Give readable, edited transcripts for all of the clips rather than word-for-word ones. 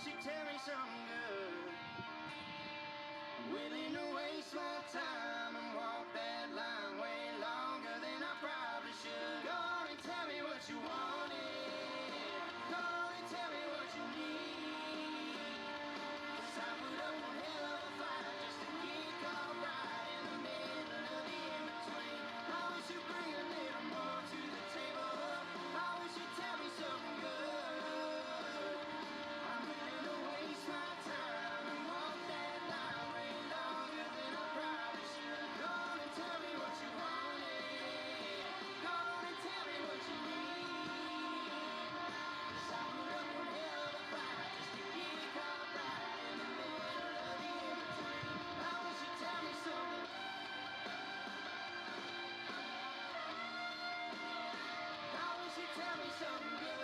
wish you'd tell me something good. Willing to waste my time and walk that line way longer than I probably should. Go on and tell me what you wanted. Go on and tell me what you need. 'Cause I put up one hell of a fight just to get caught right in the middle of the in-between. I wish you'd bring a little more to the table. I wish you'd tell me something good. I'm willing to waste my time and walk that line way longer than I probably should. Go on and tell me what you wanted. Go on and tell me what you need. 'Cause I put up one hell of a fight just to get caught right in the middle of the in-between. I wish you'd tell me something. I wish you'd tell me something good.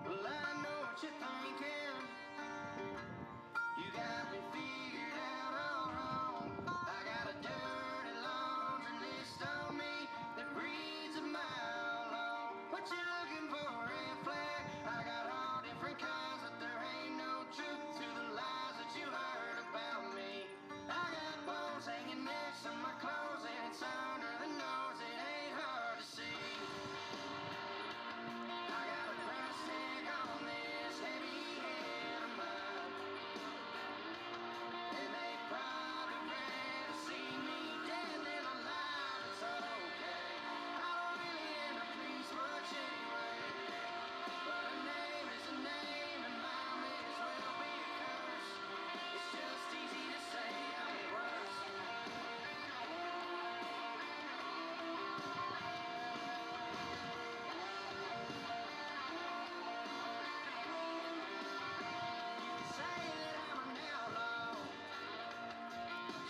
Well, I know what you're thinking. You got me figured out all wrong. I got a dirty laundry list on me that reads a mile long. What you looking for, red flag? I got all different kinds, but there ain't no truth to the lies that you heard about me. I got bones hanging next to my clothes, and it's under the nose. It ain't hard to see. I got a price tag on this heavy head of mine, and they probably rather see me dead than alive. It's okay. I don't really end up please much anyway, but a name is a name, and mine may as well be a curse. It's just easy to say I'm the worst. You can say that I'm an outlaw,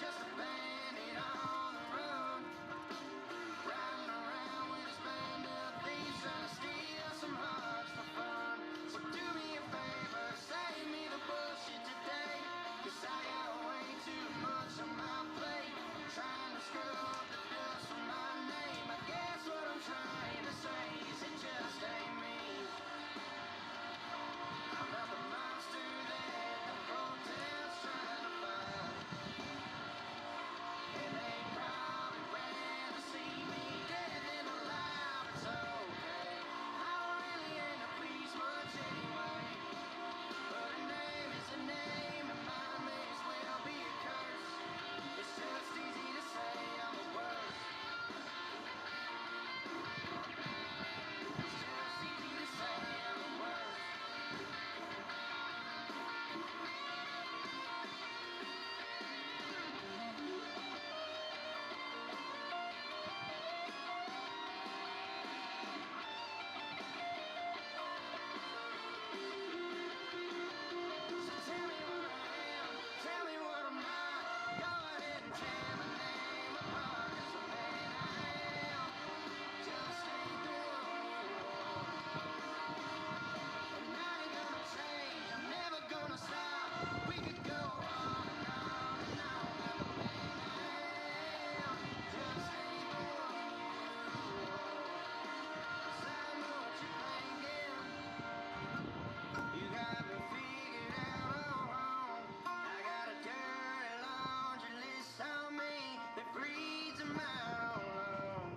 just a bandit on the run, riding around with his band of thieves trying to steal some hearts for fun. So do me a favor, save me the bullshit today, 'cause I got way too much on my plate, trying to scrub up the dust from my name. I guess what I'm trying to say is it just ain't me. I'm not the monster that the protest's trying to find, and they probably rather see me dead than alive. It's okay. I don't really end up please much anyway, but a name is a name, and mine may as well be a curse. It's just easy to say I'm the worst. It's just easy to say I'm the worst. So tell me what I am, tell me what I'm not. Go ahead and tear my name apart, 'cause the man I am just ain't the one you want. And I ain't gonna change, I'm never gonna stop. We could go on and on and on, but the man I am just ain't the one you want. 'Cause I know what you're thinking. You got me figured out all wrong. I got a dirty laundry list on me that reads a mile long.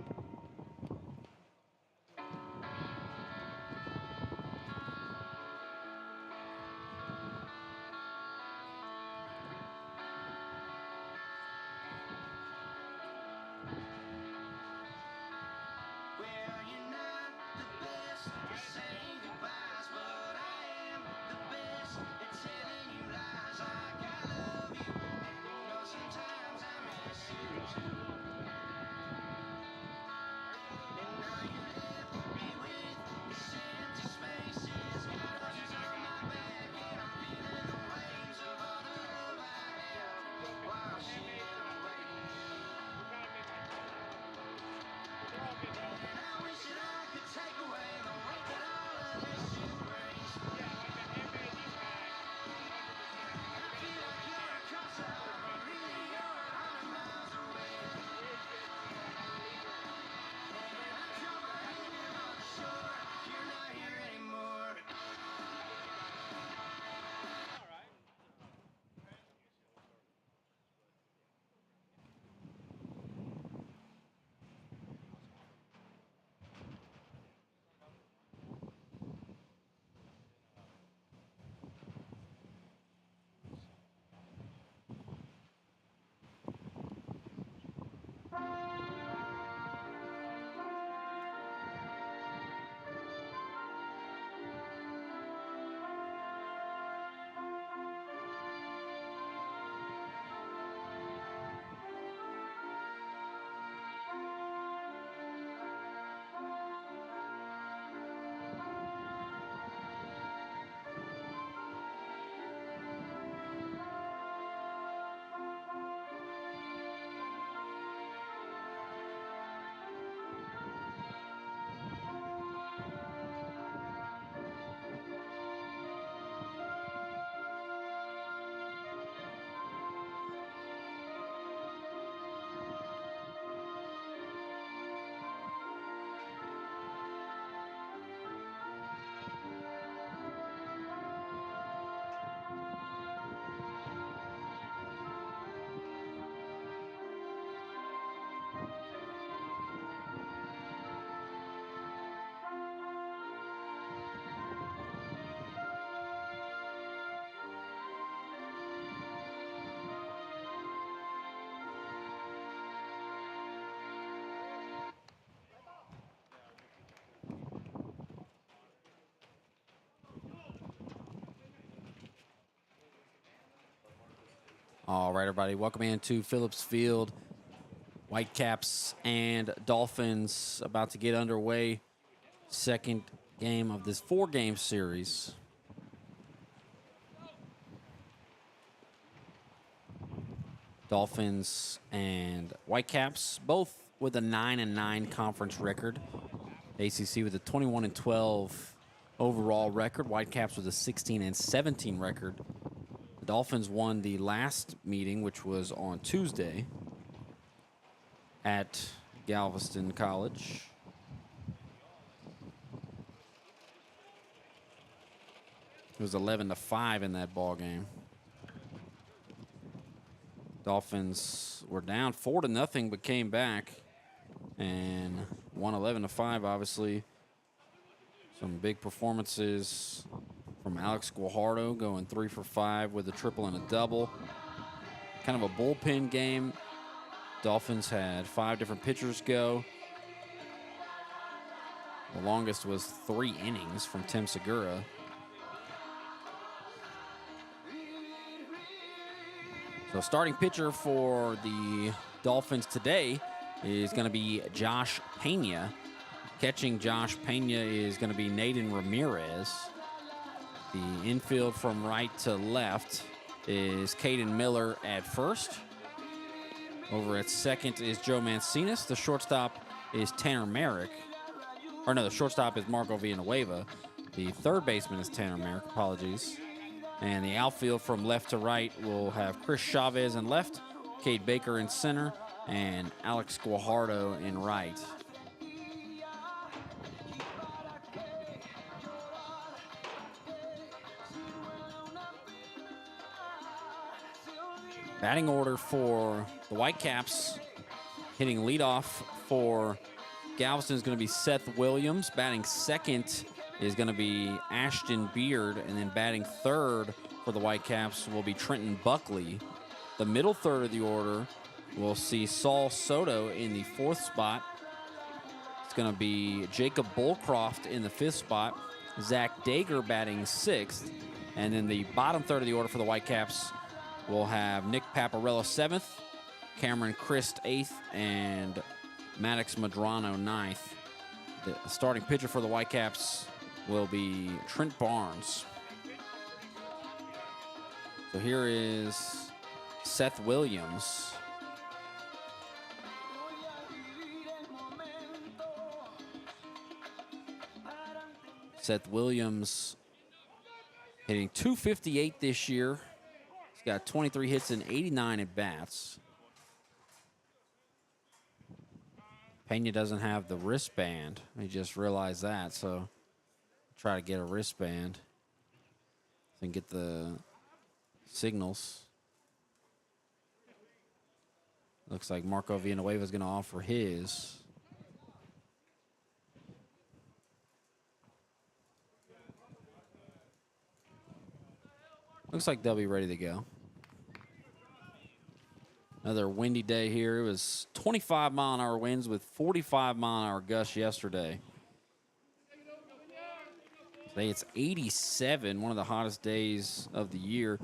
Well, you're not the best at saying goodbyes, but I am the best at telling you lies. Like I love you, and you know sometimes I miss you too. And now you left me with these empty spaces, got oceans on my back, and I'm feeling the waves of all the love I have washing away. And I wish that I could take away the weight that all of this shit All right, everybody, welcome into Phillips Field. Whitecaps and Dolphins about to get underway. Second game of this 4-game series. Dolphins and Whitecaps, both with a 9-9 conference record. ACC with a 21-12 overall record. Whitecaps with a 16-17 record. The Dolphins won the last meeting, which was on Tuesday at Galveston College. It was 11-5 in that ball game. Dolphins were down 4-0, but came back and won 11-5. Obviously, some big performances from Alex Guajardo, going 3 for 5 with a triple and a double. Kind of a bullpen game. Dolphins had 5 different pitchers go. The longest was 3 innings from Tim Segura. So starting pitcher for the Dolphins today is going to be Josh Pena. Catching Josh Pena is going to be Nathan Ramirez. The infield from right to left is Caden Miller at first. Over at second is Joe Mancinas. The shortstop is Tanner Merrick. Or no, the shortstop is Marco Villanueva. The third baseman is Tanner Merrick. Apologies. And the outfield from left to right will have Chris Chavez in left, Cade Baker in center, and Alex Guajardo in right. Batting order for the Whitecaps, hitting leadoff for Galveston is going to be Seth Williams. Batting second is going to be Ashton Beard, and then batting third for the Whitecaps will be Trenton Buckley. The middle third of the order will see Saul Soto in the 4th spot. It's going to be Jacob Bullcroft in the 5th spot, Zach Dager batting 6th, and then the bottom third of the order for the Whitecaps will have Nick Paparella 7th, Cameron Christ 8th, and Maddox Madrano 9th. The starting pitcher for the Whitecaps will be Trent Barnes. So here is Seth Williams. Seth Williams hitting .258 this year. He's got 23 hits and 89 at-bats. Pena doesn't have the wristband. I just realized that, so try to get a wristband and get the signals. Looks like Marco Villanueva is going to offer his. Looks like they'll be ready to go. Another windy day here. It was 25-mile-an-hour winds with 45-mile-an-hour gusts yesterday. Today it's 87, one of the hottest days of the year.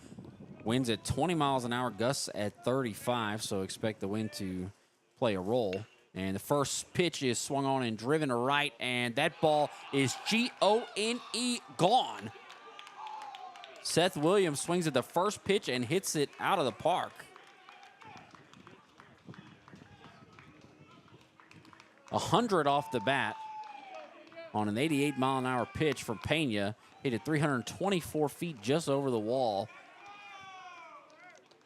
Winds at 20 miles an hour, gusts at 35, so expect the wind to play a role. And the first pitch is swung on and driven to right, and that ball is G-O-N-E, gone. Seth Williams swings at the first pitch and hits it out of the park. 100 off the bat on an 88-mile-an-hour pitch from Pena. Hit it 324 feet just over the wall.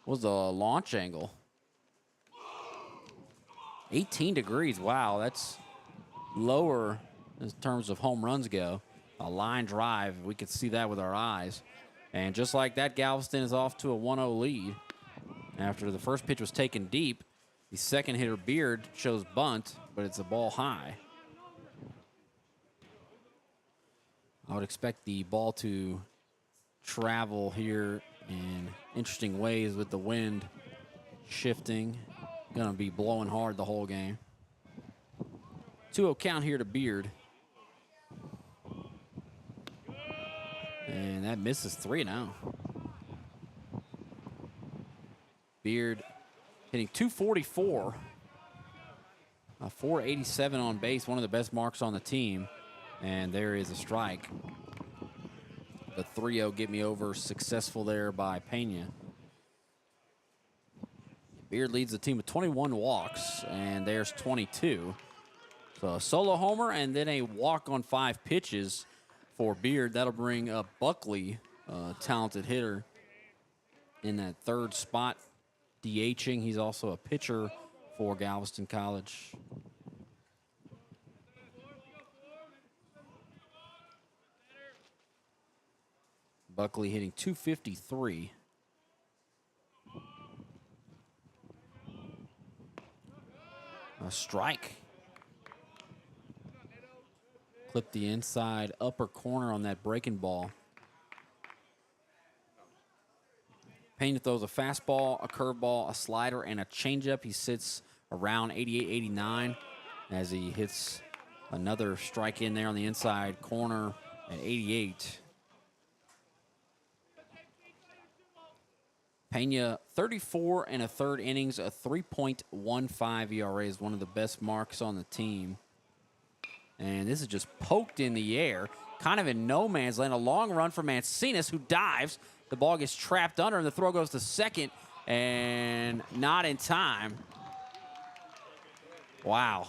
What was the launch angle? 18 degrees. Wow, that's lower in terms of home runs go. A line drive. We could see that with our eyes. And just like that, Galveston is off to a 1-0 lead. After the first pitch was taken deep, the second hitter, Beard, shows bunt, but it's a ball high. I would expect the ball to travel here in interesting ways with the wind shifting. Going to be blowing hard the whole game. 2-0 count here to Beard. And that misses 3-0. Beard hitting 244. 487 on base, one of the best marks on the team. And there is a strike. The 3-0 get me over, successful there by Pena. Beard leads the team with 21 walks, and there's 22. So a solo homer and then a walk on 5 pitches for Beard. That'll bring up Buckley, a talented hitter, in that third spot, DHing. He's also a pitcher for Galveston College. Buckley hitting 253. A strike. Clipped the inside upper corner on that breaking ball. Pena throws a fastball, a curveball, a slider, and a changeup. He sits around 88, 89 as he hits another strike in there on the inside corner at 88. Pena, 34 and a third innings, a 3.15 ERA is one of the best marks on the team. And this is just poked in the air, kind of in no man's land. A long run for Mancinas, who dives. The ball gets trapped under, and the throw goes to second, and not in time. Wow.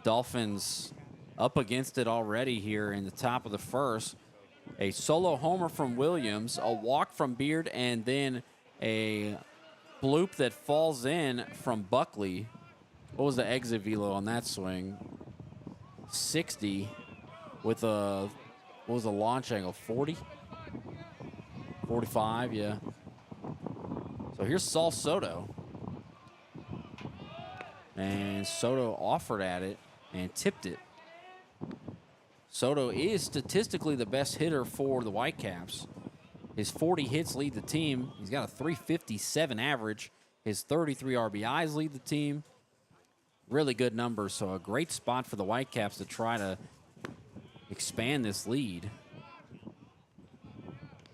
Dolphins up against it already here in the top of the first. A solo homer from Williams, a walk from Beard, and then a bloop that falls in from Buckley. What was the exit velo on that swing? 60 with a, what was the launch angle, 40? 45, yeah. So here's Saul Soto. And Soto offered at it and tipped it. Soto is statistically the best hitter for the Whitecaps. His 40 hits lead the team. He's got a 357 average. His 33 RBIs lead the team. Really good numbers, so a great spot for the Whitecaps to try to expand this lead.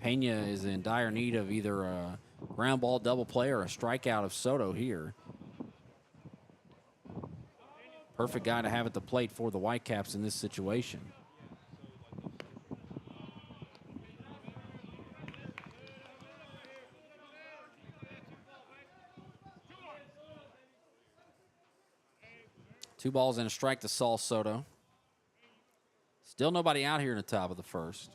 Pena is in dire need of either a ground ball double play or a strikeout of Soto here. Perfect guy to have at the plate for the Whitecaps in this situation. Two balls and a strike to Saul Soto. Still nobody out here in the top of the first.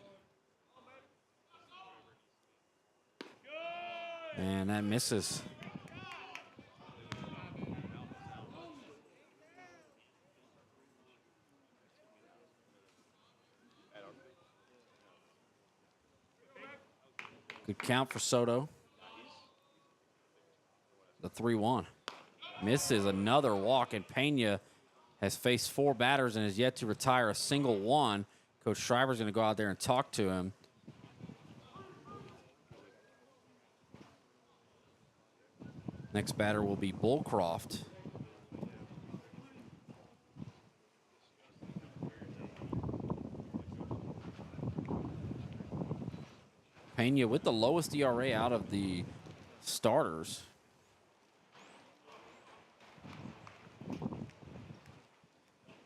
And that misses. Good count for Soto. The 3-1. Misses another walk, and Pena has faced 4 batters and has yet to retire a single one. Coach Schreiber's going to go out there and talk to him. Next batter will be Bullcroft. Pena with the lowest ERA out of the starters.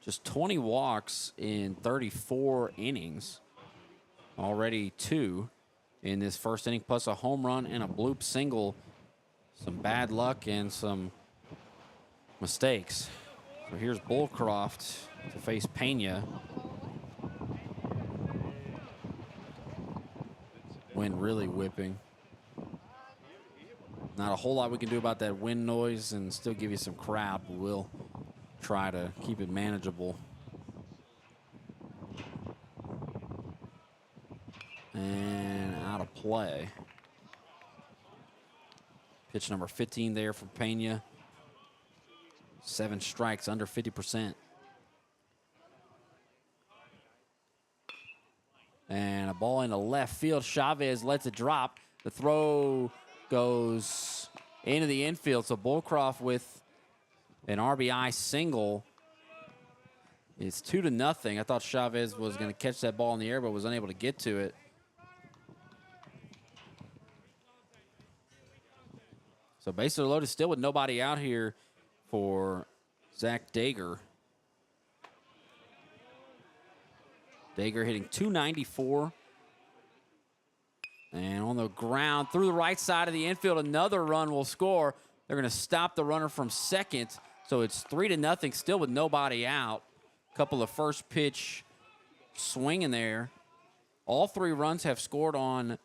Just 20 walks in 34 innings. Already 2 in this first inning, plus a home run and a bloop single. Some bad luck and some mistakes. So here's Bullcroft to face Pena. Wind really whipping. Not a whole lot we can do about that wind noise and still give you some crowd, but we'll try to keep it manageable. And out of play. Pitch number 15 there for Pena. 7 strikes, under 50%. And a ball into left field. Chavez lets it drop. The throw goes into the infield. So Bullcroft with an RBI single. It's 2-0. I thought Chavez was going to catch that ball in the air, but was unable to get to it. So bases are loaded still with nobody out here for Zach Dager. Dager hitting .294. And on the ground, through the right side of the infield, another run will score. They're going to stop the runner from second. So it's 3-0, still with nobody out. Couple of first pitch swinging there. All 3 runs have scored on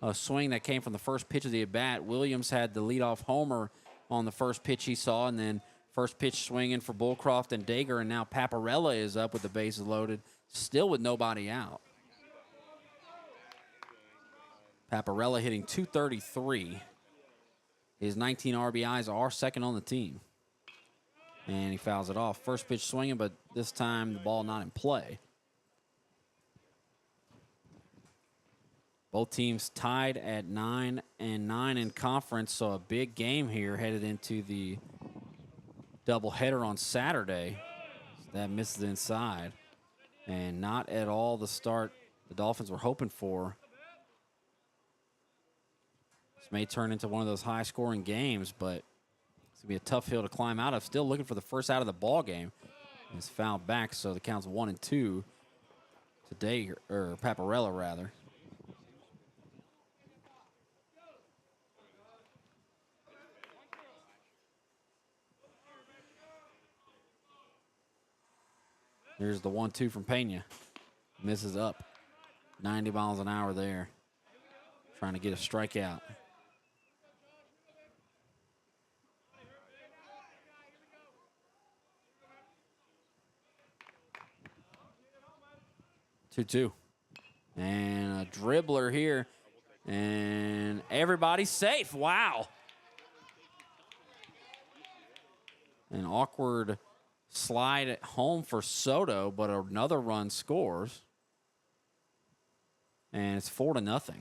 a swing that came from the first pitch of the at-bat. Williams had the leadoff homer on the first pitch he saw, and then first pitch swinging for Bullcroft and Dager, and now Paparella is up with the bases loaded, still with nobody out. Paparella hitting .233. His 19 RBIs are second on the team. And he fouls it off. First pitch swinging, but this time the ball not in play. Both teams tied at 9-9 in conference, so a big game here headed into the doubleheader on Saturday. That misses inside. And not at all the start the Dolphins were hoping for. This may turn into one of those high-scoring games, but it's going to be a tough hill to climb out of. Still looking for the first out of the ball game. It's fouled back, so the count's 1-2 today, or Paparella, rather. Here's the 1-2 from Pena. Misses up. 90 miles an hour there. Trying to get a strikeout. Two. And a dribbler here. And everybody's safe. Wow. An awkward slide at home for Soto, but another run scores. And it's 4-0.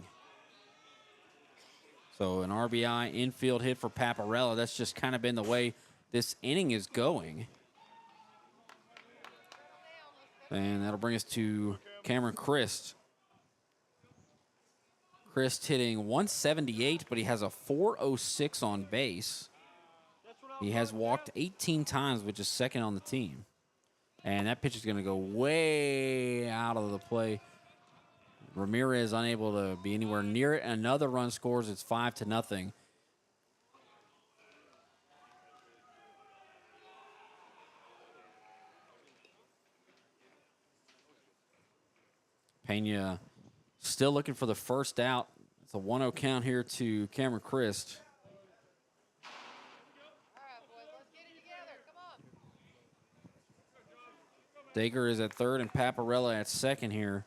So an RBI infield hit for Paparella. That's just kind of been the way this inning is going. And that'll bring us to Cameron Christ. Christ hitting .178, but he has a .406 on base. He has walked 18 times, which is second on the team. And that pitch is going to go way out of the play. Ramirez unable to be anywhere near it. Another run scores. It's 5-0. Pena still looking for the first out. It's a 1-0 count here to Cameron Christ. Dager is at third and Paparella at second here.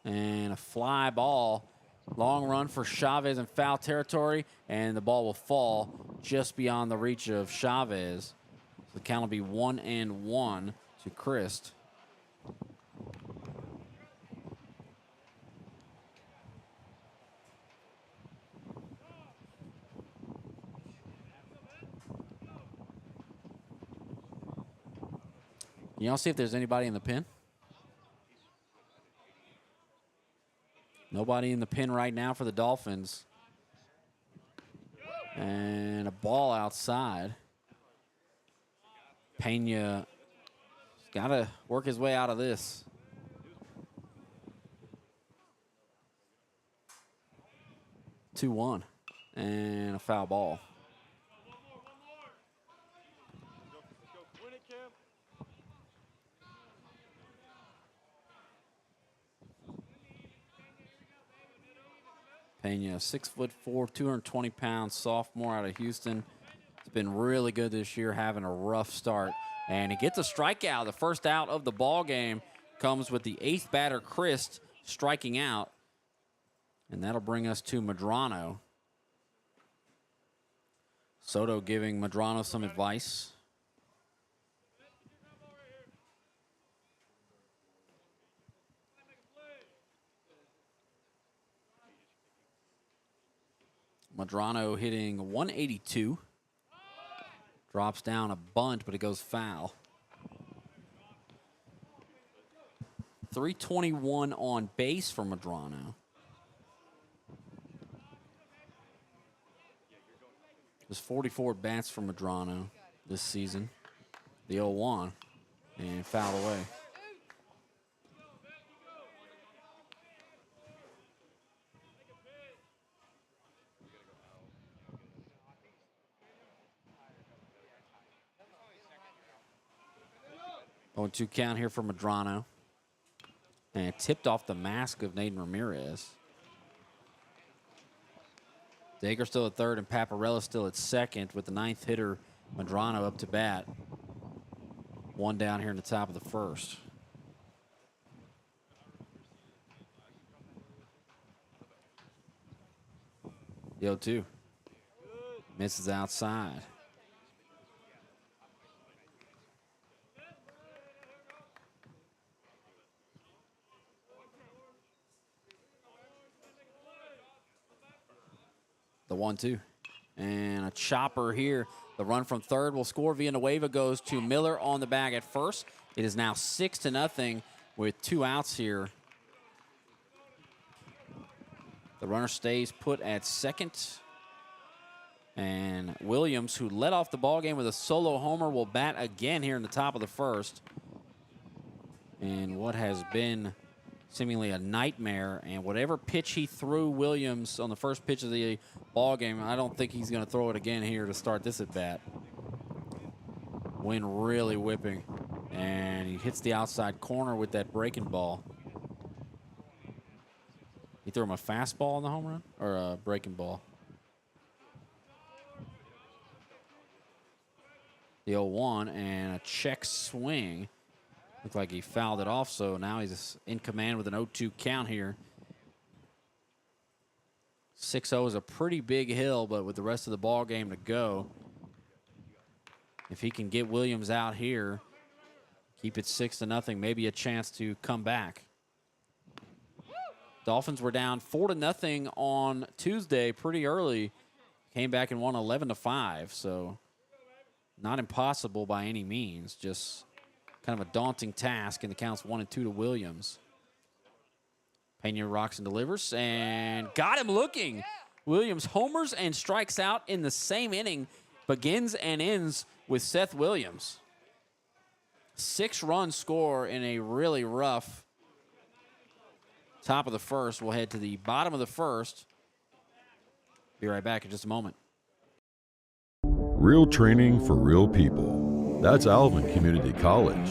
And a fly ball. Long run for Chavez in foul territory. And the ball will fall just beyond the reach of Chavez. So the count will be 1-1 to Christ. Y'all see if there's anybody in the pen? Nobody in the pen right now for the Dolphins. And a ball outside. Pena got to work his way out of this. Two-1 and a foul ball. Pena, 6'4", 220 pounds, sophomore out of Houston. It's been really good this year, having a rough start. And he gets a strikeout. The first out of the ball game comes with the 8th batter, Christ, striking out. And that'll bring us to Medrano. Soto giving Medrano some advice. Medrano hitting 182. Drops down a bunt, but it goes foul. 321 on base for Medrano. There's 44 bats for Medrano this season. The 0-1 and fouled away. On 2 count here for Medrano. And it tipped off the mask of Nathan Ramirez. Dager still at third and Paparella still at second with the 9th hitter, Medrano, up to bat. 1 down here in the top of the first. The 0-2. Misses outside. The 1-2. And a chopper here. The run from third will score. Villanueva goes to Miller on the bag at first. It is now 6-0 with 2 outs here. The runner stays put at second. And Williams, who led off the ballgame with a solo homer, will bat again here in the top of the first. And what has been seemingly a nightmare, and whatever pitch he threw Williams on the first pitch of the ball game, I don't think he's going to throw it again here to start this at bat. Wind really whipping, and he hits the outside corner with that breaking ball. He threw him a fastball on the home run, or a breaking ball? The 0-1 and a check swing. Looked like he fouled it off, so now he's in command with an 0-2 count here. 6-0 is a pretty big hill, but with the rest of the ball game to go, if he can get Williams out here, keep it 6-0, maybe a chance to come back. Dolphins were down 4-0 on Tuesday pretty early. Came back and won 11-5, so not impossible by any means, just kind of a daunting task, and the count's 1-2 to Williams. Pena rocks and delivers, and got him looking. Williams homers and strikes out in the same inning, begins and ends with Seth Williams. 6-run score in a really rough top of the first. We'll head to the bottom of the first. Be right back in just a moment. Real training for real people. That's Alvin Community College.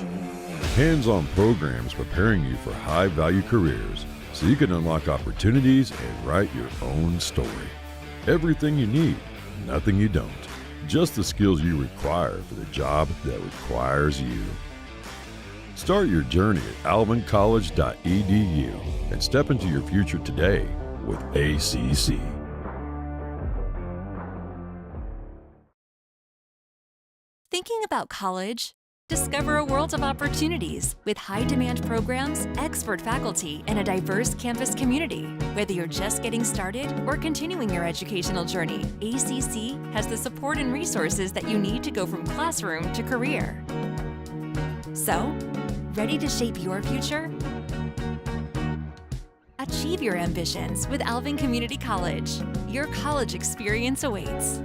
Hands-on programs preparing you for high-value careers so you can unlock opportunities and write your own story. Everything you need, nothing you don't. Just the skills you require for the job that requires you. Start your journey at alvincollege.edu and step into your future today with ACC. Thinking about college? Discover a world of opportunities with high-demand programs, expert faculty, and a diverse campus community. Whether you're just getting started or continuing your educational journey, ACC has the support and resources that you need to go from classroom to career. So, ready to shape your future? Achieve your ambitions with Alvin Community College. Your college experience awaits.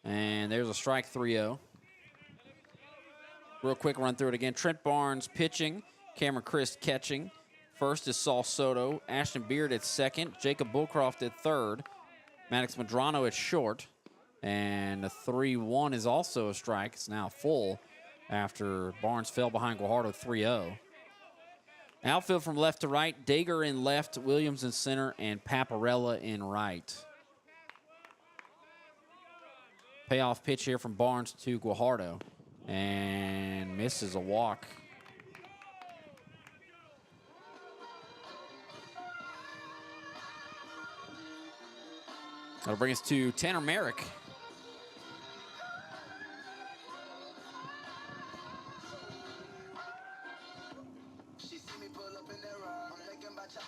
And there's a strike 3-0. Real quick run through it again. Trent Barnes pitching, Cameron Christ catching. First is Saul Soto. Ashton Beard at second. Jacob Bullcroft at third. Maddox Medrano at short. And the 3-1 is also a strike. It's now full after Barnes fell behind Guajardo 3-0. Outfield from left to right. Dager in left, Williams in center, and Paparella in right. Payoff pitch here from Barnes to Guajardo. And misses a walk. That'll bring us to Tanner Merrick.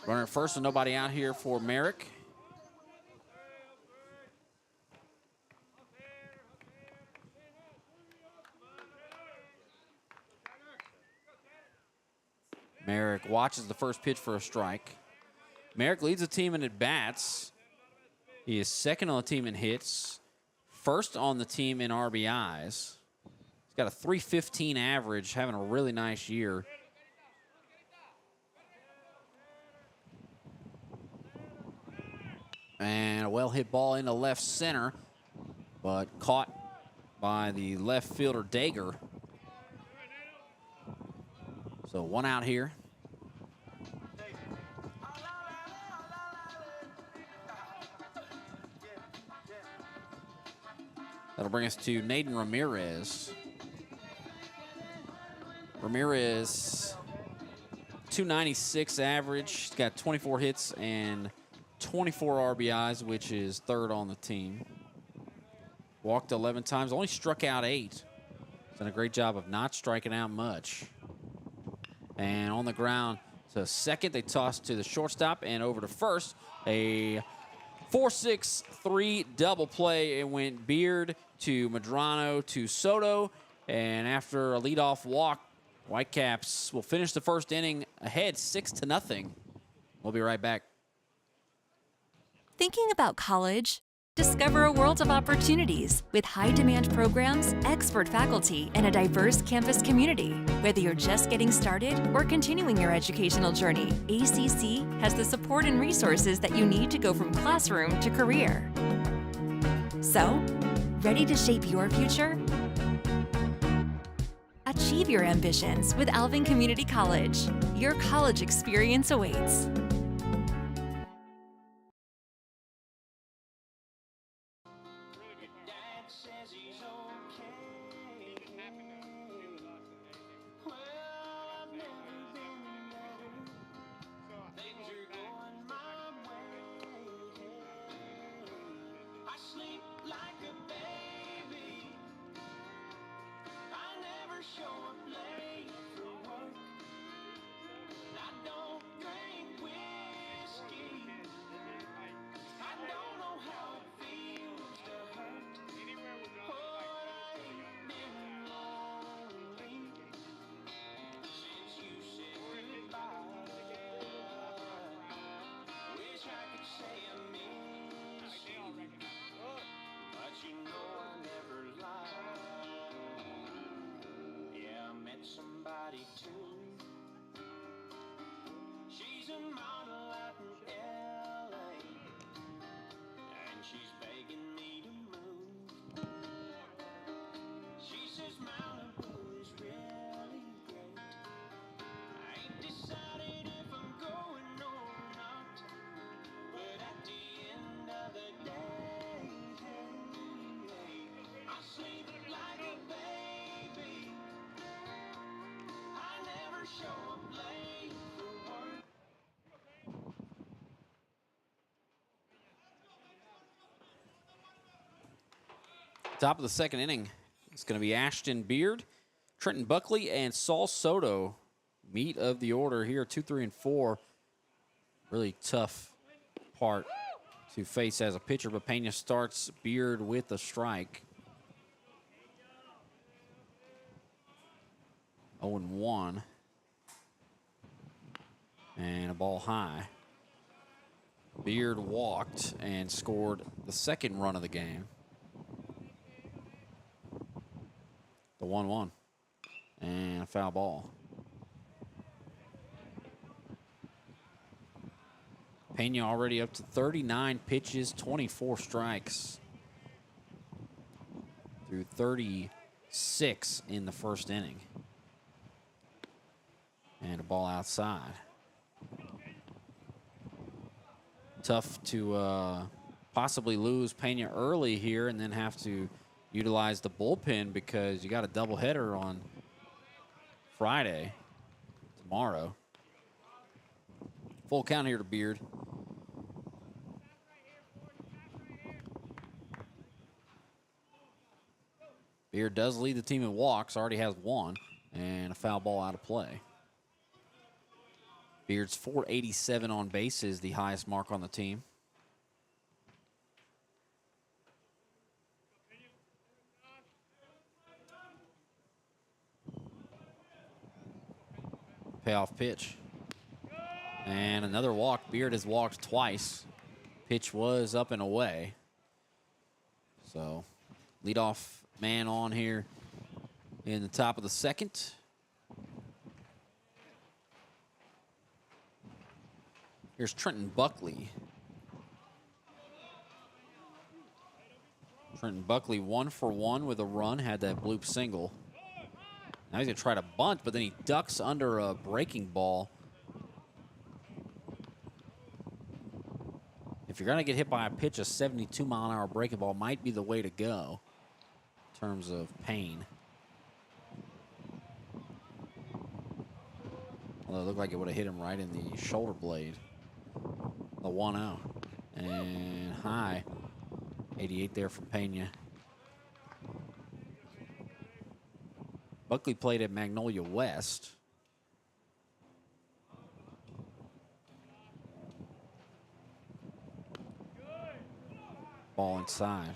Runner at first with nobody out here for Merrick. Merrick watches the first pitch for a strike. Merrick leads the team in at-bats. He is second on the team in hits, first on the team in RBIs. He's got a .315 average, having a really nice year. And a well-hit ball into left center, but caught by the left fielder, Dager. So 1 out here. That'll bring us to Naden Ramirez. Ramirez, .296 average. He's got 24 hits and 24 RBIs, which is third on the team. Walked 11 times, only struck out 8. He's done a great job of not striking out much. And on the ground to second, they toss to the shortstop and over to first. A 4-6-3 double play. It went Beard to Medrano to Soto. And after a leadoff walk, Whitecaps will finish the first inning ahead 6-0. We'll be right back. Thinking about college? Discover a world of opportunities with high-demand programs, expert faculty, and a diverse campus community. Whether you're just getting started or continuing your educational journey, ACC has the support and resources that you need to go from classroom to career. So, ready to shape your future? Achieve your ambitions with Alvin Community College. Your college experience awaits. Somebody too. She's a model out in LA, and she's begging me to move. She says Malibu is really great. I ain't decided if I'm going or not, but at the end of the day, I sleep like a baby. I never show up late for work. Top of the second inning. It's going to be Ashton Beard, Trenton Buckley, and Saul Soto. Meat of the order here, 2, 3, and 4. Really tough part to face as a pitcher, but Pena starts Beard with a strike. 0-1. And a ball high. Beard walked and scored the second run of the game. The 1-1. And a foul ball. Pena already up to 39 pitches, 24 strikes. Through 36 in the first inning. And a ball outside. Tough to possibly lose Pena early here and then have to utilize the bullpen because you got a doubleheader on Friday, tomorrow. Full count here to Beard. Beard does lead the team in walks, already has one, and a foul ball out of play. Beard's 487 on bases, the highest mark on the team. Payoff pitch. And another walk. Beard has walked twice. Pitch was up and away. So, leadoff man on here in the top of the second. Here's Trenton Buckley. Trenton Buckley 1 for 1 with a run, had that bloop single. Now he's going to try to bunt, but then he ducks under a breaking ball. If you're going to get hit by a pitch, a 72-mile-an-hour breaking ball might be the way to go in terms of pain. Although it looked like it would have hit him right in the shoulder blade. The 1-0. And high. 88 there from Pena. Buckley played at Magnolia West. Ball inside.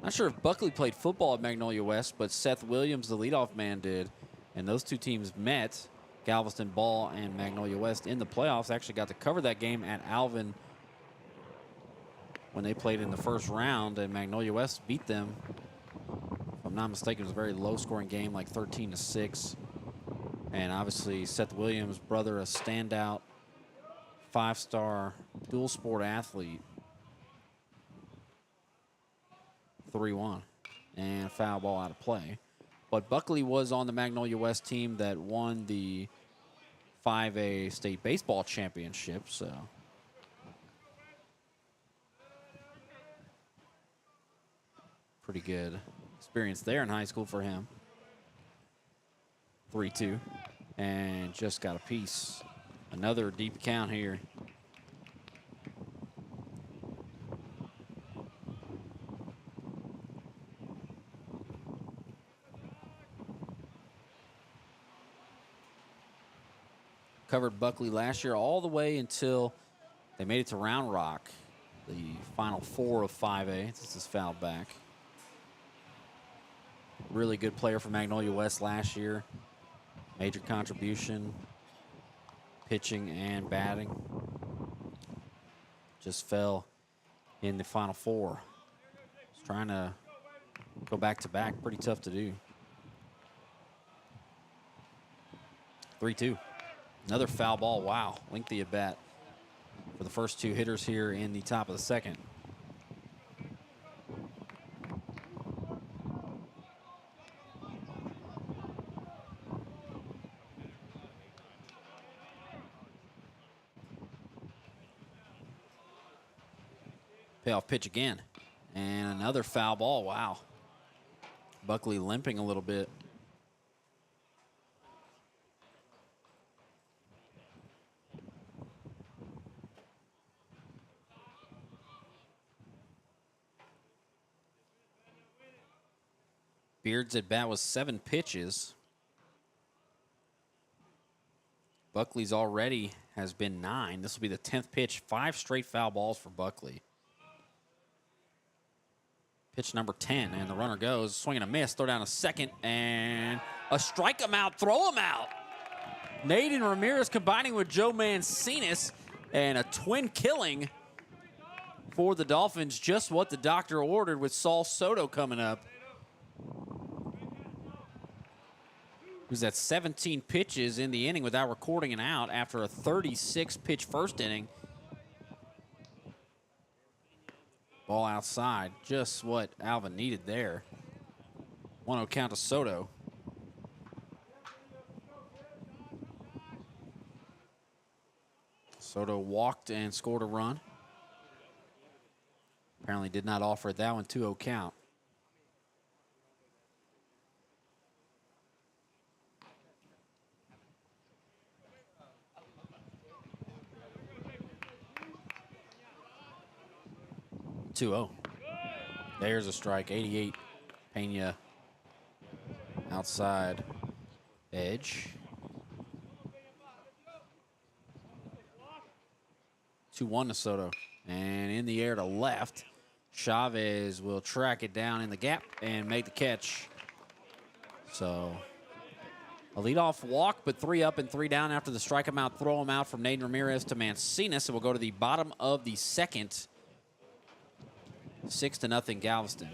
Not sure if Buckley played football at Magnolia West, but Seth Williams, the leadoff man, did. And those two teams met, Galveston Ball and Magnolia West, in the playoffs. Actually got to cover that game at Alvin when they played in the first round, and Magnolia West beat them. If I'm not mistaken, it was a very low-scoring game, like 13-6. And obviously, Seth Williams' brother, a standout, 5-star dual-sport athlete. 3-1. And foul ball out of play. But Buckley was on the Magnolia West team that won the 5A state baseball championship, so. Pretty good experience there in high school for him. 3-2. And just got a piece. Another deep count here. Covered Buckley last year all the way until they made it to Round Rock, the final 4 of 5A. This is fouled back. Really good player for Magnolia West last year. Major contribution, pitching and batting. Just fell in the final 4. Just trying to go back-to-back. Pretty tough to do. 3-2. Another foul ball. Wow. Lengthy at bat for the first two hitters here in the top of the second. Payoff pitch again. And another foul ball. Wow. Buckley limping a little bit. Beard's at bat was 7 pitches. Buckley's already has been 9. This will be the 10th pitch. 5 straight foul balls for Buckley. Pitch number 10, and the runner goes. Swing and a miss. Throw down a second, and a strike him out. Throw him out. Naden Ramirez combining with Joe Mancinas, and a twin killing for the Dolphins. Just what the doctor ordered with Saul Soto coming up. was at 17 pitches in the inning without recording an out after a 36-pitch first inning. Ball outside, just what Alvin needed there. 1-0 count to Soto. Soto walked and scored a run. Apparently did not offer that one. 2-0 count. There's a strike. 88. Pena outside edge. 2-1 to Soto. And in the air to left. Chavez will track it down in the gap and make the catch. So a leadoff walk, but 3 up and 3 down after the strike him out, throw him out from Nathan Ramirez to Mancinas. And we'll go to the bottom of the second. 6-0 Galveston.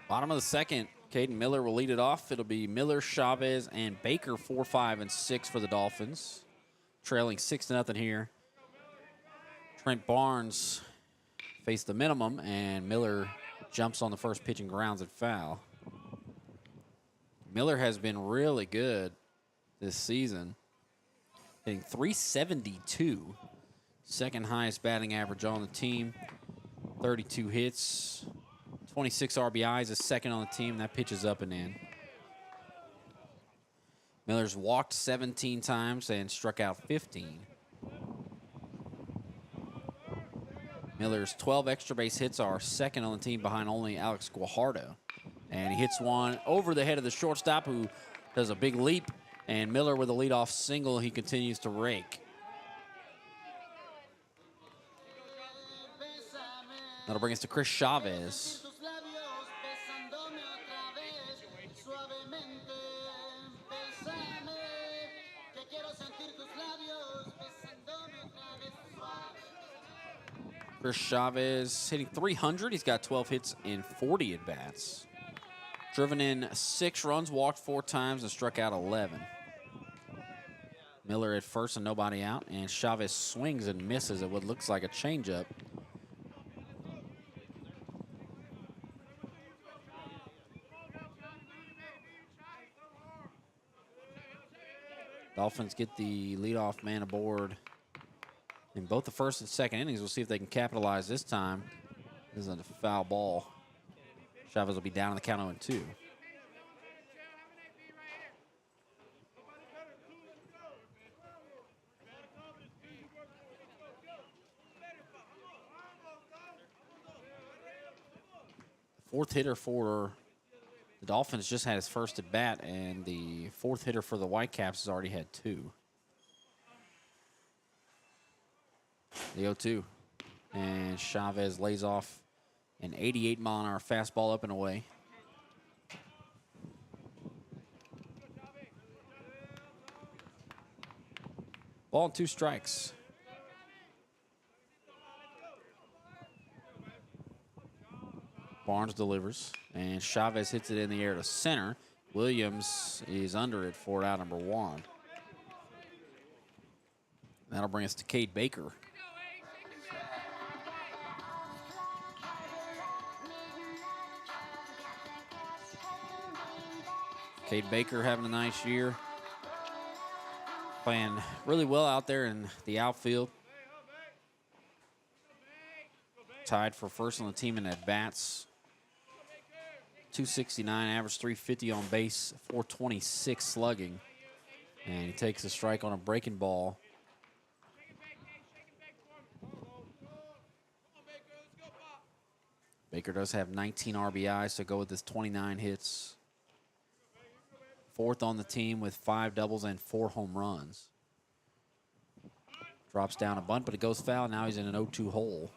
Bottom of the second, Caden Miller will lead it off. It'll be Miller, Chavez, and Baker 4, 5, and 6 for the Dolphins. Trailing 6-0 here. Trent Barnes faced the minimum, and Miller jumps on the first pitch and grounds it foul. Miller has been really good this season, hitting .372, second highest batting average on the team, 32 hits, 26 RBIs, is second on the team. That pitch is up and in. Miller's walked 17 times and struck out 15. Miller's 12 extra base hits are second on the team behind only Alex Guajardo. And he hits one over the head of the shortstop, who does a big leap. And Miller with a leadoff single, he continues to rake. That'll bring us to Chris Chavez. Chris Chavez hitting .300. He's got 12 hits in 40 at-bats. Driven in 6 runs, walked 4 times, and struck out 11. Miller at first and nobody out, and Chavez swings and misses at what looks like a changeup. Dolphins get the leadoff man aboard in both the first and second innings. We'll see if they can capitalize this time. This is a foul ball. Chavez will be down on the count 0-2. Fourth hitter for the Dolphins just had his first at bat, and the fourth hitter for the Whitecaps has already had 2. The 0-2. And Chavez lays off an 88-mile-an-hour fastball up and away. Ball and 2 strikes. Barnes delivers, and Chavez hits it in the air to center. Williams is under it for out number 1. That'll bring us to Cade Baker. Cade Baker having a nice year. Playing really well out there in the outfield. Tied for first on the team in at-bats. 269 average, 350 on base, 426 slugging. And he takes a strike on a breaking ball. Baker does have 19 RBIs to go with his 29 hits. 4th on the team with 5 doubles and 4 home runs. Drops down a bunt, but it goes foul. Now he's in an 0-2 hole.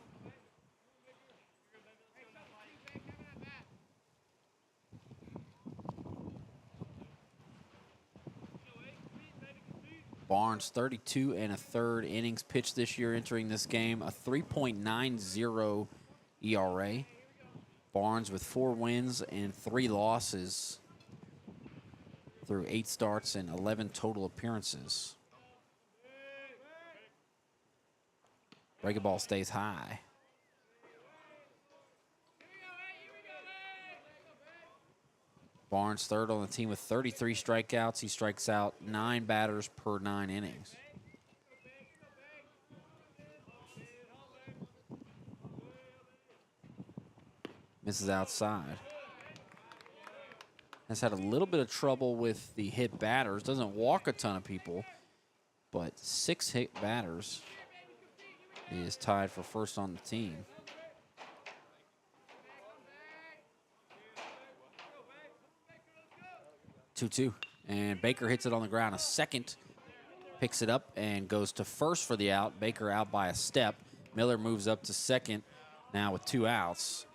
Barnes, 32 1/3 innings pitched this year entering this game, a 3.90 ERA. Barnes with 4 wins and 3 losses through 8 starts and 11 total appearances. Breaking ball stays high. Barnes 3rd on the team with 33 strikeouts. He strikes out 9 batters per 9 innings. Misses outside. Has had a little bit of trouble with the hit batters. Doesn't walk a ton of people, but 6 hit batters. He is tied for first on the team. Two, and Baker hits it on the ground a second, picks it up and goes to first for the out. Baker out by a step. Miller moves up to second now with 2 outs.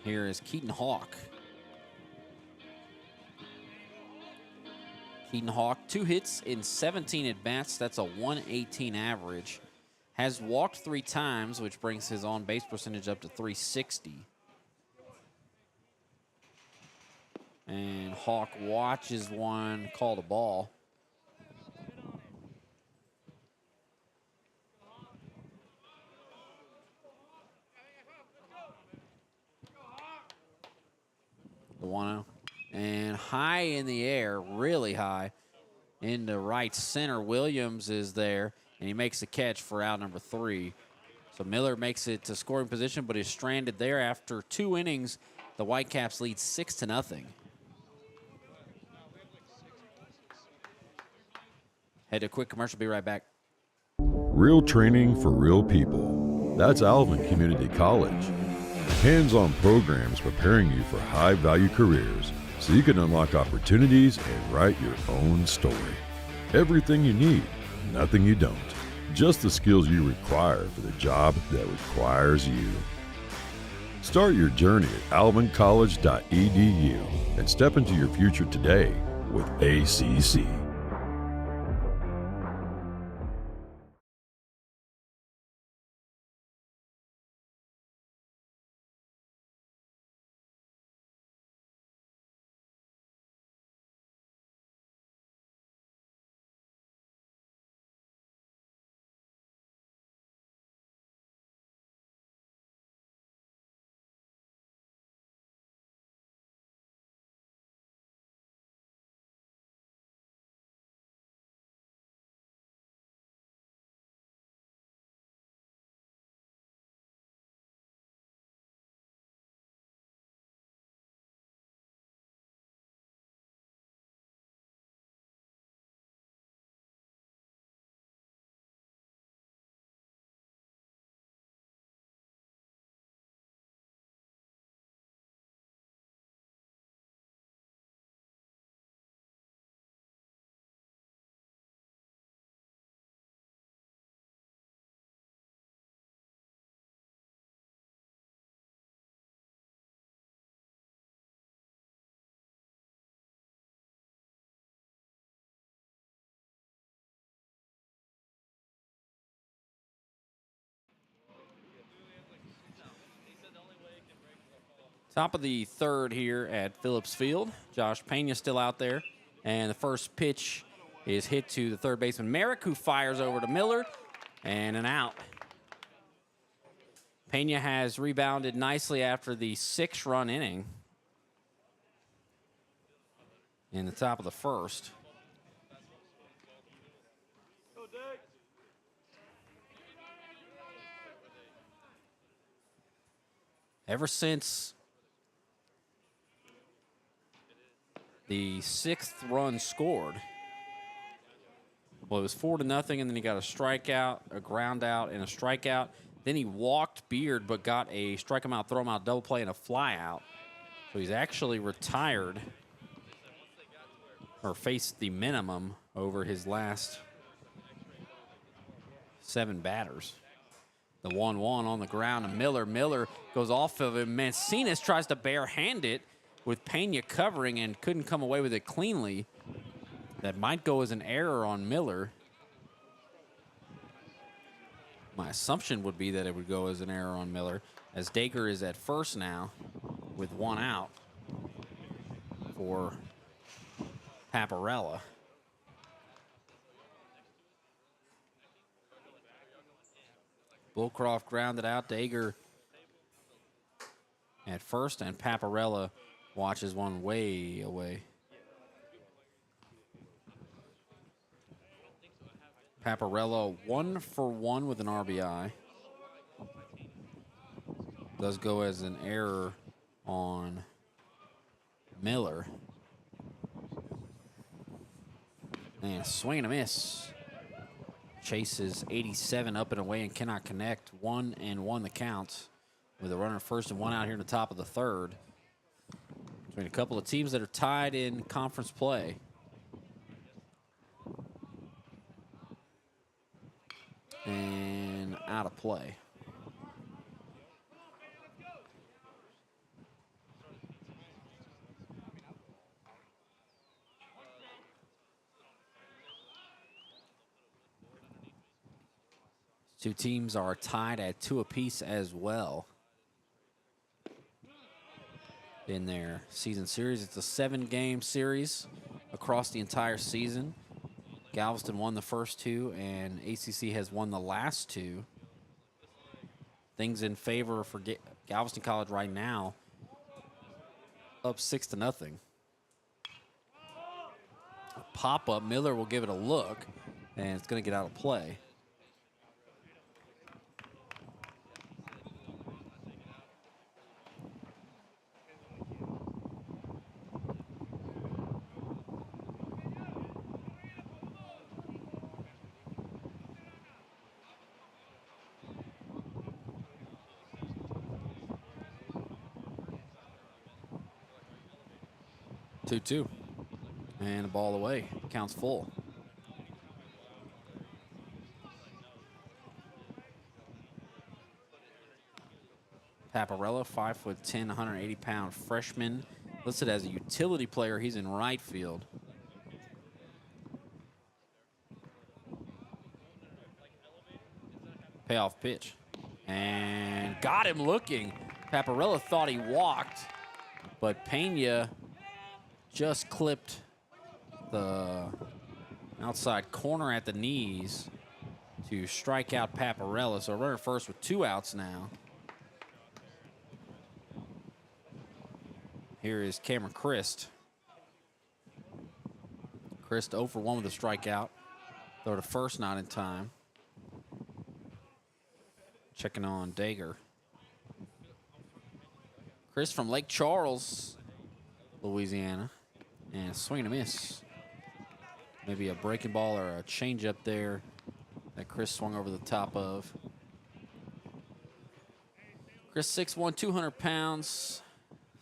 Here is Keaton Hawk. Keaton Hawk, 2 hits in 17 at-bats. That's a 118 average. Has walked 3 times, which brings his on-base percentage up to 360. And Hawk watches one call the ball. The 1-0. And high in the air, really high, into right center. Williams is there, and he makes the catch for out number 3. So Miller makes it to scoring position, but is stranded there after 2 innings. The Whitecaps lead 6-0. Head to a quick commercial, be right back. Real training for real people. That's Alvin Community College. Hands-on programs preparing you for high-value careers so you can unlock opportunities and write your own story. Everything you need, nothing you don't. Just the skills you require for the job that requires you. Start your journey at alvincollege.edu and step into your future today with ACC. Top of the third here at Phillips Field. Josh Pena still out there. And the first pitch is hit to the third baseman, Merrick, who fires over to Miller. And an out. Pena has rebounded nicely after the 6-run inning in the top of the first. Ever since the 6th run scored, well, it was 4-0, and then he got a strikeout, a ground out, and a strikeout. Then he walked Beard, but got a strike him out, throw him out, double play, and a fly out. So he's actually retired or faced the minimum over his last 7 batters. The 1-1 on the ground, and Miller goes off of him. Mancinas tries to barehand it with Pena covering and couldn't come away with it cleanly. That might go as an error on Miller. My assumption would be that it would go as an error on Miller, as Dager is at first now with 1 out for Paparella. Bullcroft grounded out. Dager at first, and Paparella watches one way away. Paparella 1 for 1 with an RBI. Does go as an error on Miller. And swing and a miss. Chases 87 up and away and cannot connect. 1-1 the count with a runner first and 1 out here in the top of the third. Between a couple of teams that are tied in conference play. And out of play. Two teams are tied at 2 apiece as well in their season series. It's a 7-game series across the entire season. Galveston won the first 2, and ACC has won the last 2. Things in favor for Galveston College right now, up 6-0. Pop-up, Miller will give it a look, and it's going to get out of play. Two, and a ball away. Counts full. Paparella, 5'10", 180-pound freshman, listed as a utility player. He's in right field. Payoff pitch, and got him looking. Paparella thought he walked, but Pena just clipped the outside corner at the knees to strike out Paparella. So runner first with 2 outs now. Here is Cameron Christ. Christ 0 for 1 with a strikeout. Throw to first, not in time. Checking on Dager. Chris from Lake Charles, Louisiana. And a swing and a miss. Maybe a breaking ball or a changeup there that Chris swung over the top of. Chris 6'1", 200 pounds.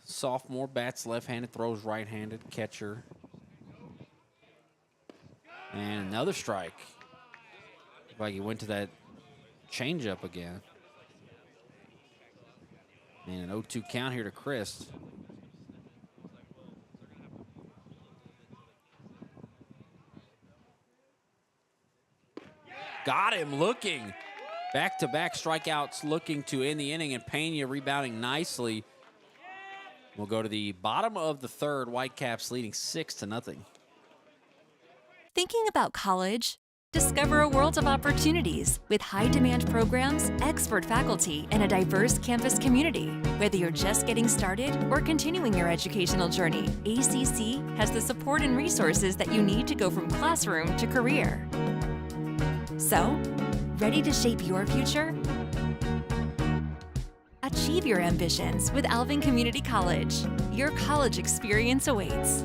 Sophomore, bats left-handed, throws right-handed, catcher. And another strike. Looked like he went to that changeup again. And an 0-2 count here to Chris. Got him looking. Back-to-back strikeouts looking to end the inning, and Pena rebounding nicely We'll go to the bottom of the third. Whitecaps leading 6-0. Thinking about college? Discover a world of opportunities with high-demand programs, expert faculty, and a diverse campus community. Whether you're just getting started or continuing your educational journey, ACC has the support and resources that you need to go from classroom to career. So, ready to shape your future? Achieve your ambitions with Alvin Community College. Your college experience awaits.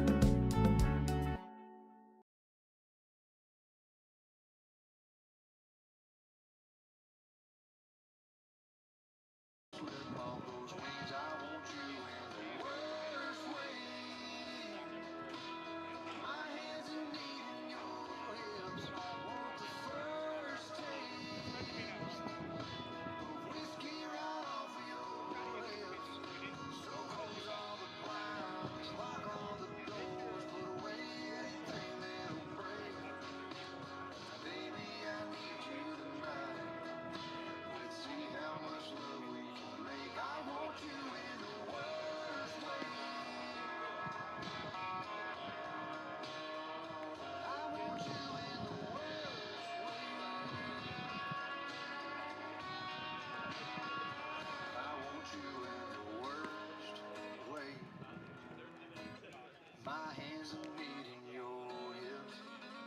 My hands are beating your hips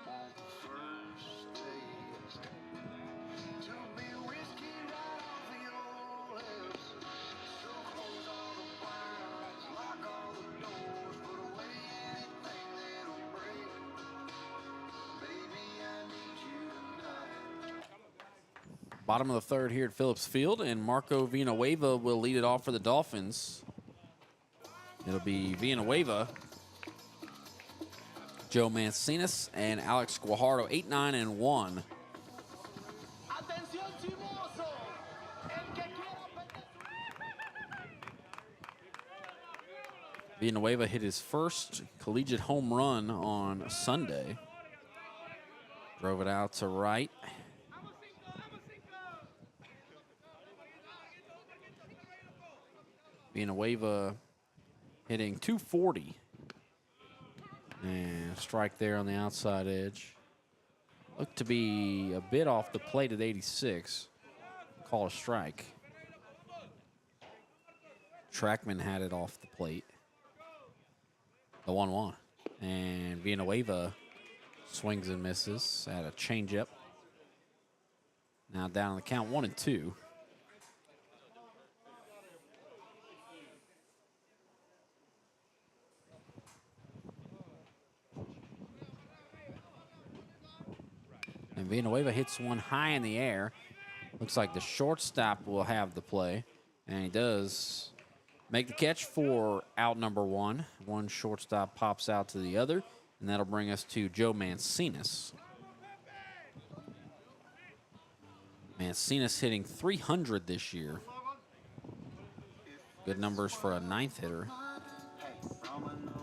on the first taste. To be whiskey right off of your lips. So close all the blinds, lock all the doors, put away anything that'll break. Baby, I need you tonight. Bottom of the third here at Phillips Field, and Marco Villanueva will lead it off for the Dolphins. It'll be Villanueva, Joe Mancinas, and Alex Guajardo, 8-9-1. Villanueva hit his first collegiate home run on Sunday. Drove it out to right. Villanueva hitting .240. And strike there on the outside edge. Looked to be a bit off the plate at 86. Call a strike. Trackman had it off the plate. The 1-1. And Villanueva swings and misses at a changeup. Now down on the count, 1-2. And Villanueva hits one high in the air. Looks like the shortstop will have the play. And he does make the catch for out number one. One shortstop pops out to the other. And that'll bring us to Joe Mancinas. Mancinas hitting .300 this year. Good numbers for a ninth hitter.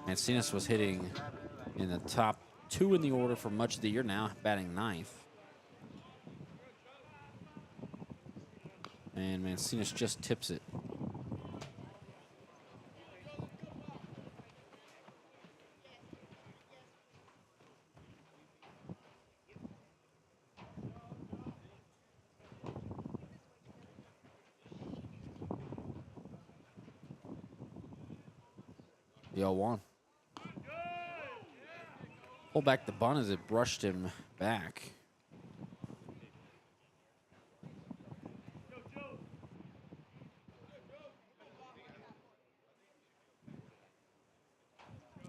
Mancinas was hitting in the top 2 in the order for much of the year, now batting ninth. And Mancinas just tips it. The 0-1. Pull back the bunt as it brushed him back.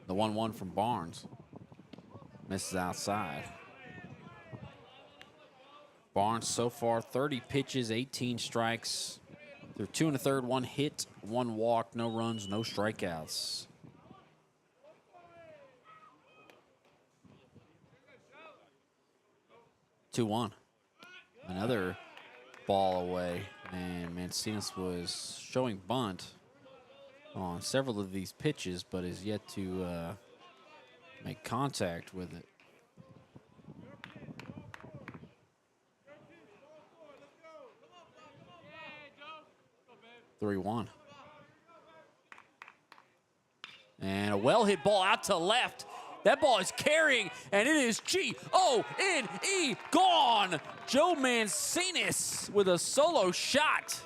The 1-1 from Barnes. Misses outside. Barnes so far 30 pitches, 18 strikes. Through 2 1/3, 1 hit, 1 walk, no runs, no strikeouts. Two-1. Another ball away, and Mancinas was showing bunt on several of these pitches, but is yet to make contact with it. a well-hit ball out to left. That ball is carrying, and it is G-O-N-E, gone. Joe Mancinas with a solo shot.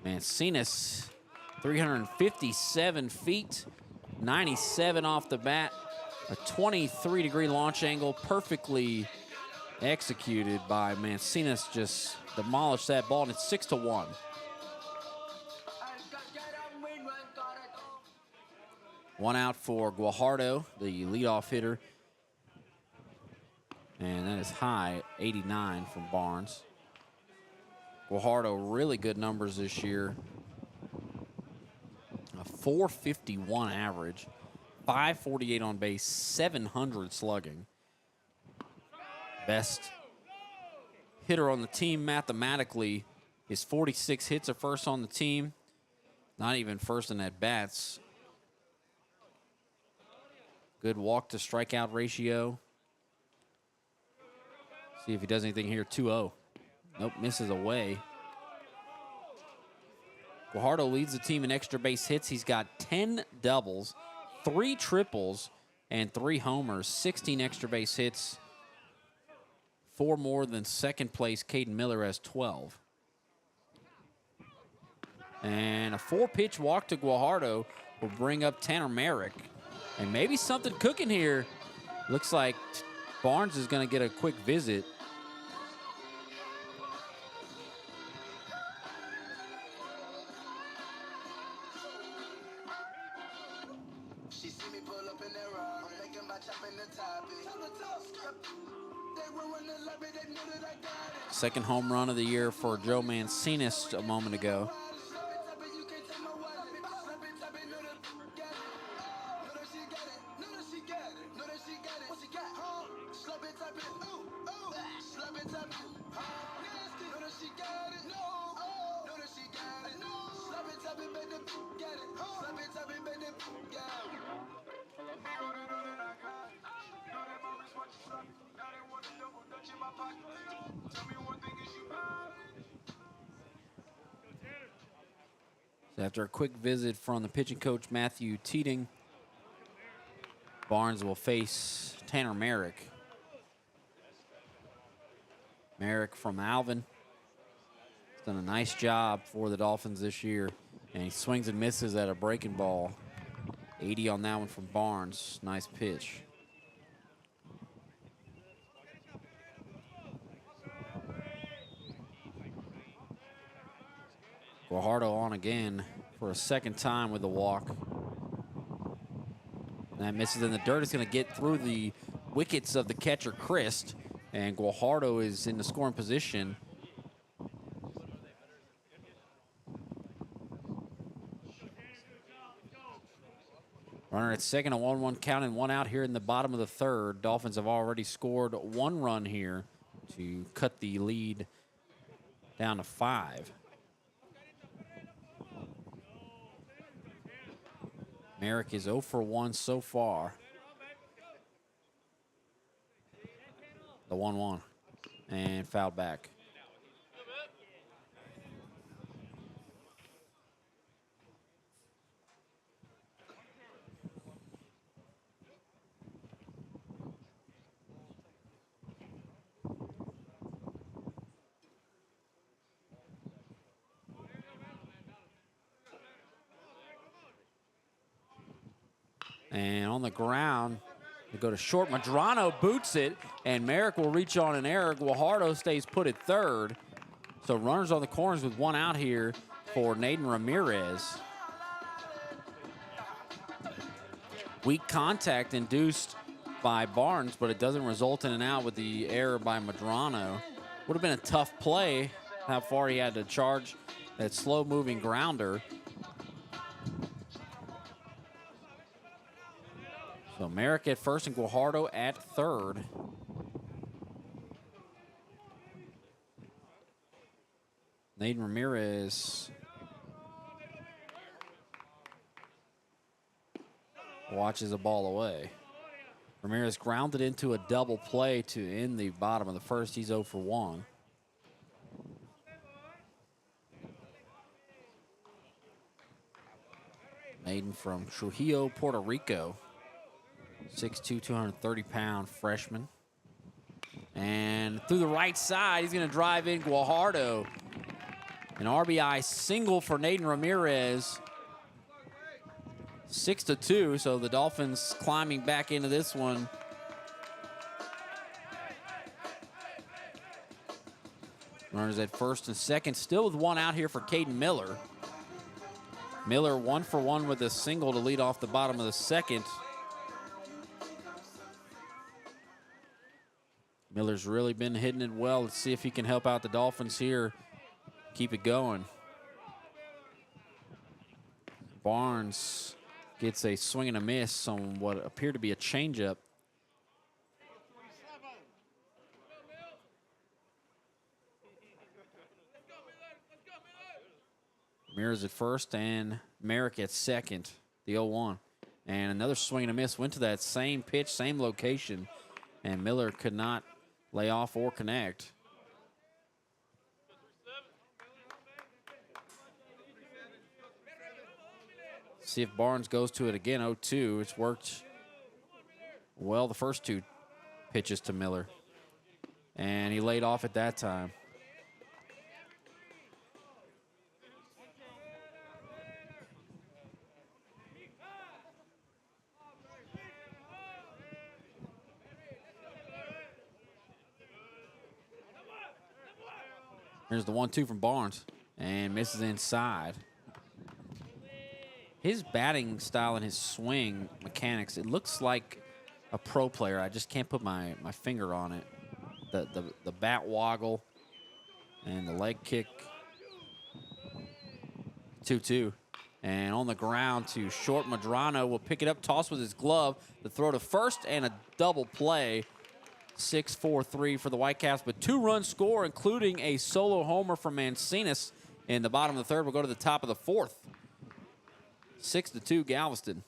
Mancinas, 357 feet, 97 off the bat, a 23-degree launch angle, perfectly executed by Mancinas. Just demolished that ball, and it's 6-1. One out for Guajardo, the leadoff hitter, and that is high, 89 from Barnes. Guajardo, really good numbers this year. A 451 average, 548 on base, 700 slugging. Best hitter on the team mathematically. His 46 hits are first on the team. Not even first in at-bats. Good walk to strikeout ratio. See if he does anything here. 2-0. Nope, misses away. Guajardo leads the team in extra base hits. He's got 10 doubles, 3 triples, and 3 homers, 16 extra base hits. 4 more than second place. Caden Miller has 12. And a 4-pitch walk to Guajardo will bring up Tanner Merrick. And maybe something cooking here. Looks like Barnes is going to get a quick visit. Second home run of the year for Joe Mancinas a moment ago. After a quick visit from the pitching coach, Matthew Teeting, Barnes will face Tanner Merrick. Merrick from Alvin. He's done a nice job for the Dolphins this year, and he swings and misses at a breaking ball. 80 on that one from Barnes. Nice pitch. Guajardo on again for a second time with the walk. That misses in the dirt. It's going to get through the wickets of the catcher, Christ, and Guajardo is in the scoring position. Runner at second, a 1-1 count and 1 out here in the bottom of the third. Dolphins have already scored 1 run here to cut the lead down to 5. Merrick is 0 for 1 so far. The 1-1 and fouled back. And on the ground, they go to short. Medrano boots it, and Merrick will reach on an error. Guajardo stays put at third. So runners on the corners with 1 out here for Naden Ramirez. Weak contact induced by Barnes, but it doesn't result in an out with the error by Medrano. Would have been a tough play, how far he had to charge that slow-moving grounder. So Merrick at first and Guajardo at third. Naden Ramirez watches a ball away. Ramirez grounded into a double play to end the bottom of the first. He's 0 for 1. Maiden from Trujillo, Puerto Rico. 6'2", 230-pound freshman. And through the right side, he's going to drive in Guajardo. An RBI single for Naden Ramirez. 6-2, so the Dolphins climbing back into this one. Runners at first and second, still with one out here for Caden Miller. Miller 1 for 1 with a single to lead off the bottom of the second. Miller's really been hitting it well. Let's see if he can help out the Dolphins here. Keep it going. Barnes gets a swing and a miss on what appeared to be a changeup. Ramirez at first and Merrick at second, the 0-1. And another swing and a miss went to that same pitch, same location, and Miller could not lay off or connect. See if Barnes goes to it again, 0-2. It's worked well the first two pitches to Miller. And he laid off at that time. Here's the 1-2 from Barnes, and misses inside. His batting style and his swing mechanics, it looks like a pro player. I just can't put my finger on it. The bat woggle and the leg kick. 2-2. And on the ground to short, Medrano will pick it up, toss with his glove, the throw to first, and a double play. 6-4-3 for the Whitecaps, but 2 runs score, including a solo homer from Mancinas in the bottom of the third. We'll go to the top of the fourth. 6-2 Galveston.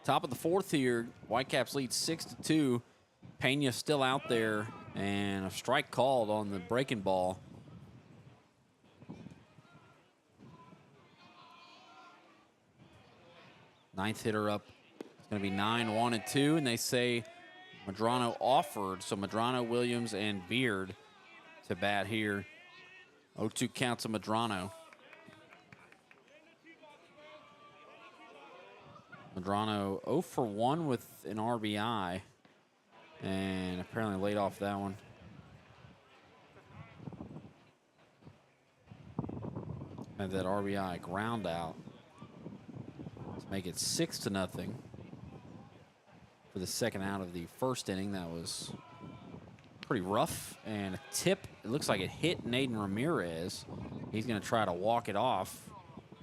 Top of the fourth here, Whitecaps lead 6-2. Pena still out there, and a strike called on the breaking ball. Ninth hitter up. It's going to be 9-1-2, and they say Medrano offered. So Medrano, Williams, and Beard to bat here. 0-2 counts of Medrano. Medrano 0 for 1 with an RBI, and apparently laid off that one. Had that RBI ground out to make it 6-0 for the second out of the first inning. That was pretty rough, and a tip. It looks like it hit Naden Ramirez. He's going to try to walk it off.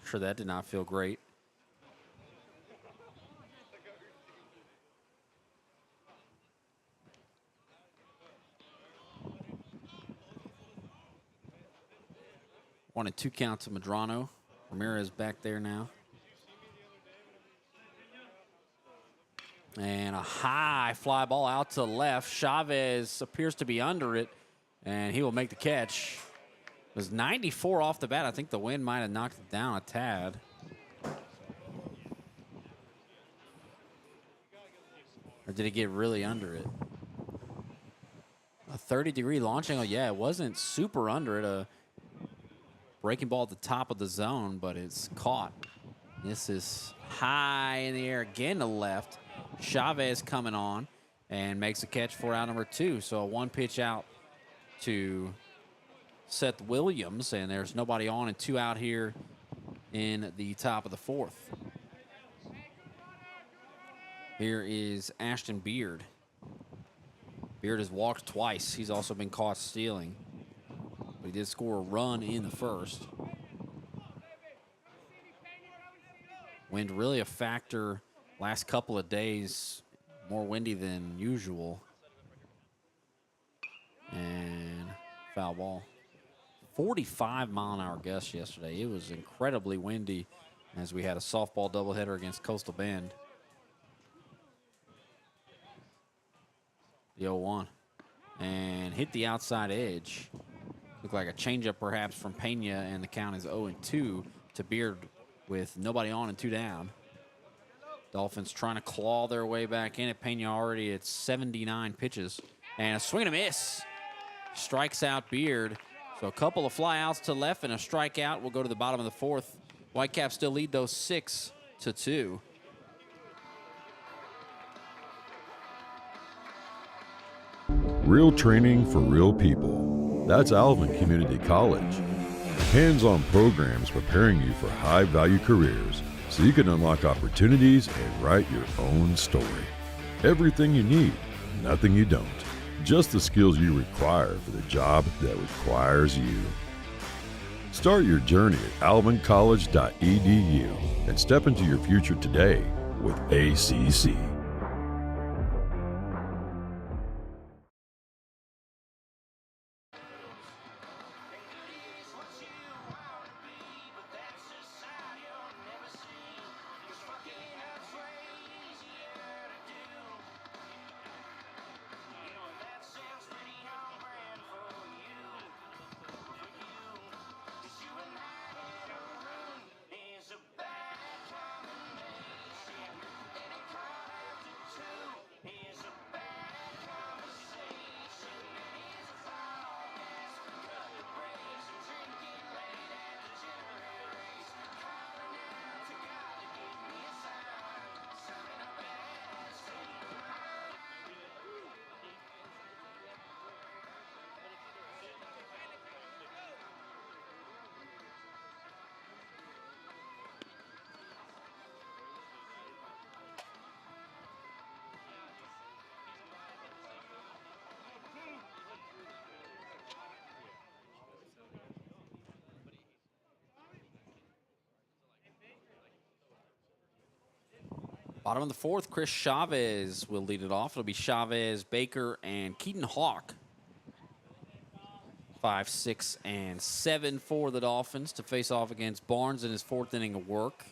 Sure, that did not feel great. One and two count to Medrano. Ramirez back there now. And a high fly ball out to the left. Chavez appears to be under it, and he will make the catch. It was 94 off the bat. I think the wind might have knocked it down a tad. Or did it get really under it? A 30-degree launch angle. Yeah, it wasn't super under it. A breaking ball at the top of the zone, but it's caught. This is high in the air again to left. Chavez coming on and makes a catch for out number 2. So a 1-pitch out to Seth Williams, and there's nobody on and 2 out here in the top of the 4th. Here is Ashton Beard. Beard has walked twice. He's also been caught stealing. But he did score a run in the first. Wind really a factor last couple of days. More windy than usual. And foul ball. 45-mile-an-hour gusts yesterday. It was incredibly windy as we had a softball doubleheader against Coastal Bend. The 0-1. And hit the outside edge. Looked like a changeup perhaps from Pena, and the count is 0-2 to Beard with nobody on and 2 down. Dolphins trying to claw their way back in it. Pena already at 79 pitches. And a swing and a miss. Strikes out Beard. So a couple of flyouts to left and a strikeout. We'll go to the bottom of the 4th. Whitecaps still lead those 6-2. Real training for real people. That's Alvin Community College. Hands-on programs preparing you for high-value careers so you can unlock opportunities and write your own story. Everything you need, nothing you don't. Just the skills you require for the job that requires you. Start your journey at alvincollege.edu and step into your future today with ACC. Bottom of the 4th, Chris Chavez will lead it off. It'll be Chavez, Baker, and Keaton Hawk. 5, 6, and 7 for the Dolphins to face off against Barnes in his 4th inning of work.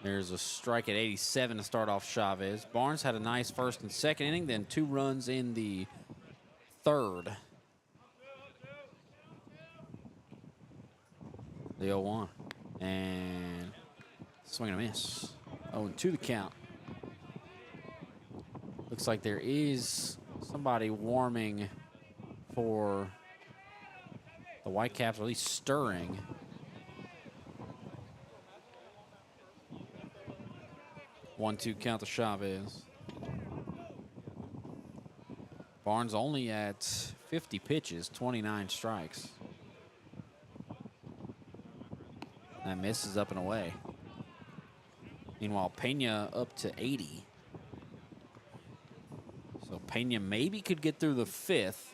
There's a strike at 87 to start off Chavez. Barnes had a nice 1st and 2nd inning, then 2 runs in the 3rd. The 0-1. And swing and a miss. 0-2 the count. Looks like there is somebody warming for the Whitecaps, or at least stirring. 1-2 count to Chavez. Barnes only at 50 pitches, 29 strikes. That misses up and away. Meanwhile, Pena up to 80. So Pena maybe could get through the 5th.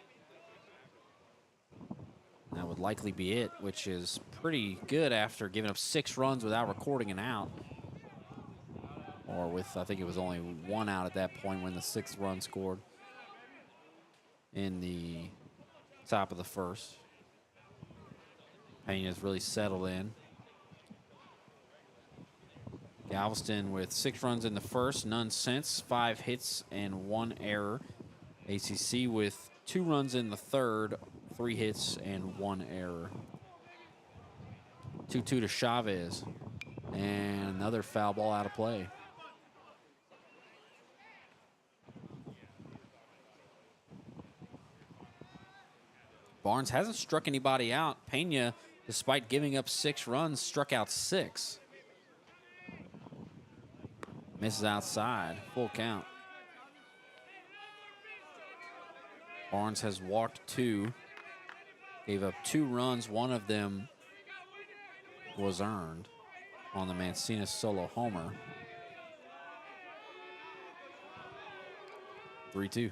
That would likely be it, which is pretty good after giving up 6 runs without recording an out. Or with, I think it was only 1 out at that point when the 6th run scored in the top of the 1st. Pena's really settled in. Galveston with 6 runs in the 1st, none since, 5 hits and 1 error. ACC with 2 runs in the 3rd, 3 hits and 1 error. 2-2 to Chavez. And another foul ball out of play. Barnes hasn't struck anybody out. Pena, despite giving up 6 runs, struck out 6. Misses outside, full count. Barnes has walked 2, gave up 2 runs. One of them was earned on the Mancina solo homer. 3-2.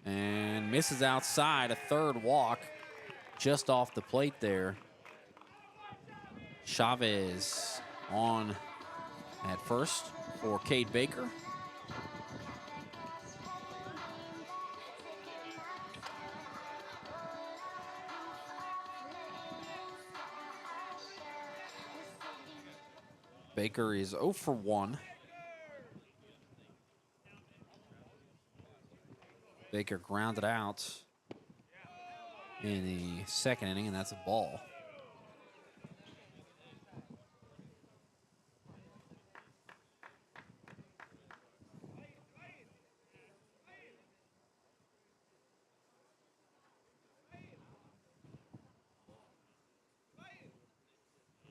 And misses outside, a 3rd walk just off the plate there. Chavez on at first for Cade Baker. Baker is 0 for 1. Baker grounded out in the 2nd inning, and that's a ball.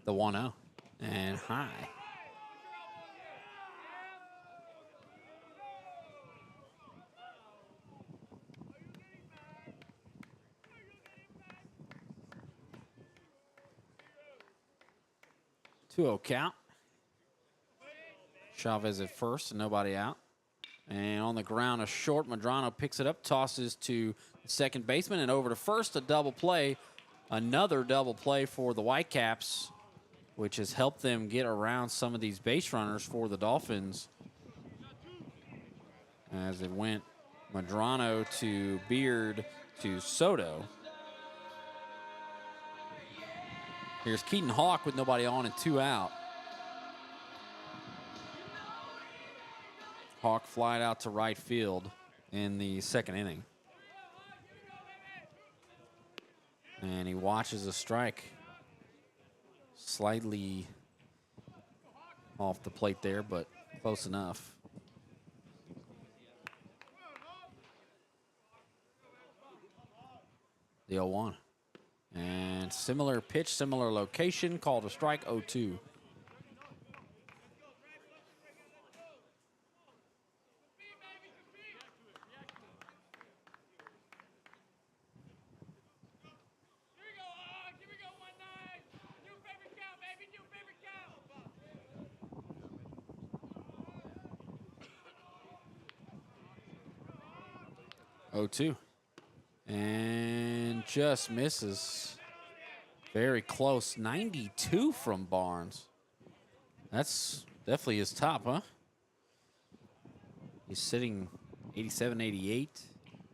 The 1-0 and high. Two-0 count. Chavez at first, nobody out. And on the ground, a short. Medrano picks it up, tosses to the second baseman, and over to first, a double play. Another double play for the Whitecaps, which has helped them get around some of these base runners for the Dolphins. As it went Medrano to Beard to Soto. Here's Keaton Hawk with nobody on and 2 out. Hawk flied out to right field in the 2nd inning. And he watches a strike. Slightly off the plate there, but close enough. The 0-1. And similar pitch, similar location, called a strike, 0-2. And just misses. Very close. 92 from Barnes. That's definitely his top, huh? He's sitting 87, 88.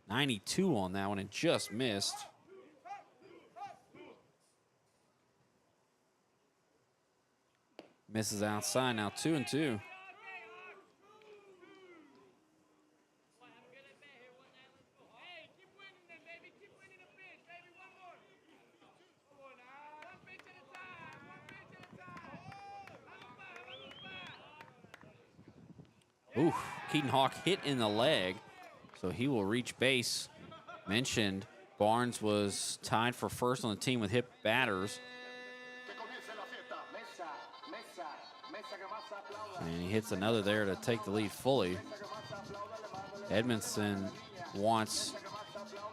92 on that one and just missed. Misses outside now, 2-2. Ooh, Keaton Hawk hit in the leg, so he will reach base. Mentioned Barnes was tied for first on the team with hit batters. And he hits another there to take the lead fully. Edmondson wants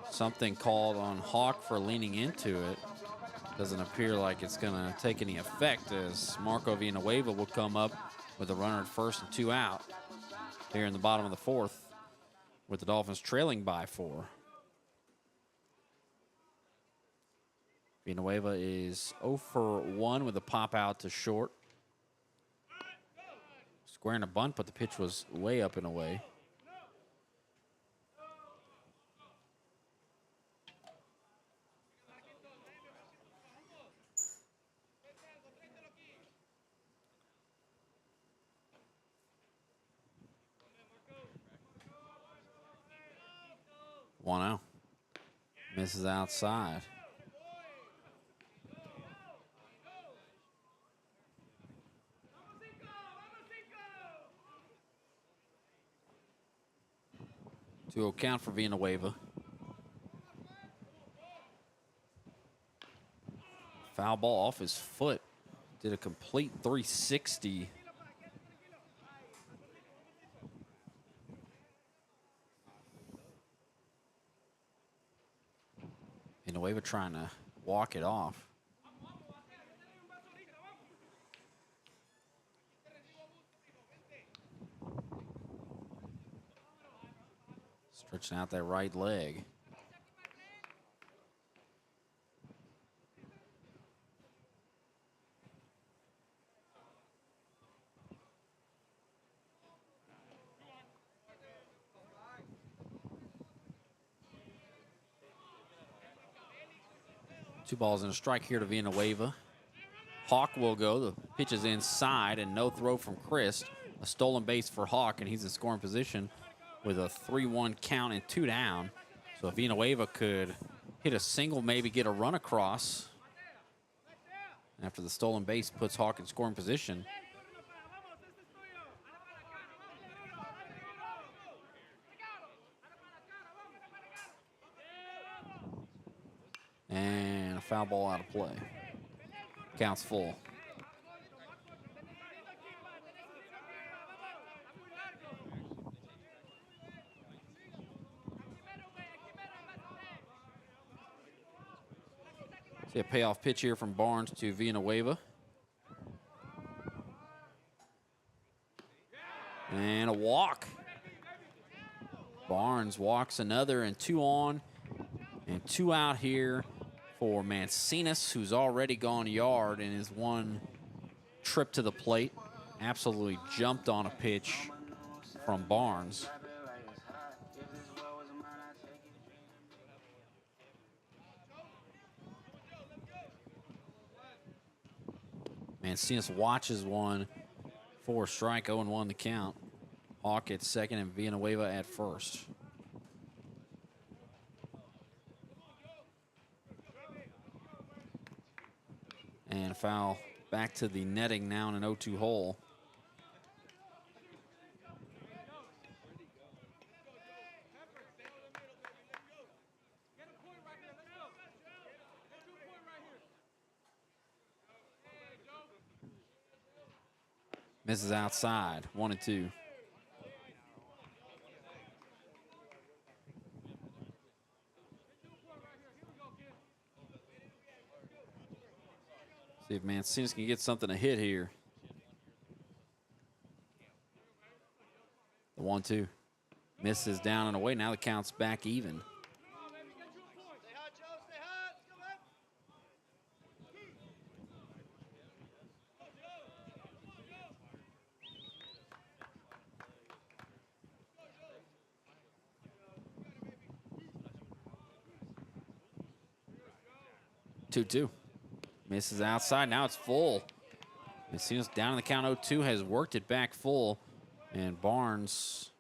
something called on Hawk for leaning into it. Doesn't appear like it's going to take any effect, as Marco Villanueva will come up with a runner at first and 2 out here in the bottom of the 4th, with the Dolphins trailing by 4. Villanueva is 0 for 1 with a pop out to short. Squaring a bunt, but the pitch was way up and away. One out. Misses outside. To account for Villanueva. Foul ball off his foot. Did a complete 360. Villanueva trying to walk it off. Stretching out that right leg. Two balls and a strike here to Villanueva. Hawk will go. The pitch is inside and no throw from Chris. A stolen base for Hawk, and he's in scoring position with a 3-1 count and 2 down. So if Villanueva could hit a single, maybe get a run across after the stolen base puts Hawk in scoring position. And a foul ball out of play. Counts full. See a payoff pitch here from Barnes to Villanueva. And a walk. Barnes walks another, and 2 on and 2 out here for Mancinas, who's already gone yard in his one trip to the plate. Absolutely jumped on a pitch from Barnes. Mancinas watches one for a strike, 0-1 the count. Hawk at second and Villanueva at first. And a foul back to the netting now in an 0-2 hole. Misses outside, 1-2. See if Mancinas can get something to hit here. The 1-2. Misses down and away. Now the count's back even. Two. Misses outside. Now it's full. Mancinas down in the count 0-2, has worked it back full. And Barnes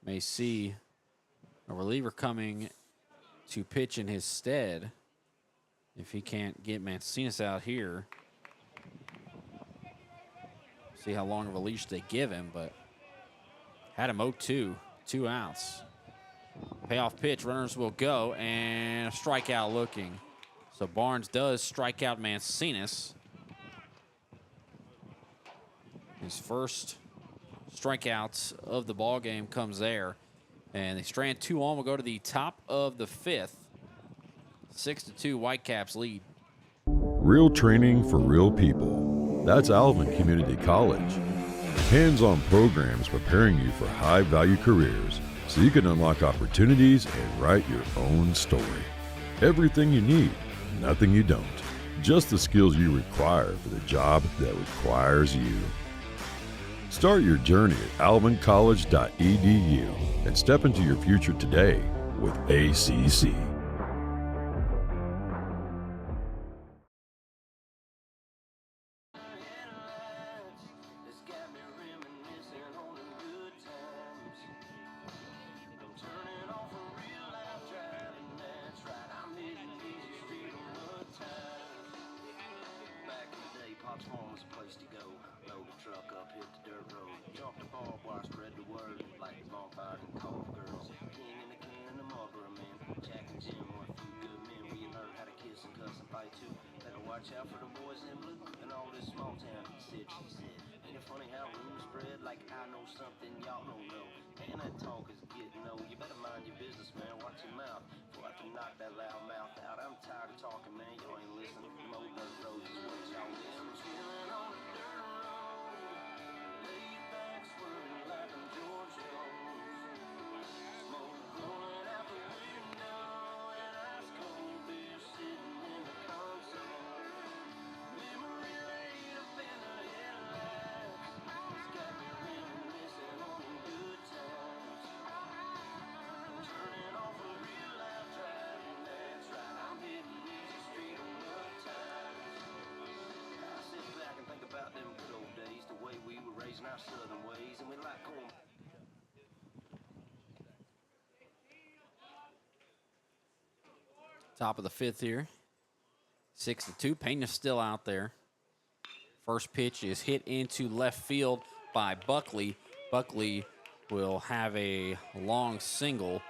may see a reliever coming to pitch in his stead if he can't get Mancinas out here. See how long of a leash they give him, but had him 0-2, 2 outs. Payoff pitch, runners will go, and a strikeout looking. So Barnes does strike out Mancinas. His first strikeouts of the ball game comes there. And they strand 2 on. We'll go to the top of the 5th. 6-2 Whitecaps lead. Real training for real people. That's Alvin Community College. Hands-on programs preparing you for high-value careers so you can unlock opportunities and write your own story. Everything you need, nothing you don't. Just the skills you require for the job that requires you. Start your journey at alvincollege.edu and step into your future today with ACC. It's got me reminiscing on the good times. I'm turning off a real life driving, that's right. I'm hitting easy street on good times. Back in the day, Pop's home was a place to go. Load the truck up, hit the dirt road. Jump the barbed wire, spread the word. Like the bonfire and cold girls. King in the can, the Marlboro man. Jack and Jim were a few good men. We learned how to kiss and cuss and fight too. Better watch out for the boys in blue and all this small town. He said, she said. Ain't it funny how rumors spread like I know something y'all don't know? Man, that talk is getting old. You better mind your business, man. Watch your mouth before I can knock that loud mouth out. I'm tired of talking, man. Y'all ain't listening. Them old dirt roads is what y'all miss. I'm chilling on the dirt road, laid back, swerving like I'm George Jones. Smoke blowing out the window and ice cold beer sitting in the console. Memory laid up in the headlights. It's got me reminiscing on the good times. I'm turning off a real life driving, that's right. I'm hitting easy street on good times. I sit back and think about them good old days, the way we were raising our southern ways, and we like corn. Top of the 5th here. 6-2. Pena's still out there. First pitch is hit into left field by Buckley. Buckley will have a long single.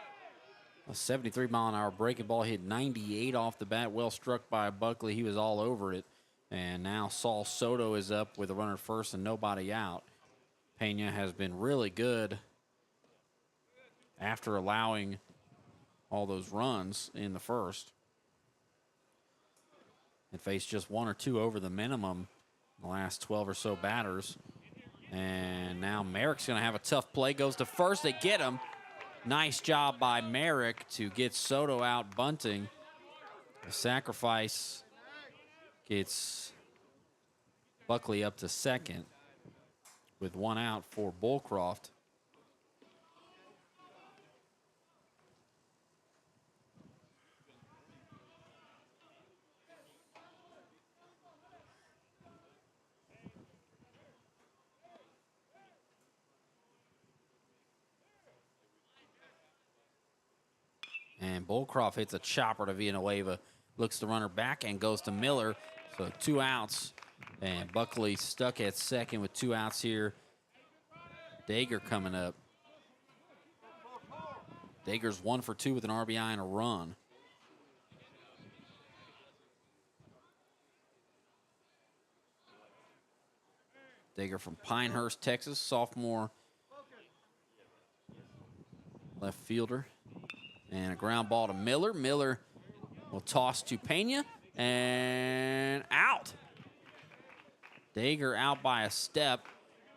A 73-mile-an-hour breaking ball hit 98 off the bat. Well struck by Buckley. He was all over it. And now Saul Soto is up with a runner at first and nobody out. Pena has been really good after allowing all those runs in the first. And faced just 1 or 2 over the minimum in the last 12 or so batters. And now Merrick's going to have a tough play. Goes to first. They get him. Nice job by Merrick to get Soto out bunting. The sacrifice gets Buckley up to second with 1 out for Bullcroft. And Bullcroft hits a chopper to Villanueva. Looks the runner back and goes to Miller. So 2 outs. And Buckley stuck at second with 2 outs here. Dager coming up. Dager's 1 for 2 with an RBI and a run. Dager from Pinehurst, Texas, sophomore left fielder. And a ground ball to Miller. Miller will toss to Pena. And out. Dager out by a step.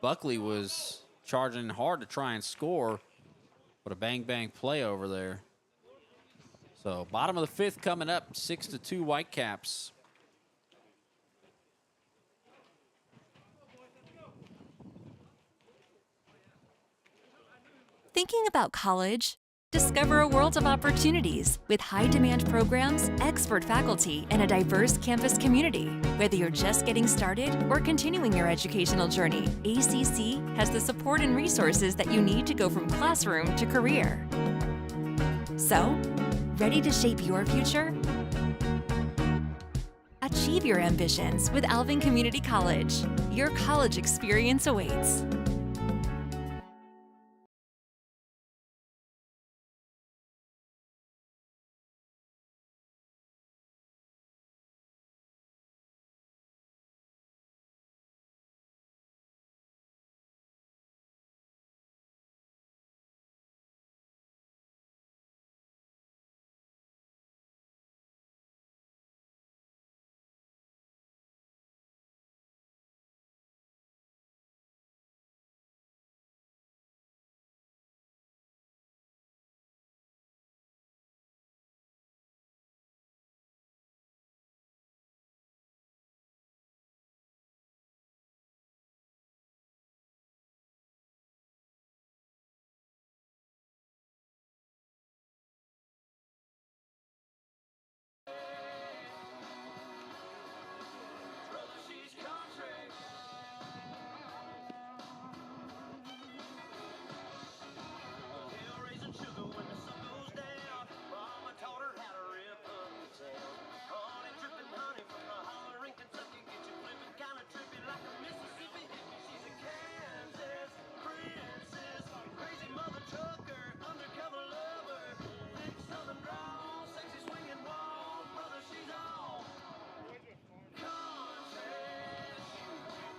Buckley was charging hard to try and score. But a bang-bang play over there. So bottom of the 5th coming up. 6-2 Whitecaps. Thinking about college? Discover a world of opportunities with high-demand programs, expert faculty, and a diverse campus community. Whether you're just getting started or continuing your educational journey, ACC has the support and resources that you need to go from classroom to career. So, ready to shape your future? Achieve your ambitions with Alvin Community College. Your college experience awaits.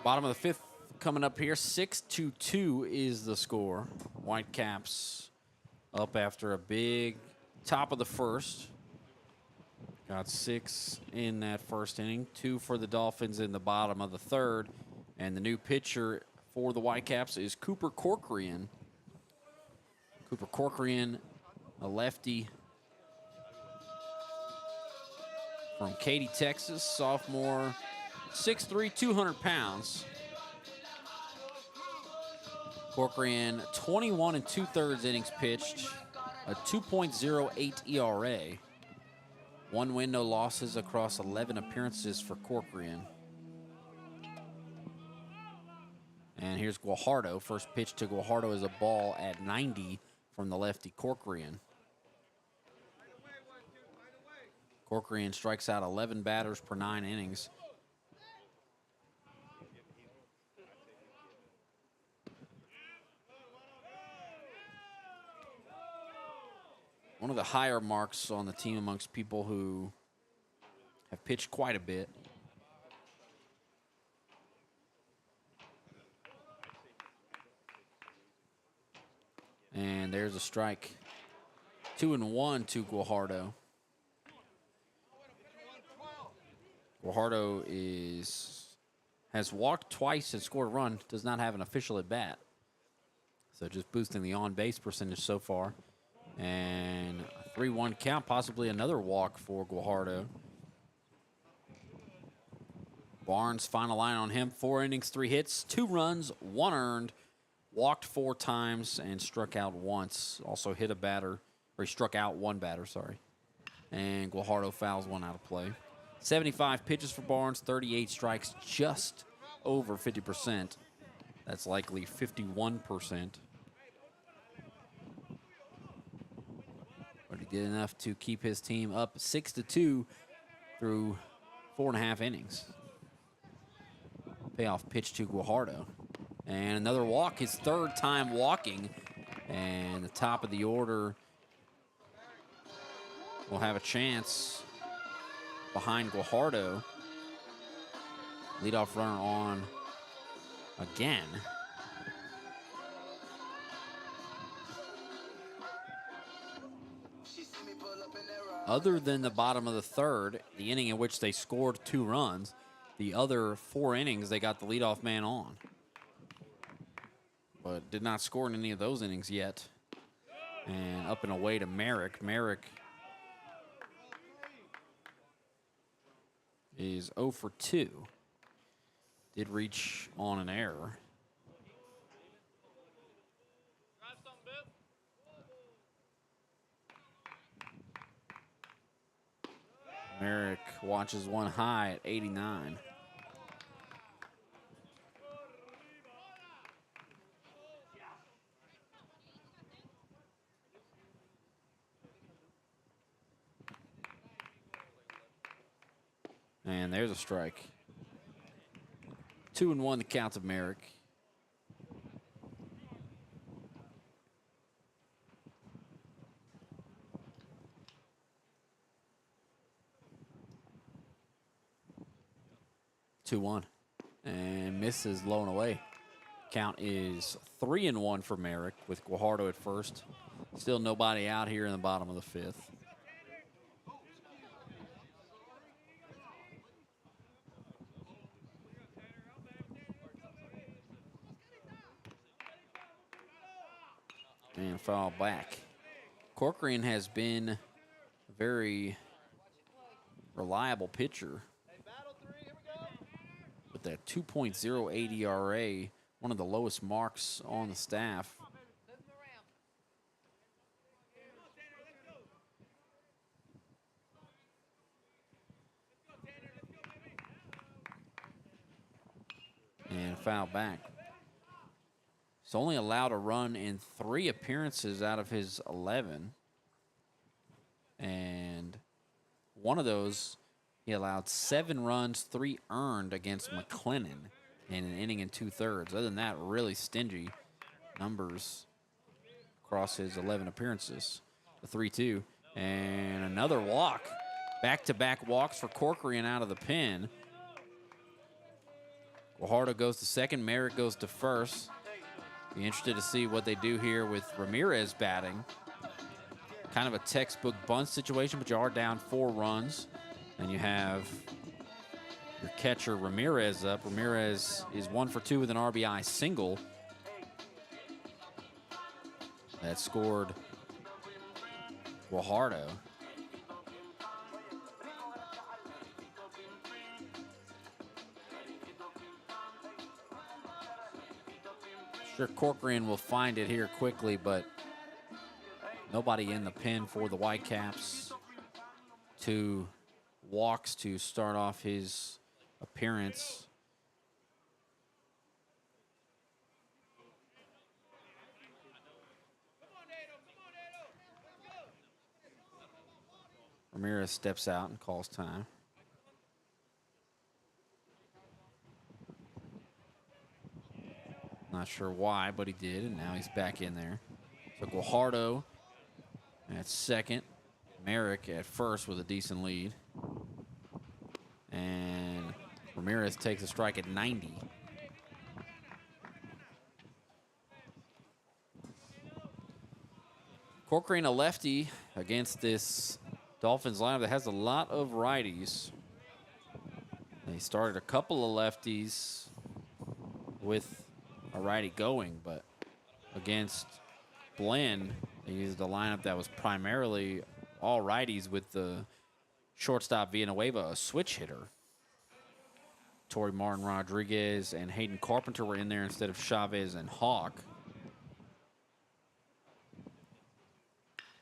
Bottom of the fifth coming up here. 6-2 is the score. Whitecaps up after a big top of the first. Got 6 in that first inning. 2 for the Dolphins in the bottom of the third. And the new pitcher for the Whitecaps is Cooper Corcoran. Cooper Corcoran, a lefty from Katy, Texas. Sophomore, 6'3", 200 pounds. Corcoran, 21 2/3 innings pitched, a 2.08 ERA. 1 win, no losses across 11 appearances for Corcoran. And here's Guajardo. First pitch to Guajardo is a ball at 90 from the lefty Corcoran. Corcoran strikes out 11 batters per 9 innings. One of the higher marks on the team amongst people who have pitched quite a bit. And there's a strike. 2-1 to Guajardo. Guajardo has walked twice and scored a run, does not have an official at bat. So just boosting the on-base percentage so far. And a 3-1 count, possibly another walk for Guajardo. Barnes, final line on him. 4 innings, 3 hits, 2 runs, 1 earned. Walked 4 times and struck out once. Also hit a batter, or he struck out 1 batter, sorry. And Guajardo fouls 1 out of play. 75 pitches for Barnes, 38 strikes, just over 50%. That's likely 51%. But he did enough to keep his team up 6-2 through 4.5 innings. Payoff pitch to Guajardo. And another walk, his 3rd time walking. And the top of the order will have a chance behind Guajardo. Leadoff runner on again. Other than the bottom of the third, the inning in which they scored 2 runs, the other 4 innings they got the leadoff man on. But did not score in any of those innings yet. And up and away to Merrick. Merrick is 0 for 2. Did reach on an error. Merrick watches one high at 89. And there's a strike. 2-1 the count of Merrick. And misses low and away. Count is 3-1 for Merrick with Guajardo at first. Still nobody out here in the bottom of the 5th. And foul back. Corcoran has been a very reliable pitcher. With that 2.08 ERA, one of the lowest marks on the staff. And foul back. He's only allowed a run in 3 appearances out of his 11. And one of those, he allowed 7 runs, 3 earned against McLennan in an inning and 2/3. Other than that, really stingy numbers across his 11 appearances. The 3-2. And another walk. Back-to-back walks for Corcoran out of the pen. Guajardo goes to second. Merrick goes to first. Be interested to see what they do here with Ramirez batting. Kind of a textbook bunt situation, but you are down 4 runs. And you have your catcher Ramirez up. Ramirez is 1 for 2 with an RBI single. That scored Guajardo. Sure, Corcoran will find it here quickly, but nobody in the pen for the Whitecaps. 2 walks to start off his appearance. Ramirez steps out and calls time. Not sure why, but he did, and now he's back in there. So Guajardo at second. Merrick at first with a decent lead. And Ramirez takes a strike at 90. Corcoran, a lefty against this Dolphins lineup that has a lot of righties. They started a couple of lefties with a righty going, but against Blinn, they used a lineup that was primarily all righties with the shortstop Villanueva, a switch hitter. Torrey Martin Rodriguez and Hayden Carpenter were in there instead of Chavez and Hawk.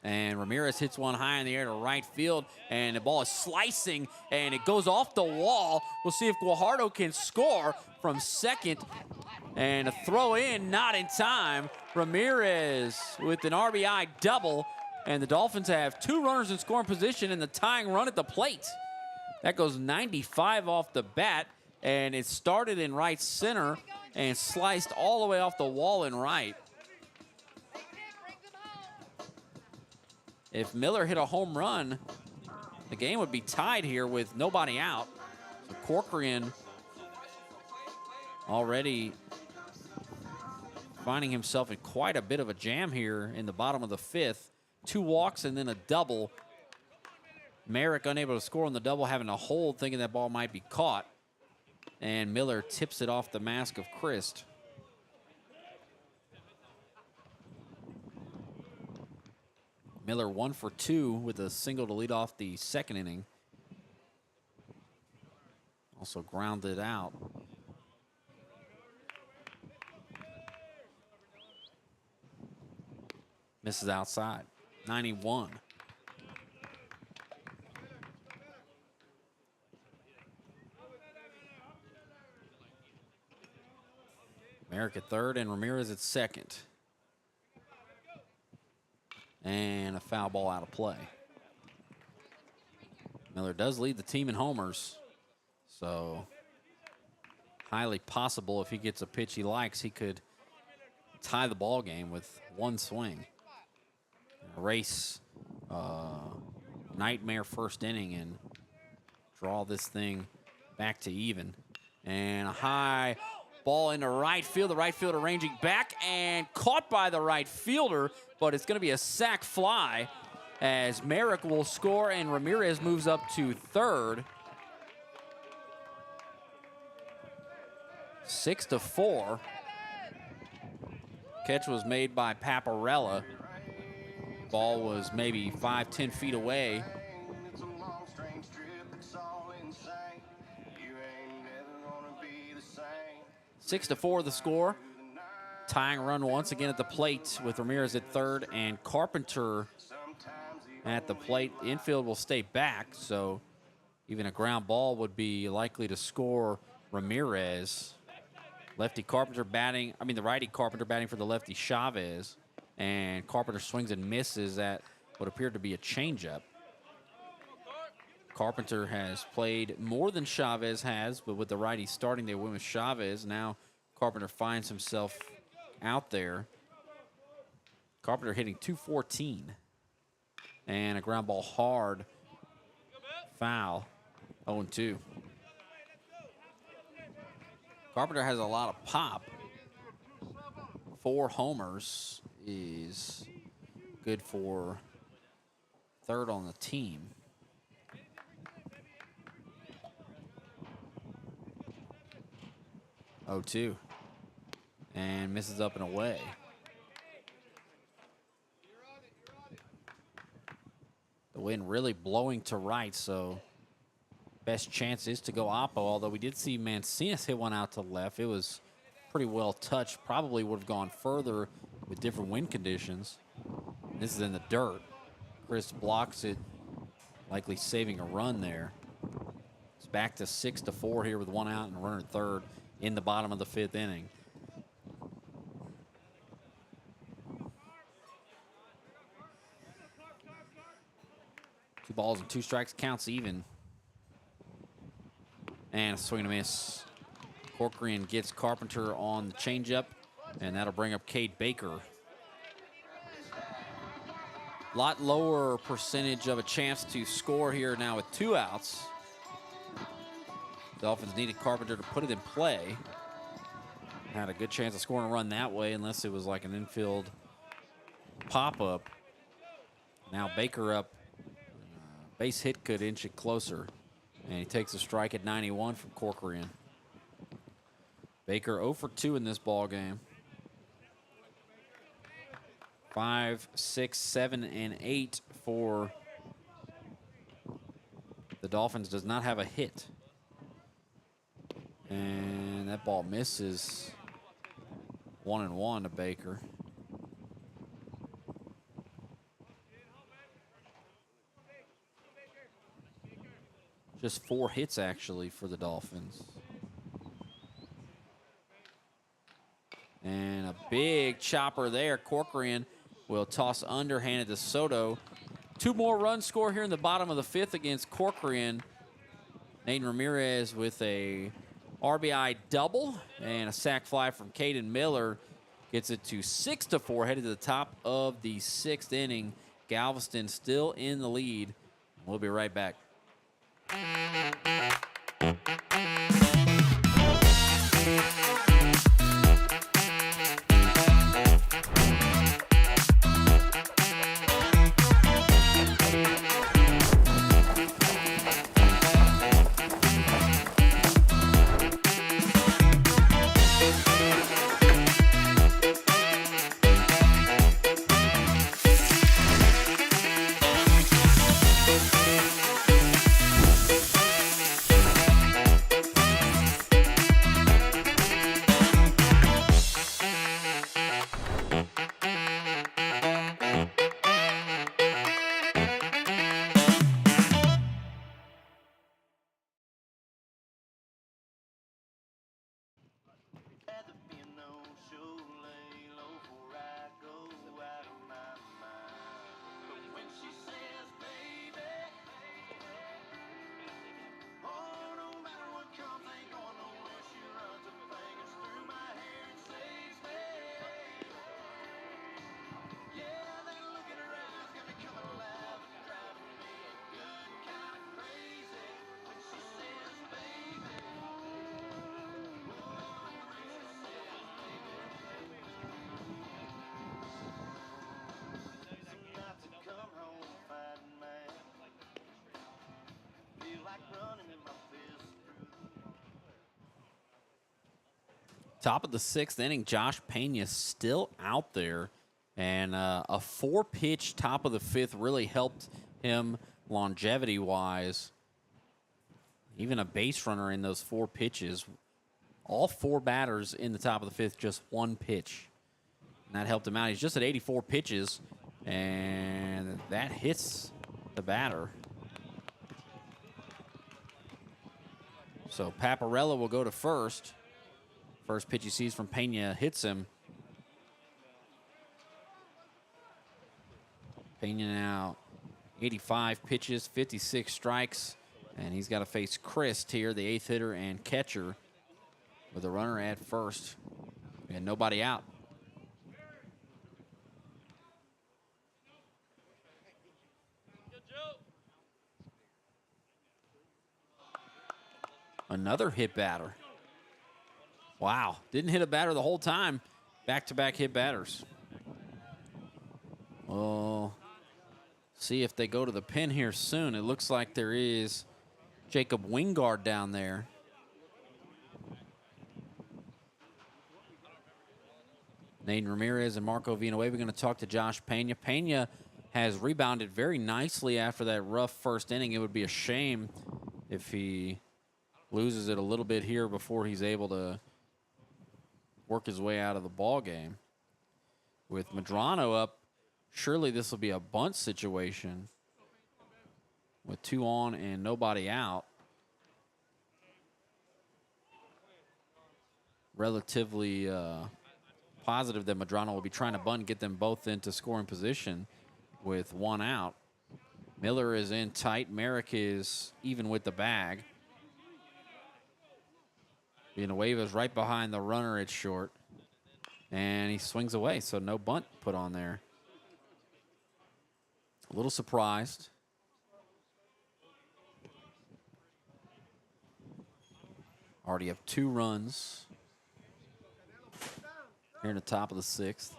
And Ramirez hits one high in the air to right field, and the ball is slicing, and it goes off the wall. We'll see if Guajardo can score from second. And a throw in, not in time. Ramirez with an RBI double, and the Dolphins have 2 runners in scoring position and the tying run at the plate. That goes 95 off the bat, and it started in right center and sliced all the way off the wall in right. If Miller hit a home run, the game would be tied here with nobody out. So Corcoran already finding himself in quite a bit of a jam here in the bottom of the 5th. 2 walks and then a double. Merrick unable to score on the double, having to hold, thinking that ball might be caught. And Miller tips it off the mask of Christ. Miller 1 for 2 with a single to lead off the second inning. Also grounded out. Misses outside. 91. Merrick at third and Ramirez at second. And a foul ball out of play. Miller does lead the team in homers, so highly possible if he gets a pitch he likes, he could tie the ball game with 1 swing. Race nightmare first inning and draw this thing back to even. And a high ball into right field. The right fielder ranging back and caught by the right fielder, but it's going to be a sac fly as Merrick will score and Ramirez moves up to third. 6-4. Catch was made by Paparella. Ball was maybe 5-10 feet away. 6-4 the score. Tying run once again at the plate with Ramirez at third and Carpenter at the plate. Infield will stay back, so even a ground ball would be likely to score Ramirez. Lefty Carpenter batting, the righty Carpenter batting for the lefty Chavez. And Carpenter swings and misses at what appeared to be a changeup. Carpenter has played more than Chavez has, but with the righty starting, they win with Chavez. Now Carpenter finds himself out there. Carpenter hitting .214. And a ground ball hard. Foul. 0-2. Carpenter has a lot of pop. 4 homers is good for 3rd on the team. Oh, 2. And misses up and away. The wind really blowing to right, so best chance is to go Oppo, although we did see Mancinas hit one out to left. It was pretty well touched. Probably would have gone further with different wind conditions. This is in the dirt. Chris blocks it, likely saving a run there. It's back to 6-4 here with 1 out and a runner at 3rd in the bottom of the 5th inning. Two balls and 2 strikes, counts even. And a swing and a miss. Corcoran gets Carpenter on the changeup, and that'll bring up Cade Baker. Lot lower percentage of a chance to score here now with 2 outs. Dolphins needed Carpenter to put it in play. Had a good chance of scoring a run that way, unless it was like an infield pop-up. Now Baker up. Base hit could inch it closer. And he takes a strike at 91 from Corcoran. Baker 0 for 2 in this ball game. 5, 6, 7, and 8 for the Dolphins. Does not have a hit. And that ball misses. 1-1 to Baker. Just 4 hits, actually, for the Dolphins. And a big chopper there. Corcoran will toss underhanded to Soto. 2 more runs score here in the bottom of the 5th against Corcoran. Nathan Ramirez with a RBI double and a sac fly from Caden Miller gets it to 6-4, headed to the top of the 6th inning. Galveston still in the lead. We'll be right back. Top of the 6th inning, Josh Pena still out there. And a 4-pitch top of the 5th really helped him longevity-wise. Even a base runner in those 4 pitches. All 4 batters in the top of the 5th, just 1 pitch. And that helped him out. He's just at 84 pitches, and that hits the batter. So Paparella will go to first. First pitch he sees from Pena hits him. Pena now 85 pitches, 56 strikes, and he's got to face Christ here, the 8th hitter and catcher, with a runner at first and nobody out. Another hit batter. Wow. Didn't hit a batter the whole time. Back-to-back hit batters. Well, see if they go to the pin here soon. It looks like there is Jacob Wingard down there. Naden Ramirez and Marco Villanueva going to talk to Josh Pena. Pena has rebounded very nicely after that rough first inning. It would be a shame if he loses it a little bit here before he's able to work his way out of the ball game. With Medrano up, surely this will be a bunt situation with 2 on and nobody out. Relatively positive that Medrano will be trying to bunt and get them both into scoring position with 1 out. Miller is in tight. Merrick is even with the bag. Villanueva's right behind the runner at short. And he swings away, so no bunt put on there. A little surprised. Already have 2 runs here in the top of the 6th.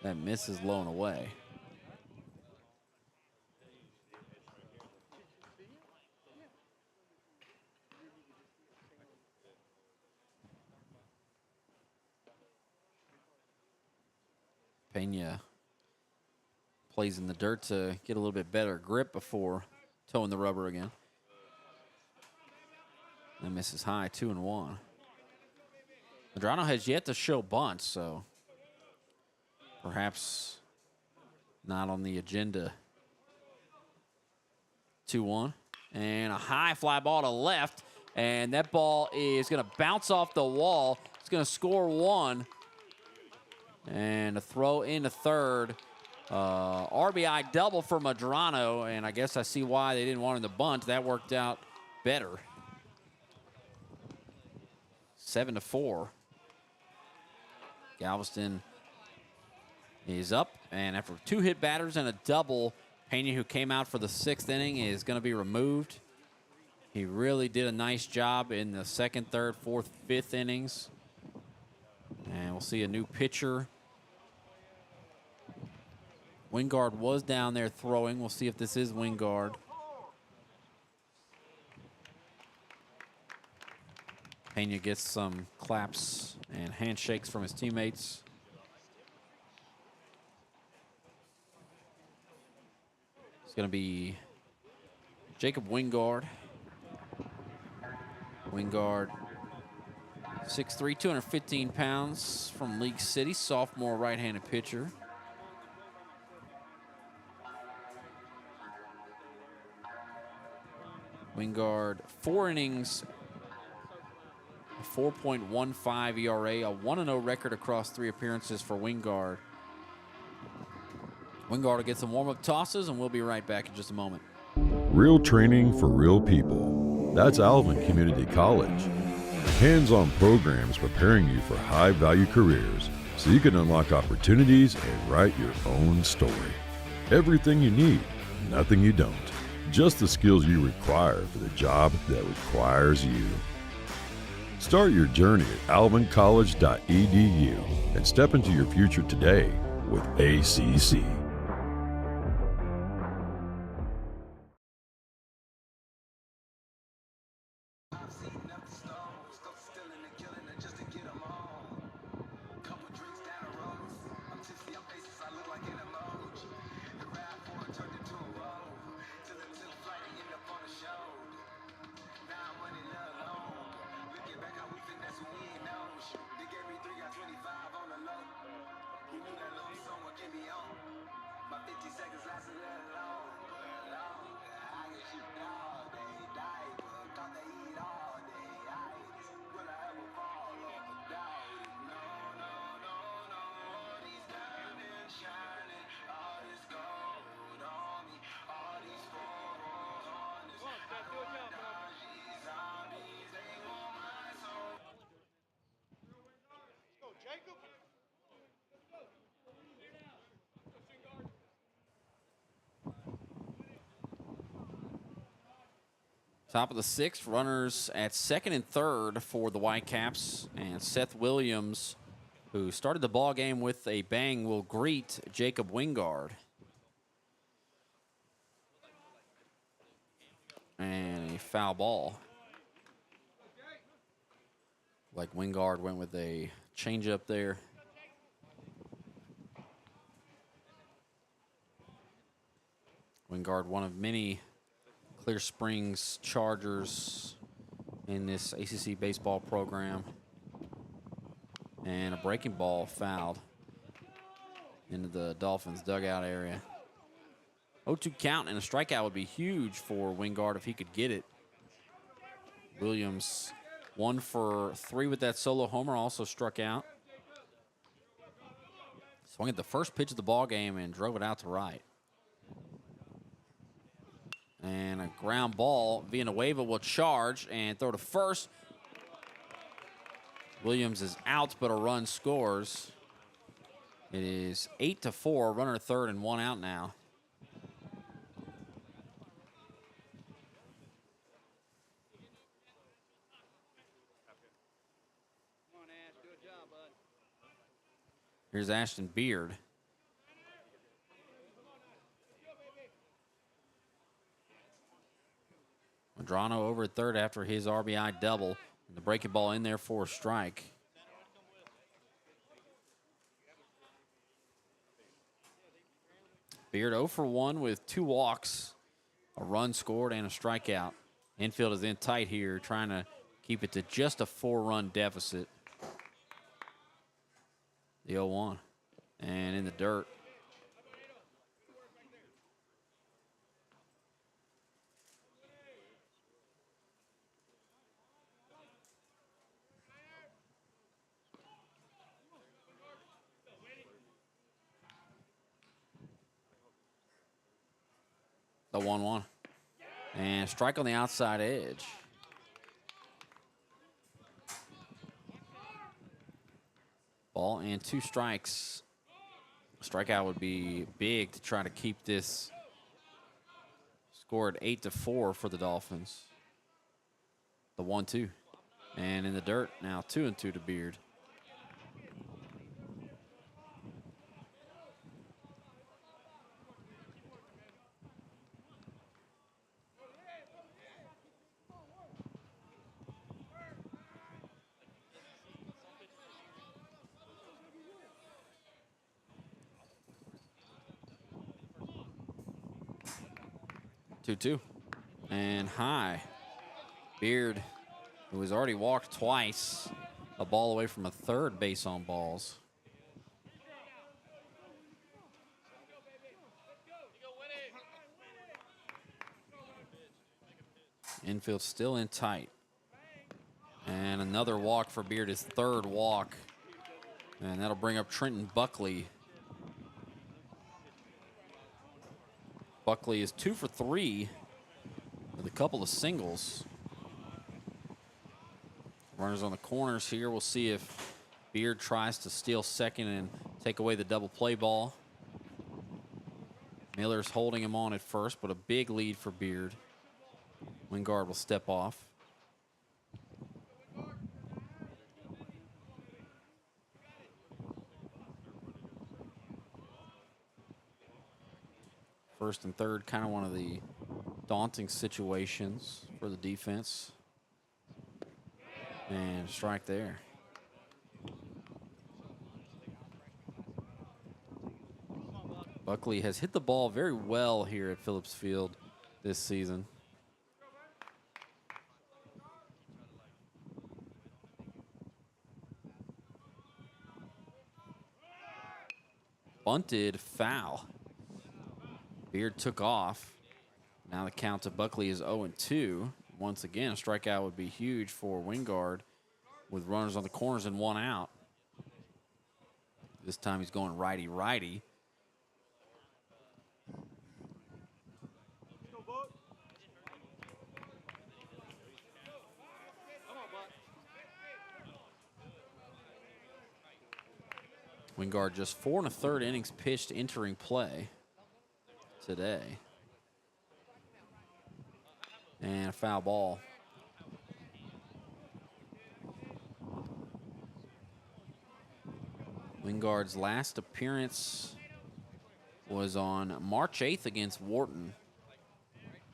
That miss is low and away. Pena plays in the dirt to get a little bit better grip before towing the rubber again. And misses high, 2-1. Medrano has yet to show bunts, so perhaps not on the agenda. 2-1. And a high fly ball to left. And that ball is going to bounce off the wall. It's going to score 1. And a throw into third. RBI double for Medrano. And I guess I see why they didn't want him to bunt. That worked out better. 7-4. Galveston is up. And after 2 hit batters and a double, Pena, who came out for the 6th inning, is going to be removed. He really did a nice job in the 2nd, 3rd, 4th, 5th innings. And we'll see a new pitcher. Wingard was down there throwing. We'll see if this is Wingard. Pena gets some claps and handshakes from his teammates. It's going to be Jacob Wingard. Wingard, 6'3", 215 pounds, from League City, sophomore right-handed pitcher. Wingard, 4 innings, a 4.15 ERA, a 1-0 record across 3 appearances for Wingard. Wingard will get some warm-up tosses, and we'll be right back in just a moment. Real training for real people. That's Alvin Community College. Hands-on programs preparing you for high-value careers so you can unlock opportunities and write your own story. Everything you need, nothing you don't. Just the skills you require for the job that requires you. Start your journey at alvincollege.edu and step into your future today with ACC. He knew that little someone get me on. Top of the sixth, runners at second and third for the Whitecaps. And Seth Williams, who started the ball game with a bang, will greet Jacob Wingard. And a foul ball. Like Wingard went with a changeup there. Wingard, one of many Clear Springs Chargers in this ACC baseball program. And a breaking ball fouled into the Dolphins dugout area. 0-2 count, and a strikeout would be huge for Wingard if he could get it. Williams 1 for 3 with that solo homer, also struck out. Swung at the first pitch of the ball game and drove it out to right. And a ground ball. Villanueva will charge and throw to first. Williams is out, but a run scores. It is 8-4, runner third and 1 out now. Here's Ashton Beard. Medrano over at third after his RBI double. And the breaking ball in there for a strike. Beard 0 for 1 with 2 walks, a run scored, and a strikeout. Infield is in tight here, trying to keep it to just a 4-run deficit. The 0-1. And in the dirt. The 1-1. And strike on the outside edge. Ball and 2 strikes. A strikeout would be big to try to keep this score at 8-4 for the Dolphins. The 1-2. And in the dirt now, 2-2 to Beard. Two and high. Beard, who has already walked twice, a ball away from a third base on balls. Infield still in tight. And another walk for Beard, his third walk. And that'll bring up Trenton Buckley. Buckley is 2 for 3 with a couple of singles. Runners on the corners here. We'll see if Beard tries to steal second and take away the double play ball. Miller's holding him on at first, but a big lead for Beard. Wingard will step off. First and third, kind of one of the daunting situations for the defense. And strike there. Buckley has hit the ball very well here at Phillips Field this season. Bunted, foul. Beard took off. Now the count to Buckley is 0-2. Once again, a strikeout would be huge for Wingard with runners on the corners and 1 out. This time he's going righty-righty. Wingard just 4 1/3 innings pitched entering play today. And a foul ball. Wingard's last appearance was on March 8th against Wharton.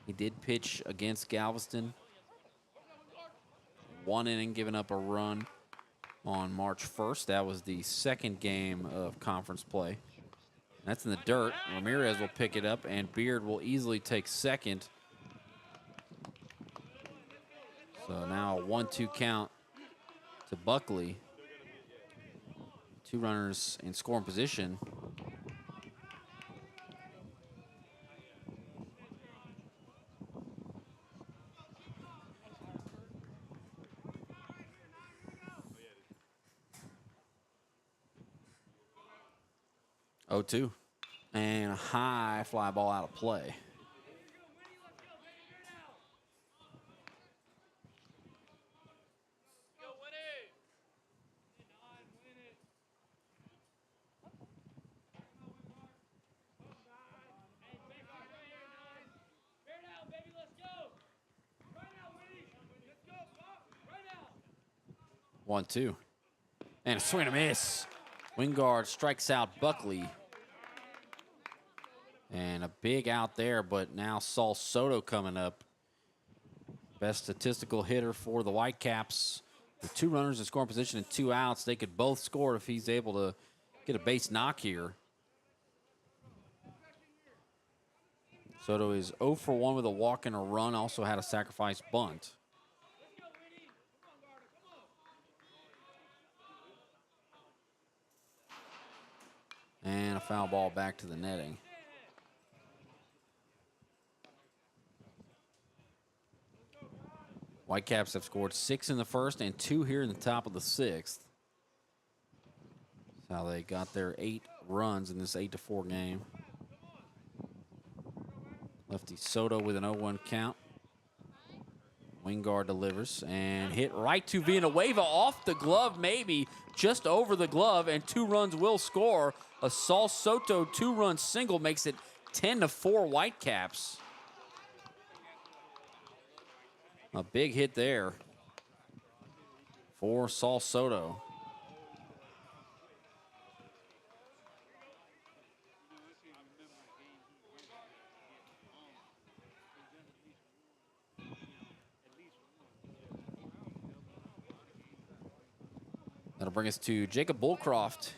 He did pitch against Galveston. 1 inning, giving up a run on March 1st. That was the second game of conference play. That's in the dirt. Ramirez will pick it up, and Beard will easily take second. So now a 1-2 count to Buckley. 2 runners in scoring position. Oh, 2. And a high fly ball out of play. One, two. And a swing and a miss. Wingard strikes out Buckley. And a big out there, but now Saul Soto coming up. Best statistical hitter for the Whitecaps. With 2 runners in scoring position and 2 outs, they could both score if he's able to get a base knock here. Soto is 0 for 1 with a walk and a run, also had a sacrifice bunt. And a foul ball back to the netting. Whitecaps have scored 6 in the first and 2 here in the top of the 6th. That's how they got their 8 runs in this 8-4 game. Lefty Soto with an 0-1 count. Wingard delivers and hit right to Villanueva off the glove, maybe just over the glove, and 2 runs will score. A Saul Soto 2-run single makes it 10-4 Whitecaps. A big hit there for Saul Soto. That'll bring us to Jacob Bullcroft.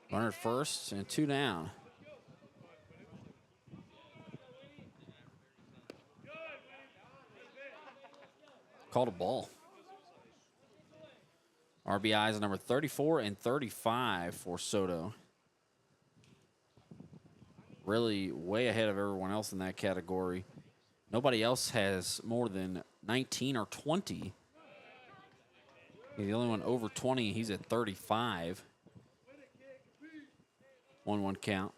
Runner at first and 2 down. Called a ball. RBIs number 34 and 35 for Soto. Really way ahead of everyone else in that category. Nobody else has more than 19 or 20. He's the only one over 20. He's at 35. 1-1 count.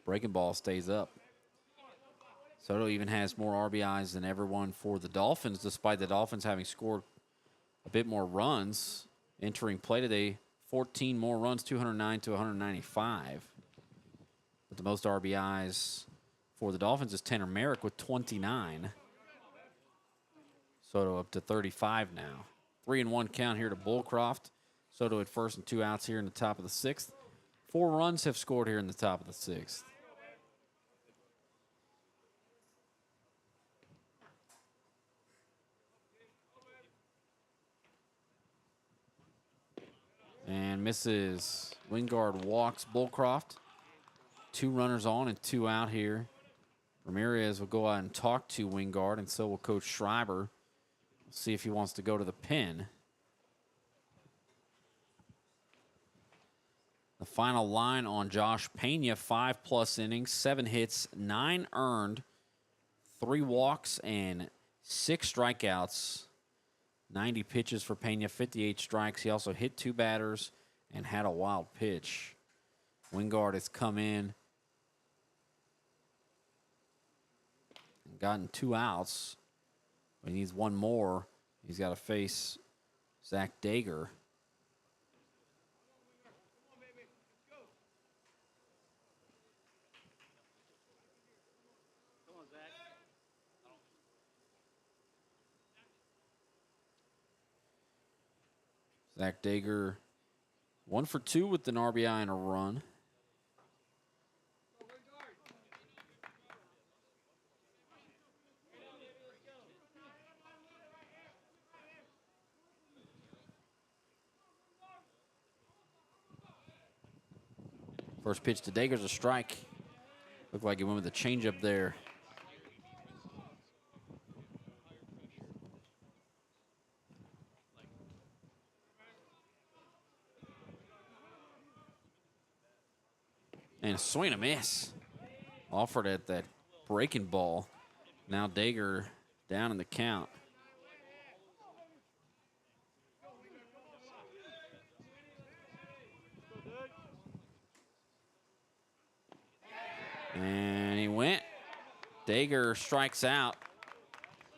Breaking ball stays up. Soto even has more RBIs than everyone for the Dolphins, despite the Dolphins having scored a bit more runs. Entering play today, 14 more runs, 209 to 195. But the most RBIs for the Dolphins is Tanner Merrick with 29. Soto up to 35 now. 3-1 count here to Bullcroft. Soto at first and 2 outs here in the top of the 6th. 4 runs have scored here in the top of the 6th. And misses. Wingard walks Bullcroft. 2 runners on and 2 out here. Ramirez will go out and talk to Wingard, and so will Coach Schreiber. We'll see if he wants to go to the pen. The final line on Josh Pena, 5+ innings, 7 hits, 9 earned, 3 walks, and 6 strikeouts. 90 pitches for Pena, 58 strikes. He also hit 2 batters and had a wild pitch. Wingard has come in and gotten 2 outs. But he needs 1 more. He's got to face Zach Dager. Zach Dager, 1 for 2 with an RBI and a run. First pitch to Dager's a strike. Looked like he went with a changeup there. And a swing and a miss. Offered at that breaking ball. Now Dager down in the count. And he went. Dager strikes out.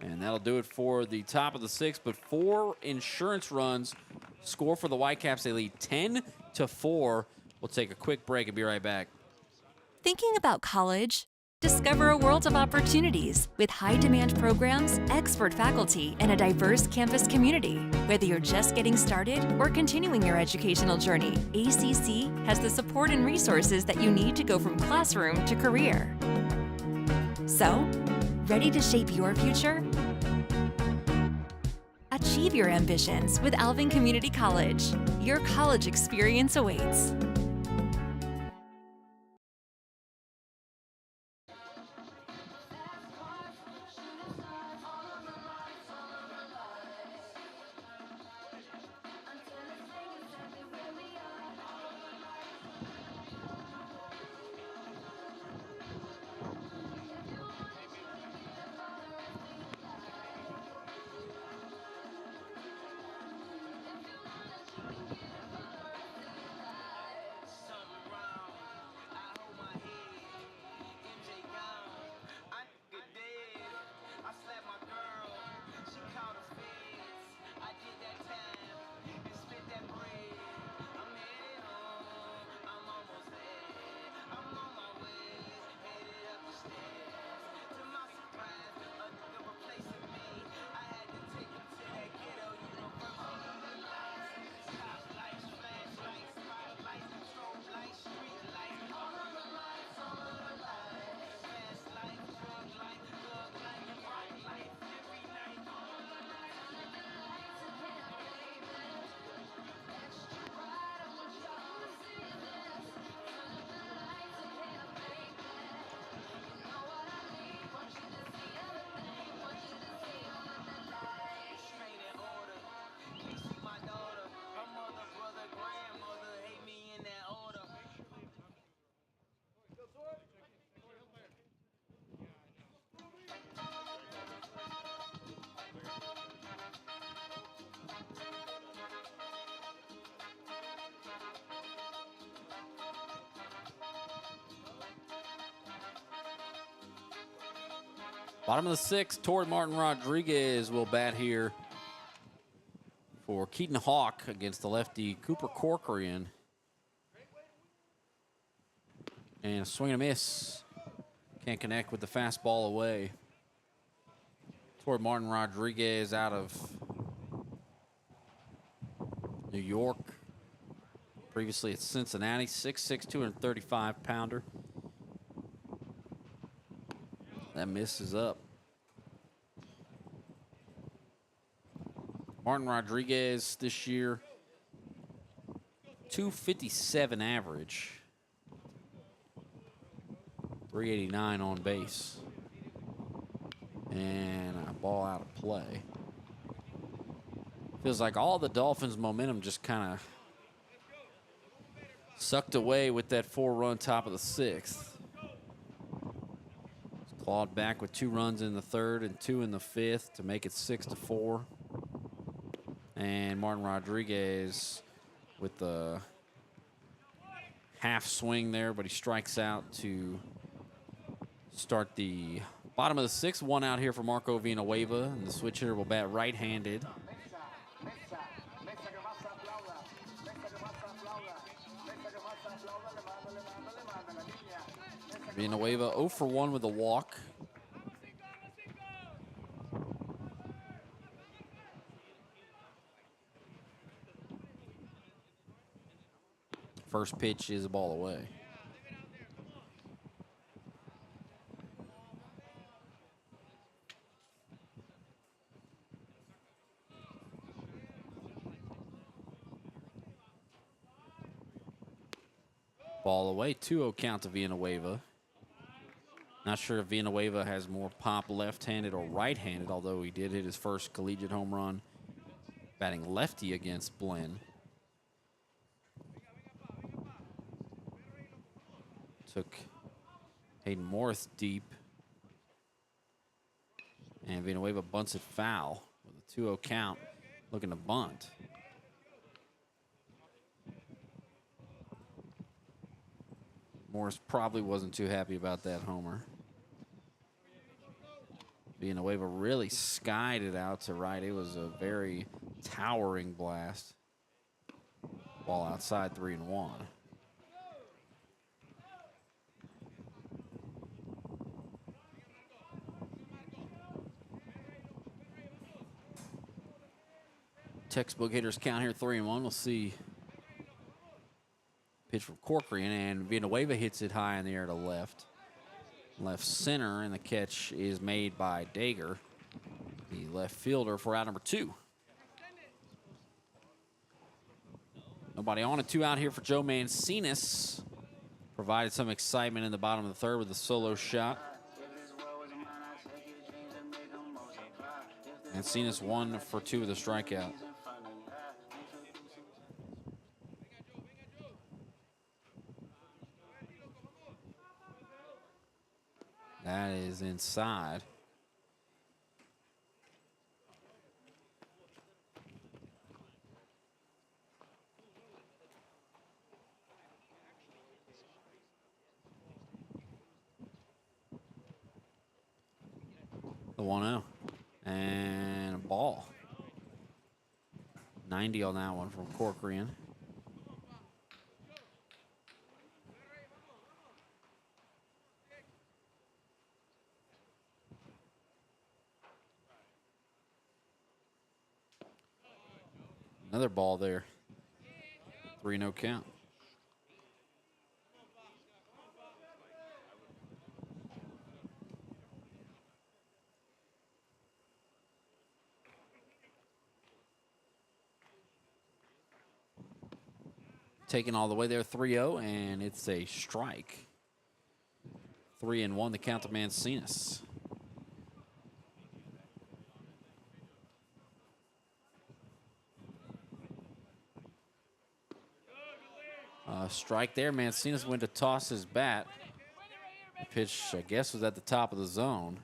And that'll do it for the top of the 6th. But 4 insurance runs score for the Whitecaps. They lead 10-4. We'll take a quick break and be right back. Thinking about college? Discover a world of opportunities with high-demand programs, expert faculty, and a diverse campus community. Whether you're just getting started or continuing your educational journey, ACC has the support and resources that you need to go from classroom to career. So, ready to shape your future? Achieve your ambitions with Alvin Community College. Your college experience awaits. Bottom of the 6th, Torrey Martin Rodriguez will bat here for Keaton Hawk against the lefty Cooper Corcoran. And a swing and a miss. Can't connect with the fastball away. Torrey Martin Rodriguez out of New York. Previously at Cincinnati, 6'6", 235-pounder. That misses up. Martin Rodriguez this year, 257 average, 389 on base. And a ball out of play. Feels like all the Dolphins' momentum just kind of sucked away with that 4-run top of the 6th. Clawed back with 2 runs in the 3rd and 2 in the 5th to make it 6-4. And Martin Rodriguez with the half swing there, but he strikes out to start the bottom of the 6th. 1 out here for Marco Villanueva, and the switch hitter will bat right-handed. Villanueva 0 for 1 with a walk. First pitch is a ball away. Ball away, 2-0 count to Villanueva. Not sure if Villanueva has more pop left-handed or right-handed, although he did hit his first collegiate home run batting lefty against Blinn. Took Hayden Morris deep. And Villanueva bunts it foul with a 2-0 count, looking to bunt. Morris probably wasn't too happy about that homer. Villanueva really skied it out to right. It was a very towering blast. Ball outside, 3-1. Textbook hitters count here, 3-1. We'll see. Pitch from Corcoran, and Villanueva hits it high in the air to left. Left center, and the catch is made by Dager, the left fielder, for out number 2. Nobody on, a 2 out here for Joe Mancinas. Provided some excitement in the bottom of the third with a solo shot. Mancinas 1 for 2 with a strikeout. That is inside. The 1-0. And a ball. 90 on that one from Corcoran. Another ball there. 3-0 count. Taken all the way there, 3-0, and it's a strike. 3-1, the count to Mancinas. Strike there. Mancinas went to toss his bat. The pitch, I guess, was at the top of the zone.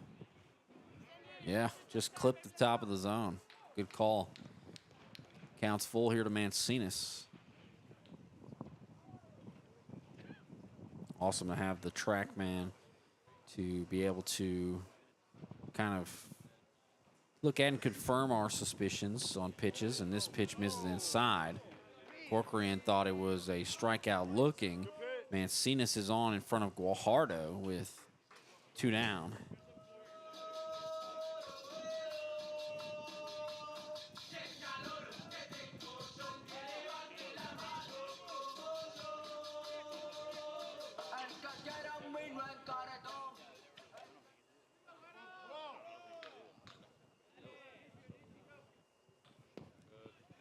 Yeah, just clipped the top of the zone. Good call. Counts full here to Mancinas. Awesome to have the TrackMan to be able to kind of look at and confirm our suspicions on pitches, and this pitch misses inside. Corcoran thought it was a strikeout looking. Mancinas is on in front of Guajardo with 2 down.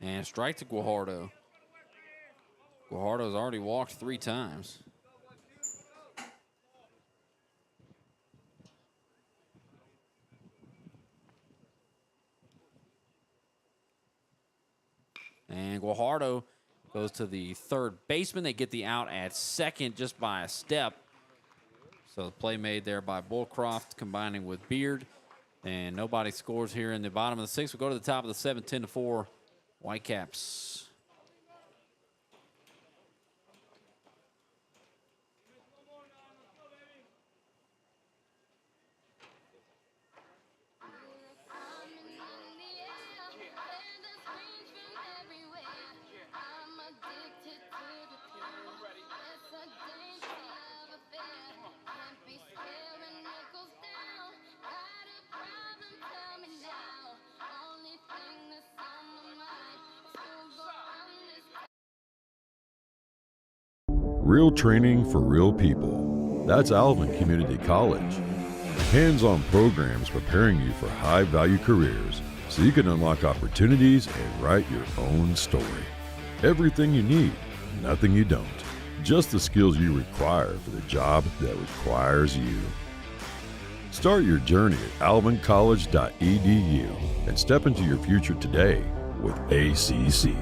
And strike to Guajardo. Guajardo's already walked 3 times. And Guajardo goes to the third baseman. They get the out at second just by a step. So the play made there by Bullcroft combining with Beard. And nobody scores here in the bottom of the 6th. We'll go to the top of the 7th, 10-4 Whitecaps. Real training for real people. That's Alvin Community College. Hands-on programs preparing you for high-value careers so you can unlock opportunities and write your own story. Everything you need, nothing you don't. Just the skills you require for the job that requires you. Start your journey at alvincollege.edu and step into your future today with ACC.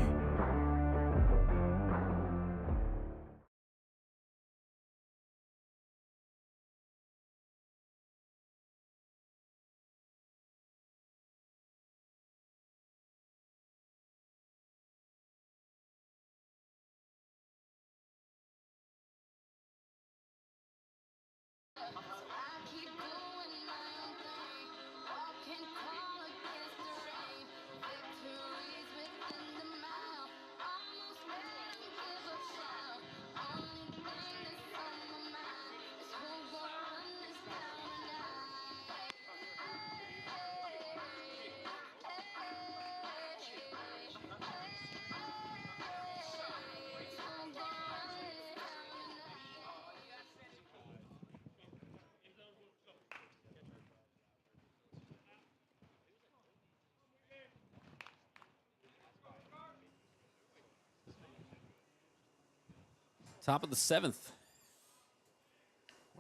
Top of the 7th.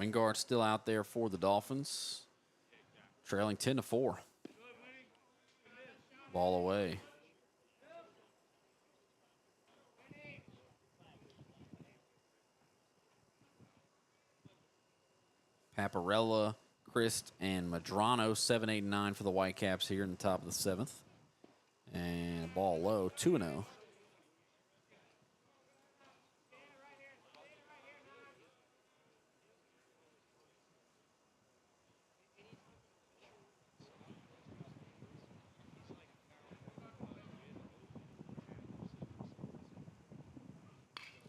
Wingard still out there for the Dolphins, trailing 10-4. Ball away. Paparella, Christ, and Madrano, 7, 8, and 9 for the Whitecaps here in the top of the 7th. And ball low, 2-0.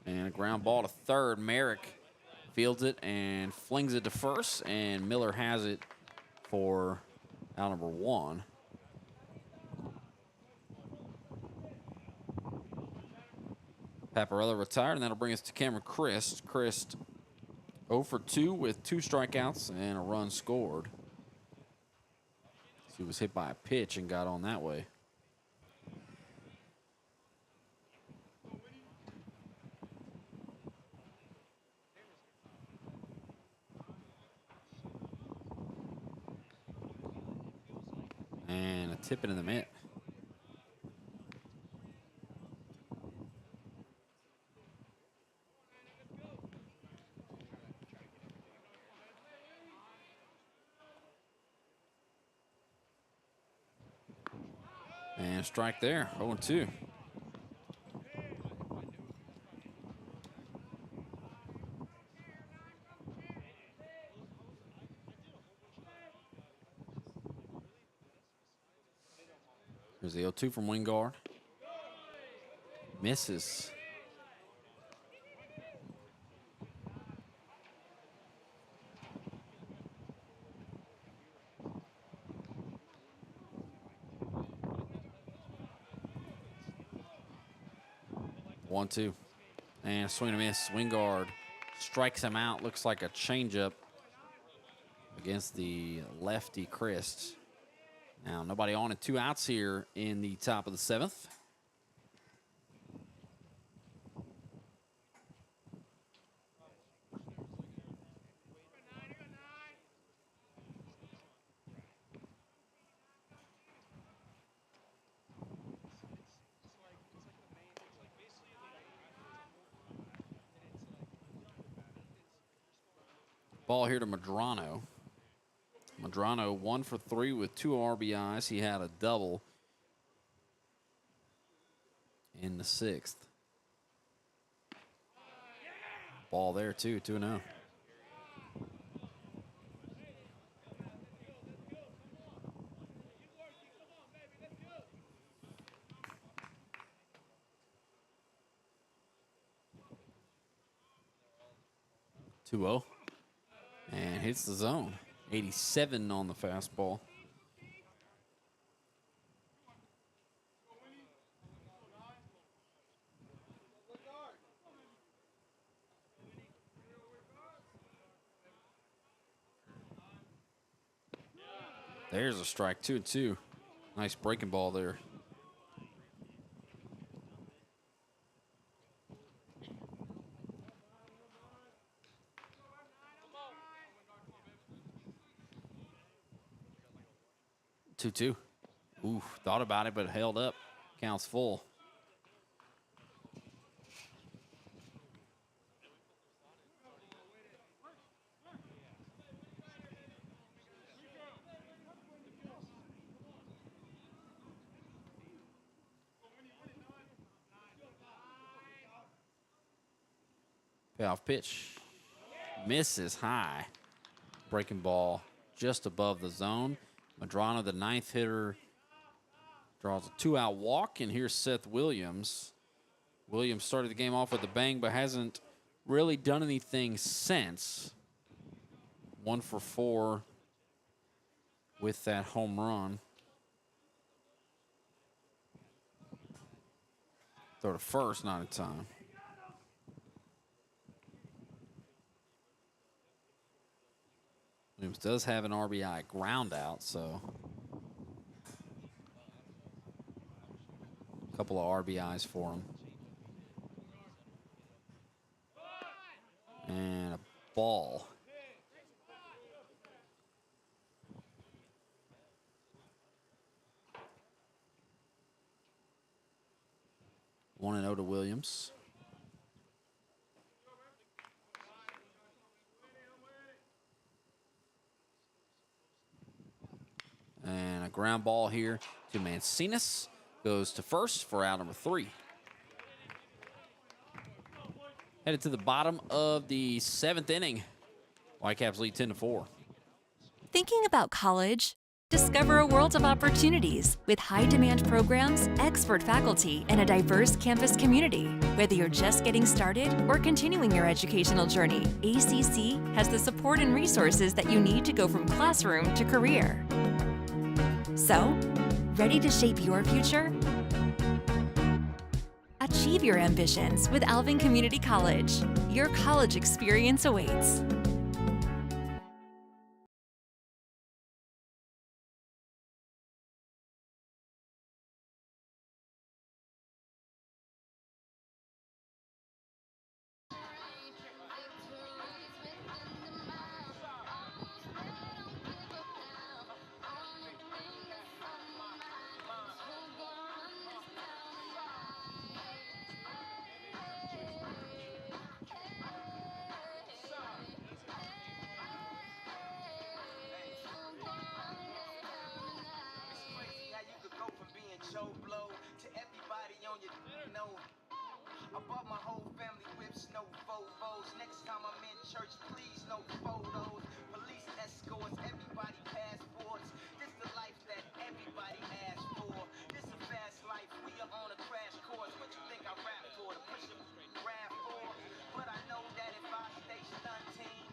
And a ground ball to third. Merrick fields it and flings it to first, and Miller has it for out number 1. Paparella retired, and that'll bring us to Cameron Christ. Christ 0 for 2 with 2 strikeouts and a run scored. He was hit by a pitch and got on that way. And a tip it in the mitt. And strike there, 0-2. Here's the 0-2 from Wingard. Misses. One, two. And swing and a miss. Wingard strikes him out. Looks like a changeup against the lefty Christ. Now, nobody on and 2 outs here in the top of the 7th. Ball here to Madrano. Madrano 1 for 3 with 2 RBIs. He had a double in the 6th. Ball there too, 2-0. And hits the zone. 87 on the fastball. There's a strike, 2-2. Nice breaking ball there. Two. Ooh, thought about it, but held up. Counts full. Payoff pitch. Misses high. Breaking ball just above the zone. Madrano, the ninth hitter, draws a 2-out walk, and here's Seth Williams. Williams started the game off with a bang, but hasn't really done anything since. 1 for 4 with that home run. Throw to first, not in time. Williams does have an RBI ground out, so a couple of RBIs for him. And a ball. One and 0 to Williams. And a ground ball here to Mancinas. Goes to first for out number 3. Headed to the bottom of the 7th inning. Whitecaps lead 10-4. Thinking about college? Discover a world of opportunities with high-demand programs, expert faculty, and a diverse campus community. Whether you're just getting started or continuing your educational journey, ACC has the support and resources that you need to go from classroom to career. So, ready to shape your future? Achieve your ambitions with Alvin Community College. Your college experience awaits. Joe Blow to everybody on your know. I bought my whole family whips, no Vovos. Next time I'm in church, please no photos. Police escorts, everybody passports. This the life that everybody asks for. This a fast life, we are on a crash course. What you think I rap for? To push a grab for? But I know that if I stay stunting,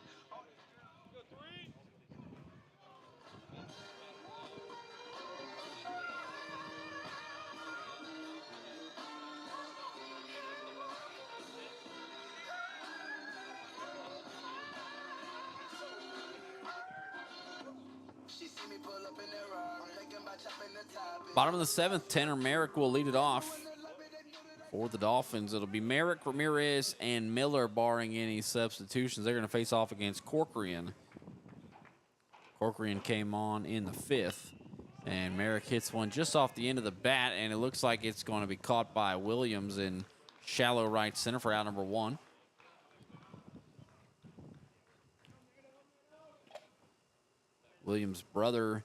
Bottom of the 7th, Tanner Merrick will lead it off. For the Dolphins, it'll be Merrick, Ramirez, and Miller, barring any substitutions. They're going to face off against Corcoran. Corcoran came on in the 5th, and Merrick hits one just off the end of the bat, and it looks like it's going to be caught by Williams in shallow right center for out number 1. Williams' brother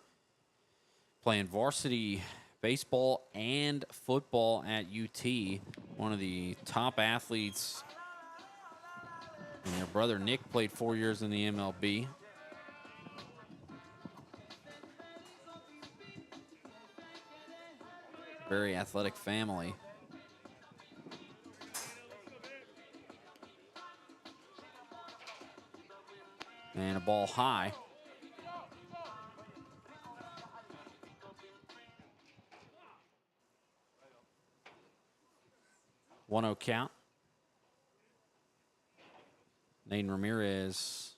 playing varsity baseball and football at UT. One of the top athletes. And their brother Nick played 4 years in the MLB. Very athletic family. And a ball high. 1-0 count. Naden Ramirez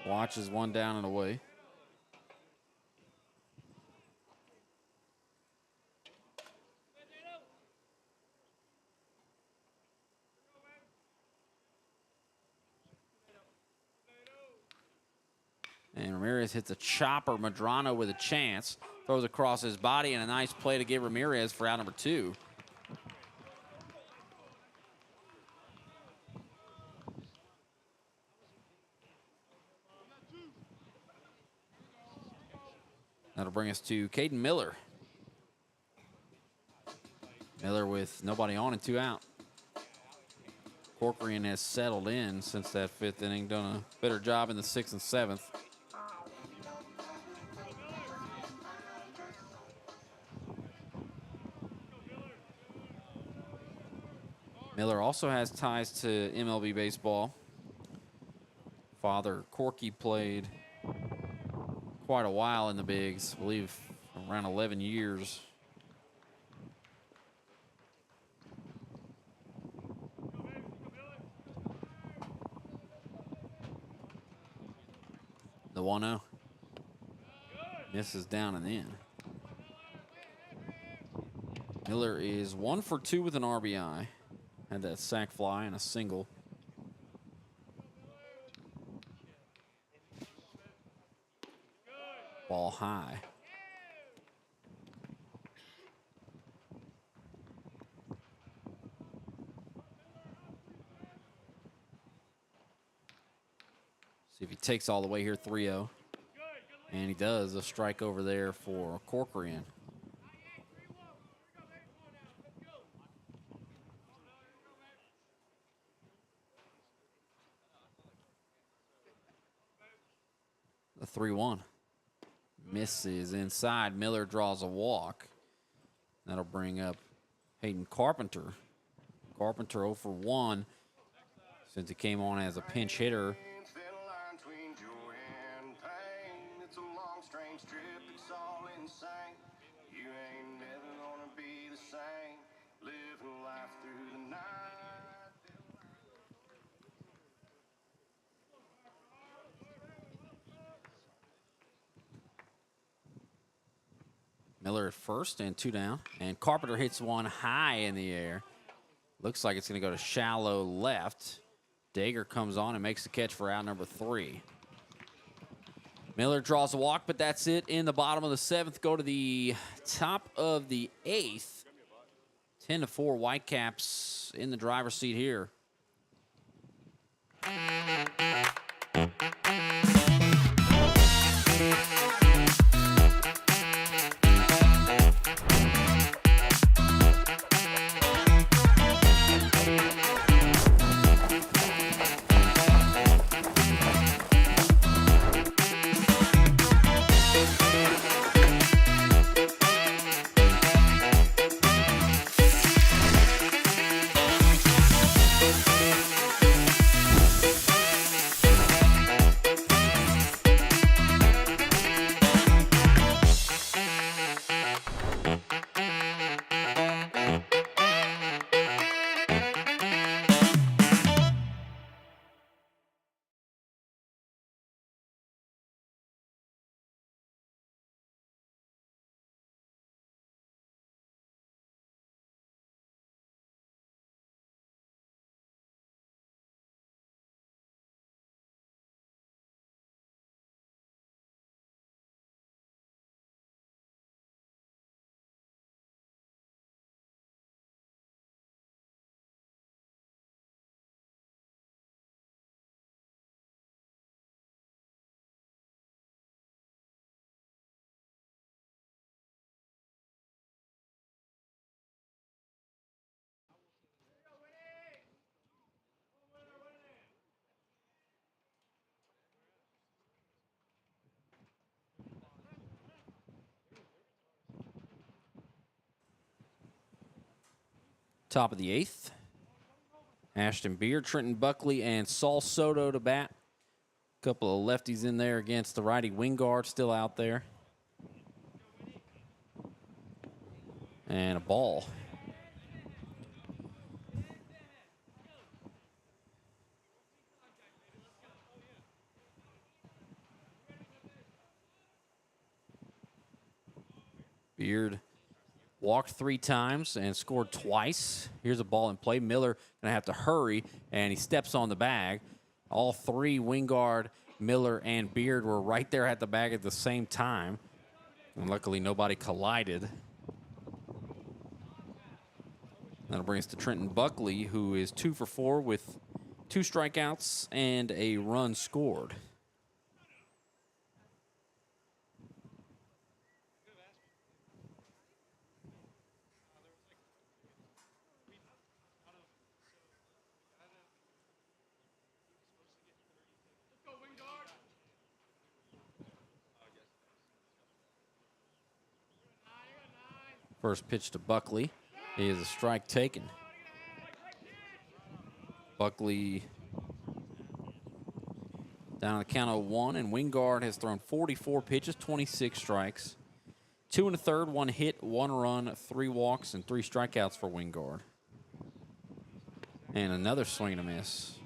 Watches one down and away. And Ramirez hits a chopper. Medrano with a chance. Throws across his body, and a nice play to give Ramirez for out number 2. That'll bring us to Caden Miller. Miller with nobody on and 2 out. Corcoran has settled in since that 5th inning, done a better job in the 6th and 7th. Miller also has ties to MLB baseball. Father Corky played quite a while in the bigs, I believe around 11 years. The 1-0. Misses down and in. Miller is 1 for 2 with an RBI. Had that sac fly and a single. Ball high. See if he takes all the way here, 3-0. And he does. A strike over there for Corcoran. The 3-1. Misses inside. Miller draws a walk. That'll bring up Hayden Carpenter. Carpenter 0 for 1 since he came on as a pinch hitter. It's a long, strange trip, it's all insane. You ain't never gonna be the same. Living life through the night. Miller at first and 2 down. And Carpenter hits one high in the air. Looks like it's going to go to shallow left. Dager comes on and makes the catch for out number 3. Miller draws a walk, but that's it in the bottom of the 7th. Go to the top of the 8th. 10-4 Whitecaps in the driver's seat here. Top of the 8th. Ashton Beard, Trenton Buckley, and Saul Soto to bat. A couple of lefties in there against the righty Wingard still out there. And a ball. Beard walked 3 times and scored twice. Here's a ball in play. Miller going to have to hurry, and he steps on the bag. All 3, Wingard, Miller, and Beard, were right there at the bag at the same time. And luckily, nobody collided. That'll bring us to Trenton Buckley, who is 2 for 4 with 2 strikeouts and a run scored. First pitch to Buckley is a strike taken. Buckley down on the count of 1, and Wingard has thrown 44 pitches, 26 strikes. 2 1/3, 1 hit, 1 run, 3 walks, and 3 strikeouts for Wingard. And another swing and a miss.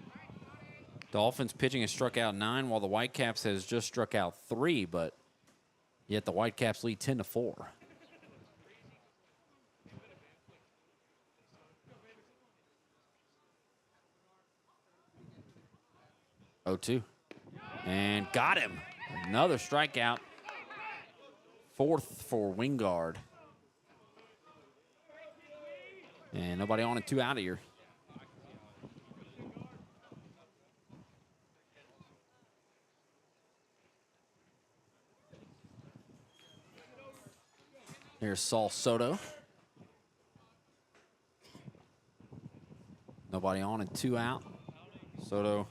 Dolphins pitching has struck out 9, while the Whitecaps has just struck out 3, but yet the Whitecaps lead 10-4. 0-2. And got him. Another strikeout. 4th for Wingard. And nobody on and 2 out of here. Here's Saul Soto. Nobody on and 2 out. Soto,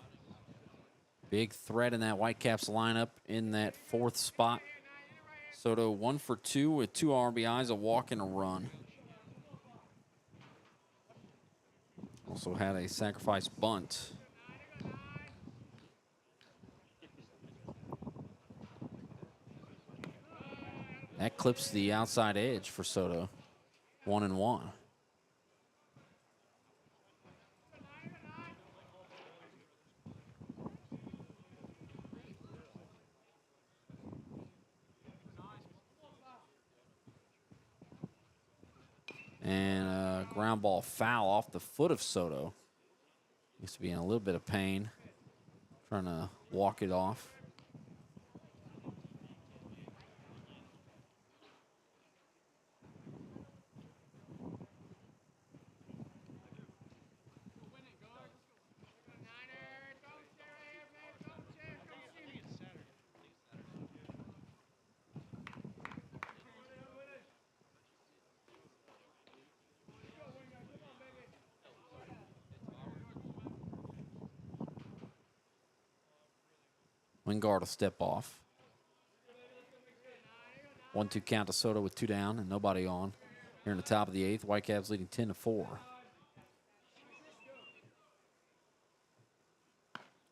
big threat in that Whitecaps lineup in that 4th spot. Soto 1 for 2 with 2 RBIs, a walk, and a run. Also had a sacrifice bunt. That clips the outside edge for Soto. 1-1. And a ground ball foul off the foot of Soto. Used to be in a little bit of pain, trying to walk it off. Wingard will step off. 1-2 count to Soto with 2 down and nobody on. Here in the top of the 8th, Whitecaps leading 10-4.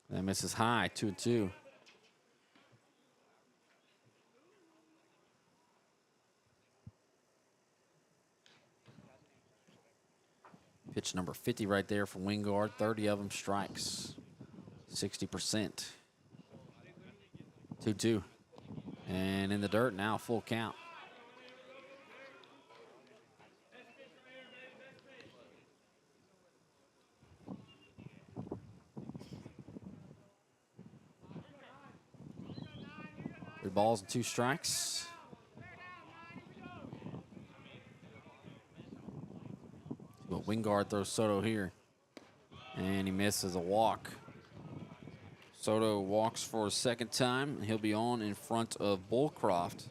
That misses high, 2-2. Pitch number 50 right there for Wingard. 30 of them strikes. 60%. 2-2. And in the dirt now, full count. Three balls and 2 strikes. But Wingard throws Soto here. And he misses a walk. Soto walks for a 2nd time, and he'll be on in front of Bullcroft.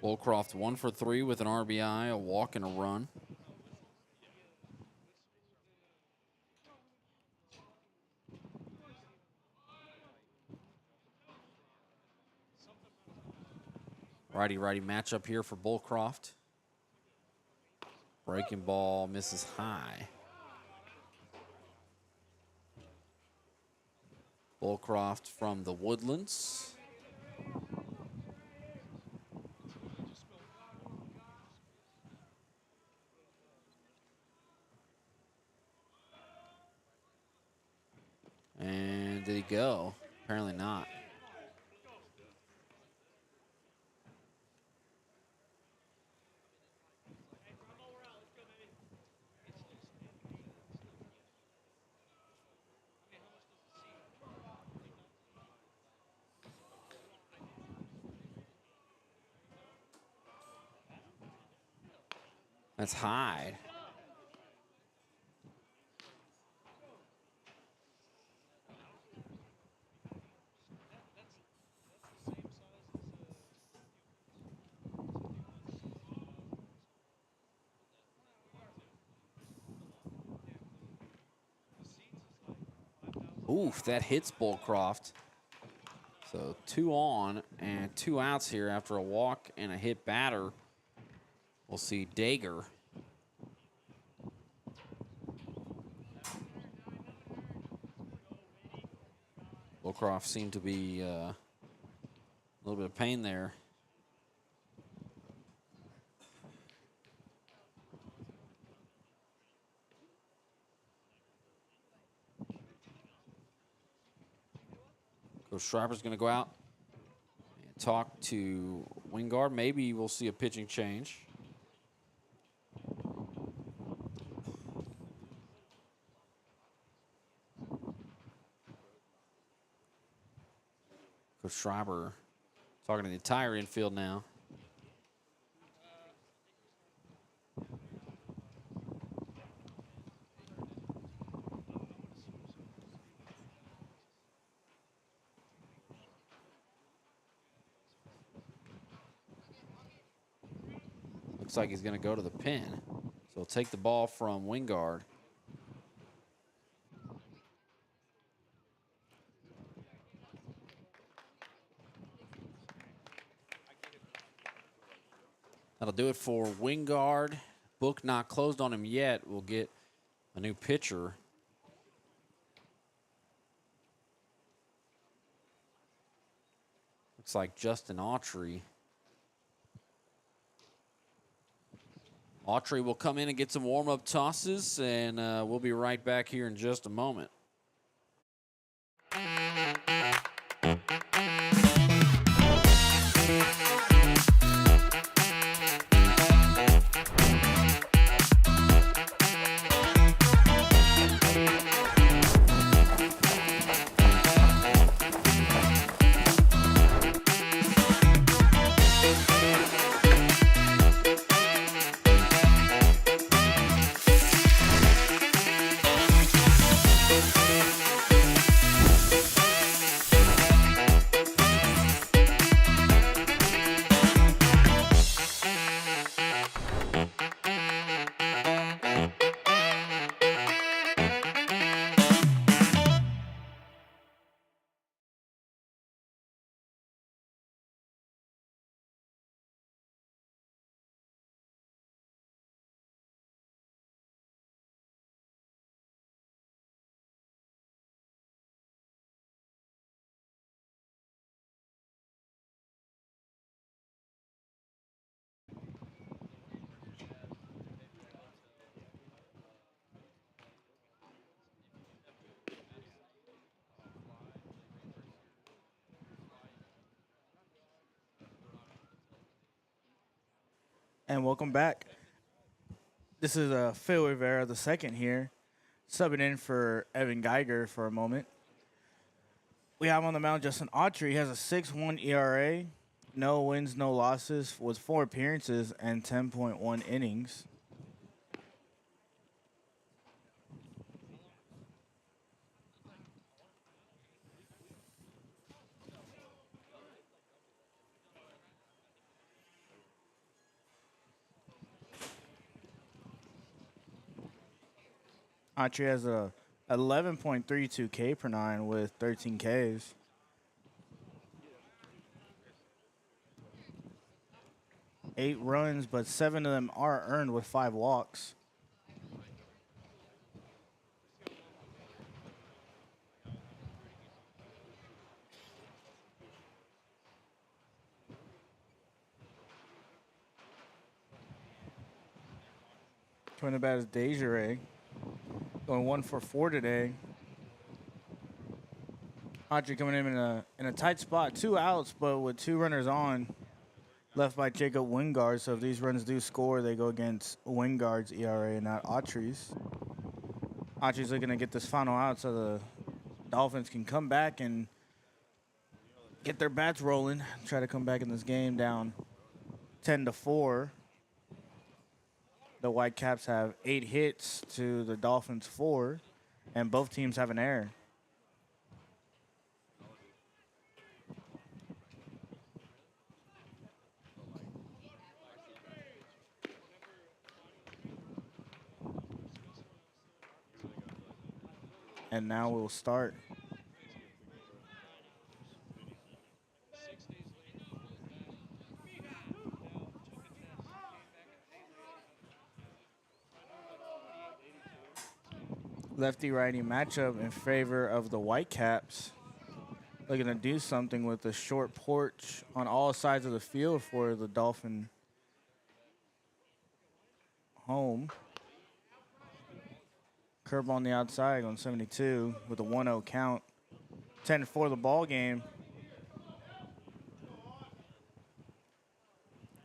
Bullcroft 1 for 3 with an RBI, a walk, and a run. Righty-righty matchup here for Bullcroft. Breaking ball misses high. Bullcroft from the Woodlands. And did he go? Apparently not. That's Hyde. Oof, that hits Bullcroft. So 2 on and 2 outs here after a walk and a hit batter. We'll see Dager. Bullcroft seemed to be a little bit of pain there. Coach Schreiber's going to go out and talk to Wingard. Maybe we'll see a pitching change. Coach Schreiber talking to the entire infield now. Looks like he's going to go to the pin. So he'll take the ball from Wingard. That'll do it for Wingard. Book not closed on him yet. We'll get a new pitcher. Looks like Justin Autry. Autry will come in and get some warm-up tosses, and we'll be right back here in just a moment. And welcome back. This is Phil Rivera the second here, subbing in for Evan Geiger for a moment. We have on the mound Justin Autry. He has a 6.1 ERA, no wins, no losses, with 4 appearances and 10.1 innings. Autry has a 11.32 K per 9 with 13 Ks. Eight runs, but 7 of them are earned with 5 walks. Towing the bat is Desiree. Going 1 for 4 today. Autry coming in a tight spot. 2 outs, but with 2 runners on. Left by Jacob Wingard. So if these runs do score, they go against Wingard's ERA and not Autry's. Autry's looking to get this final out so the Dolphins can come back and get their bats rolling. Try to come back in this game down 10-4. The Whitecaps have 8 hits to the Dolphins 4, and both teams have an error. And now we'll start. Lefty-righty matchup in favor of the Whitecaps. Looking to do something with the short porch on all sides of the field for the Dolphin home. Curve on the outside on 72 with a 1-0 count. 10-4 the ball game.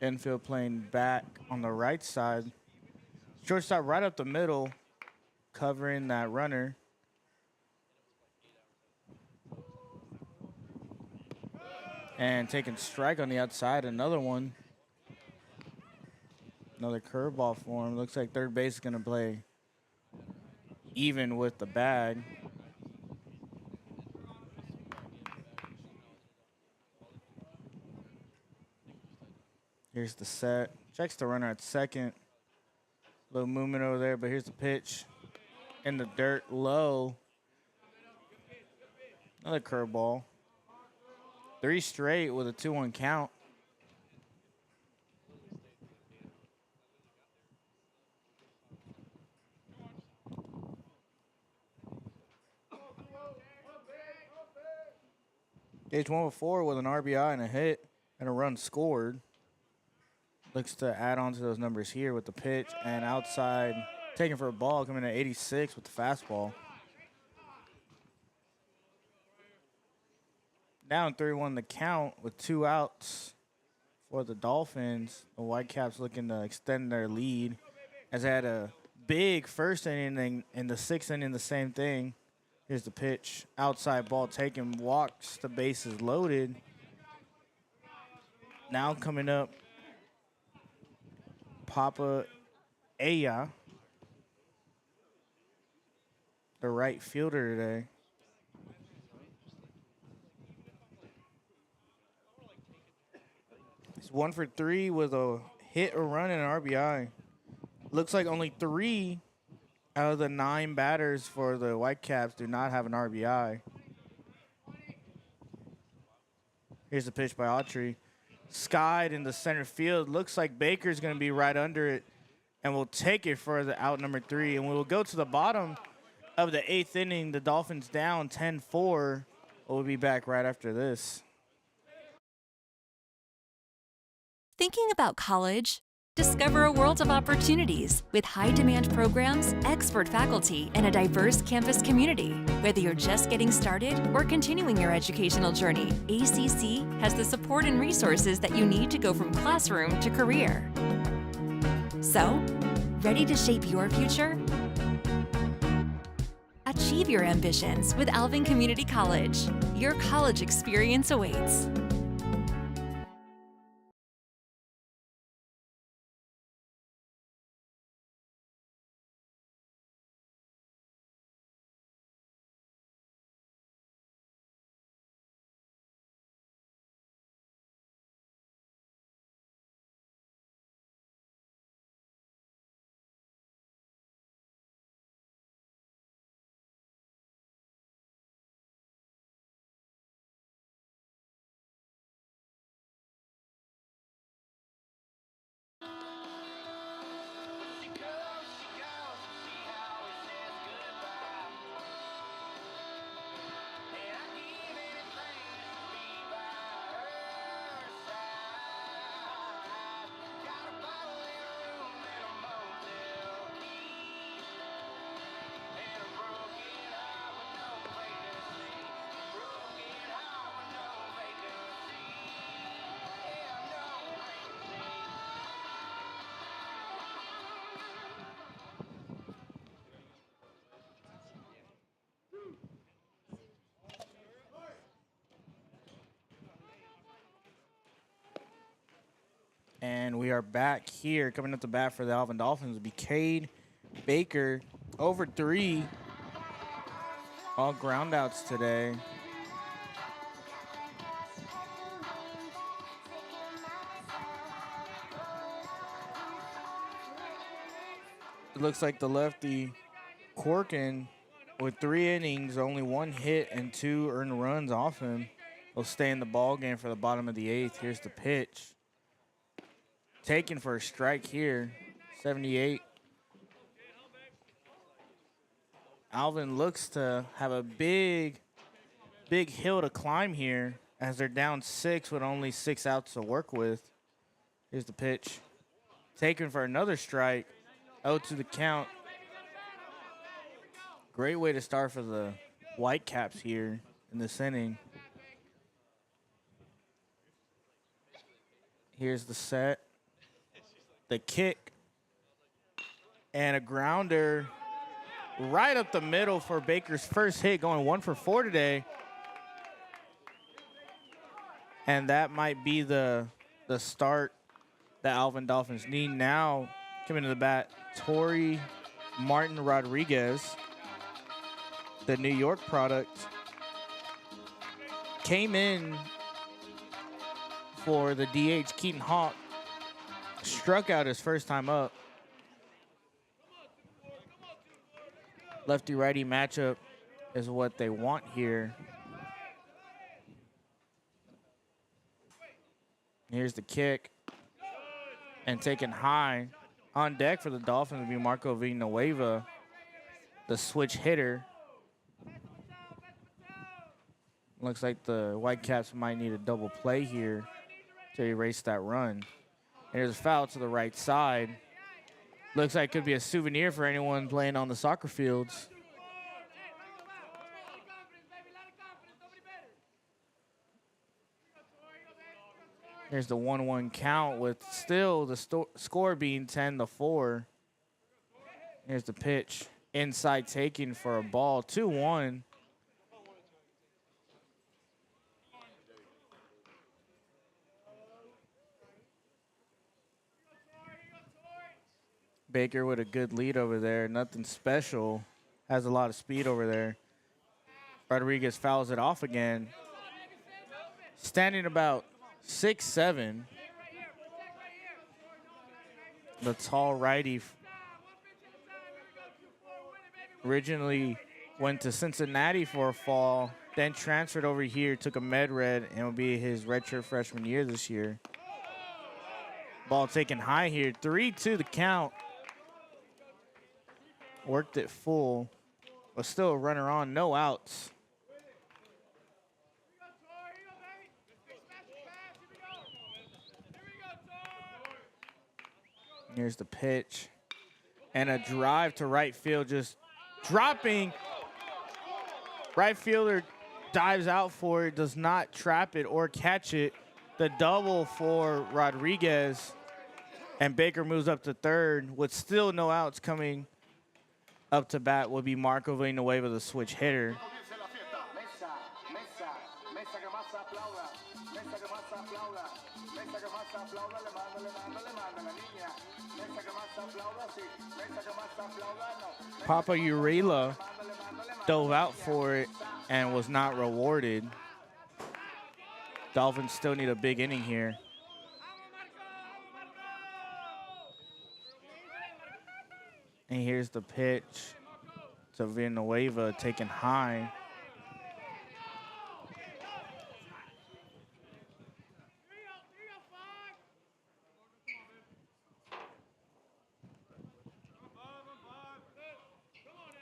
Infield playing back on the right side. Shortstop right up the middle, covering that runner. And taking strike on the outside, another one. Another curveball for him. Looks like third base is going to play even with the bag. Here's the set. Checks the runner at second. Little movement over there, but here's the pitch. In the dirt, low. Another curveball. 3 straight with a 2-1 count. Gage 1 4 with an RBI and a hit and a run scored. Looks to add on to those numbers here with the pitch and outside, taking for a ball, coming at 86 with the fastball. Down 3-1 the count with 2 outs for the Dolphins. The Whitecaps looking to extend their lead as they had a big first inning, in the 6th inning the same thing. Here's the pitch. Outside ball taken, walks, the bases loaded. Now coming up, Papa Aya, the right fielder today. He's 1 for 3 with a hit, a run, and an RBI. Looks like only 3 out of the 9 batters for the Whitecaps do not have an RBI. Here's the pitch by Autry. Skied in the center field. Looks like Baker's going to be right under it and will take it for the out number 3. And we will go to the bottom of the 8th inning. The Dolphins down 10-4. We'll be back right after this. Thinking about college? Discover a world of opportunities with high-demand programs, expert faculty, and a diverse campus community. Whether you're just getting started or continuing your educational journey, ACC has the support and resources that you need to go from classroom to career. So, ready to shape your future? Achieve your ambitions with Alvin Community College. Your college experience awaits. And we are back here. Coming up to bat for the Alvin Dolphins will be Cade Baker. Over 3. All groundouts today. It looks like the lefty Corkin with 3 innings, only 1 hit and 2 earned runs off him. Will stay in the ball game for the bottom of the 8th. Here's the pitch. Taken for a strike here, 78. Alvin looks to have a big hill to climb here as they're down 6 with only 6 outs to work with. Here's the pitch. Taken for another strike. 0-2 the count. Great way to start for the Whitecaps here in this inning. Here's the set. The kick. And a grounder right up the middle for Baker's first hit, going 1 for 4 today. And that might be the start that Alvin Dolphins need. Now, coming to the bat, Torrey Martin Rodriguez, the New York product, came in for the DH Keaton Hawk, struck out his first time up. Lefty-righty matchup is what they want here. Here's the kick. And taken high. On deck for the Dolphins will be Marco Villanueva, the switch hitter. Looks like the Whitecaps might need a double play here to erase that run. Here's a foul to the right side. Looks like it could be a souvenir for anyone playing on the soccer fields. Here's the 1-1 count with still the score being 10-4. Here's the pitch. Inside taking for a ball. 2-1. Baker with a good lead over there. Nothing special. Has a lot of speed over there. Rodriguez fouls it off again. Standing about 6'7". The tall righty originally went to Cincinnati for a fall, then transferred over here, took a med red, and will be his redshirt freshman year this year. Ball taken high here. 3-2 the count. Worked it full, but still a runner on, no outs. Here's the pitch. And a drive to right field, just dropping. Right fielder dives out for it, does not trap it or catch it. The double for Rodriguez. And Baker moves up to third with still no outs. Coming up to bat will be Marco Villanueva, the switch hitter. Papa Urela dove out for it and was not rewarded. Dolphins still need a big inning here. And here's the pitch to Villanueva, taken high.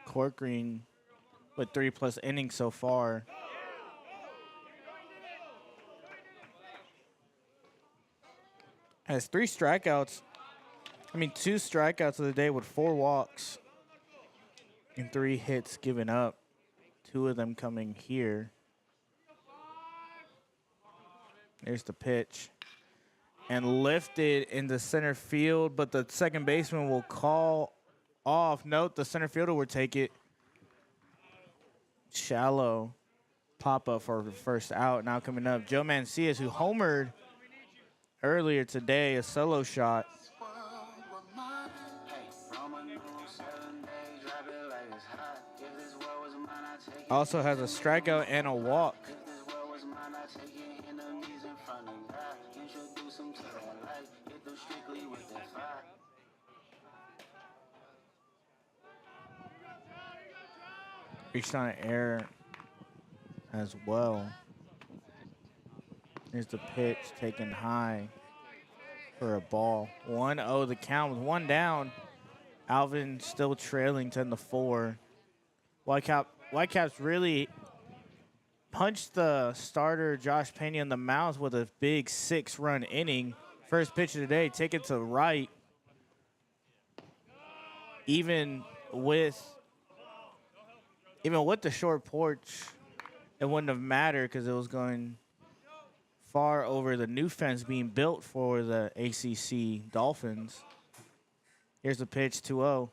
Corcoran with 3+ innings so far. Has 2 strikeouts of the day with 4 walks and 3 hits given up. 2 of them coming here. There's the pitch. And lifted into center field, but the second baseman will call off. Note, the center fielder will take it. Shallow pop-up for the first out. Now coming up, Joe Mancias, who homered earlier today, a solo shot. Also has a strikeout and a walk. Reached on an error as well. Here's the pitch taken high for a ball. 1-0 the count with one down. Alvin still trailing 10-4. Whitecaps really punched the starter Josh Pena in the mouth with a big 6-run inning. First pitch of the day, take it to right. Even with the short porch, it wouldn't have mattered because it was going far over the new fence being built for the ACC Dolphins. Here's the pitch, 2-0,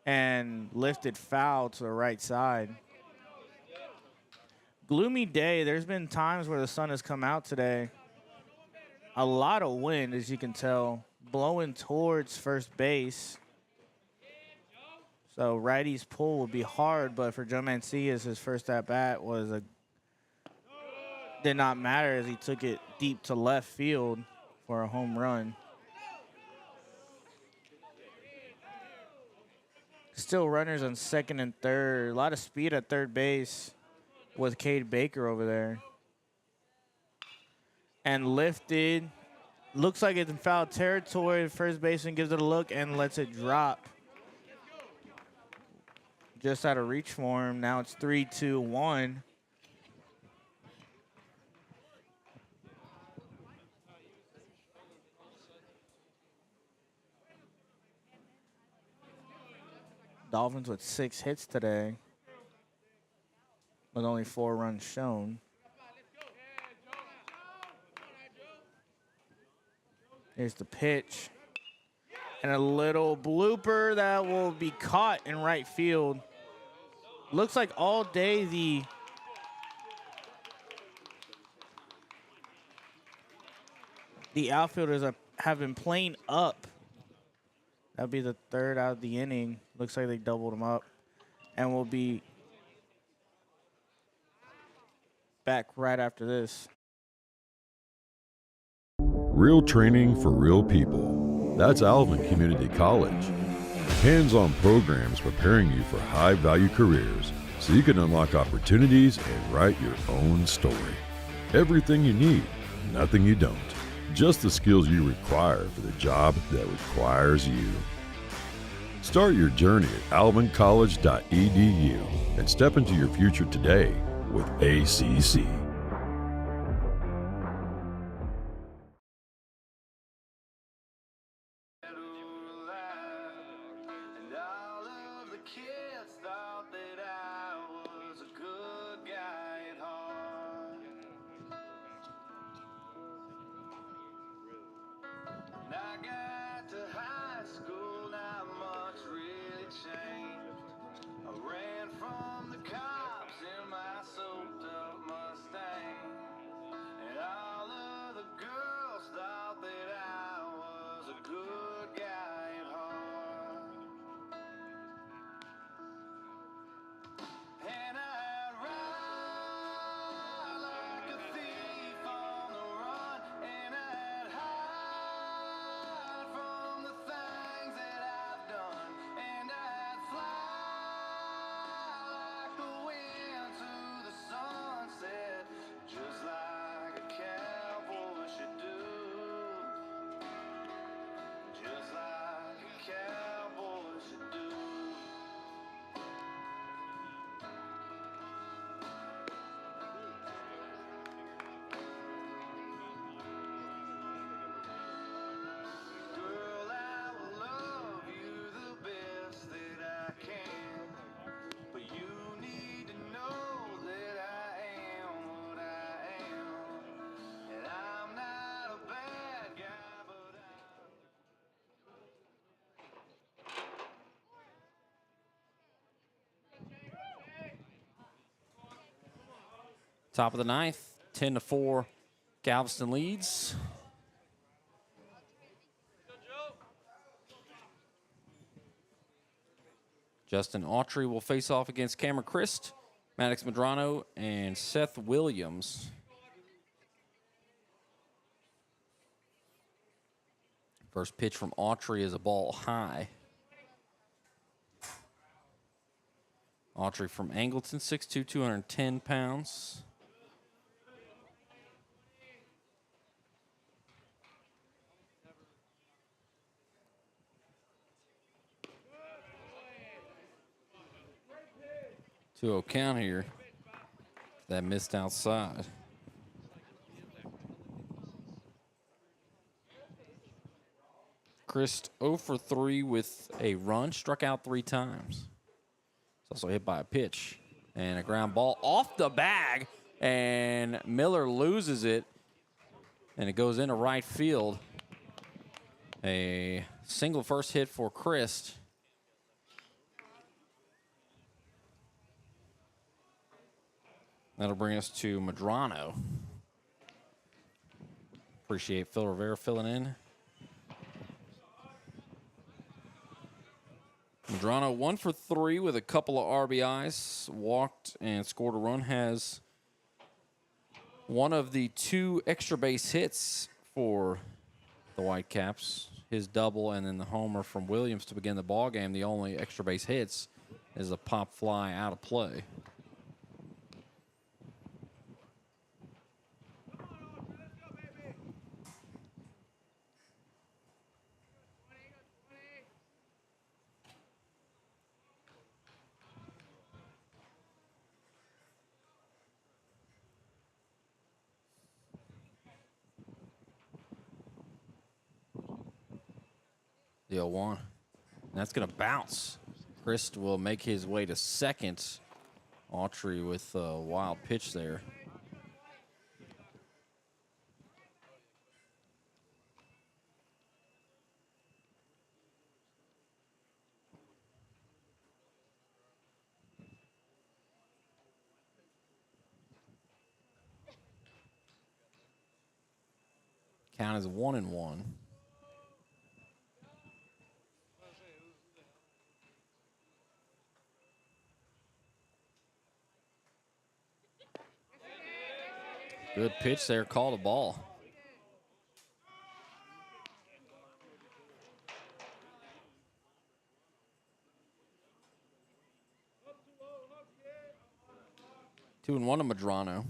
and lifted foul to the right side. Gloomy day. There's been times where the sun has come out today. A lot of wind, as you can tell, blowing towards first base. So righty's pull would be hard, but for Joe Mancias, his first at-bat did not matter as he took it deep to left field for a home run. Still runners on second and third. A lot of speed at third base with Cade Baker over there. And lifted. Looks like it's in foul territory. First baseman gives it a look and lets it drop. Just out of reach for him. Now it's 3-2-1. Dolphins with 6 hits today, with only 4 runs shown. Here's the pitch. And a little blooper that will be caught in right field. Looks like all day the outfielders have been playing up. That'll be the third out of the inning. Looks like they doubled them up. And we'll be back right after this. Real training for real people. That's Alvin Community College. Hands-on programs preparing you for high-value careers so you can unlock opportunities and write your own story. Everything you need, nothing you don't. Just the skills you require for the job that requires you. Start your journey at alvincollege.edu and step into your future today with ACC. Top of the ninth, 10-4, Galveston leads. Justin Autry will face off against Cameron Christ, Maddox Medrano, and Seth Williams. First pitch from Autry is a ball high. Autry from Angleton, 6'2", 210 pounds. Two-0 count here. That missed outside. Chris 0 for 3 with a run, struck out 3 times. He's also hit by a pitch and a ground ball off the bag, and Miller loses it, and it goes into right field. A single first hit for Chris. That'll bring us to Medrano. Appreciate Phil Rivera filling in. Medrano 1 for 3 with a couple of RBIs, walked and scored a run. Has one of the 2 extra base hits for the Whitecaps. His double and then the homer from Williams to begin the ball game. The only extra base hits is a pop fly out of play. The 0-1. And that's going to bounce. Christ will make his way to second. Autry with a wild pitch there. Count is 1-1. Good pitch there, called a ball. Two and one to Medrano.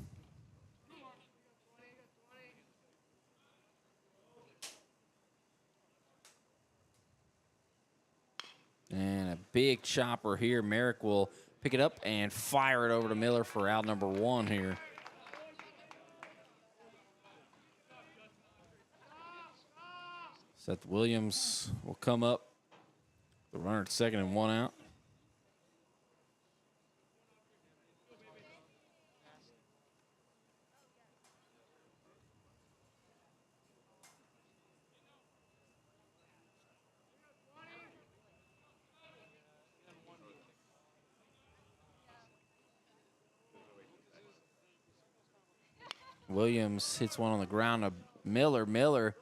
And a big chopper here. Merrick will pick it up and fire it over to Miller for out number 1 here. Seth Williams will come up. The runner at second and 1 out. Williams hits one on the ground to Miller. Miller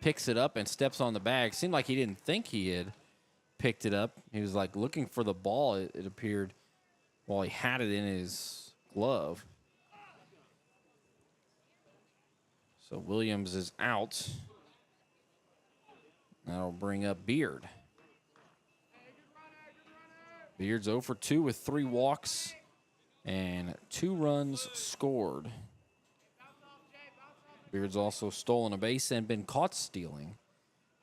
picks it up and steps on the bag. Seemed like he didn't think he had picked it up. He was like looking for the ball, it appeared, while he had it in his glove. So Williams is out. That'll bring up Beard. Beard's 0 for 2 with 3 walks and 2 runs scored. Beard's also stolen a base and been caught stealing.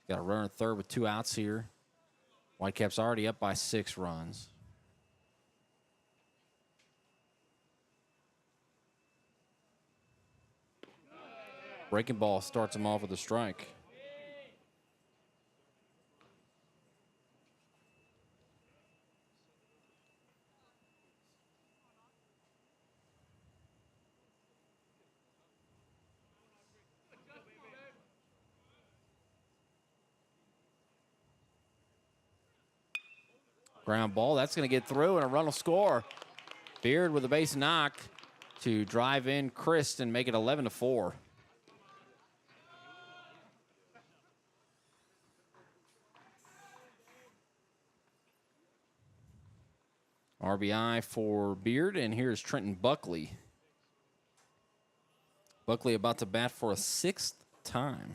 Got a runner at third with 2 outs here. Whitecaps already up by 6 runs. Breaking ball starts him off with a strike. Ground ball, that's going to get through, and a run will score. Beard with a base knock to drive in Christ and make it 11-4. RBI for Beard, and here's Trenton Buckley. Buckley about to bat for a 6th time.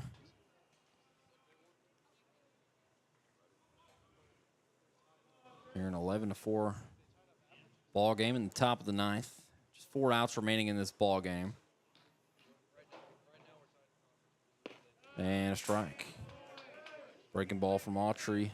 Here an 11-4 ball game in the top of the 9th. Just 4 outs remaining in this ball game. And a strike. Breaking ball from Autry.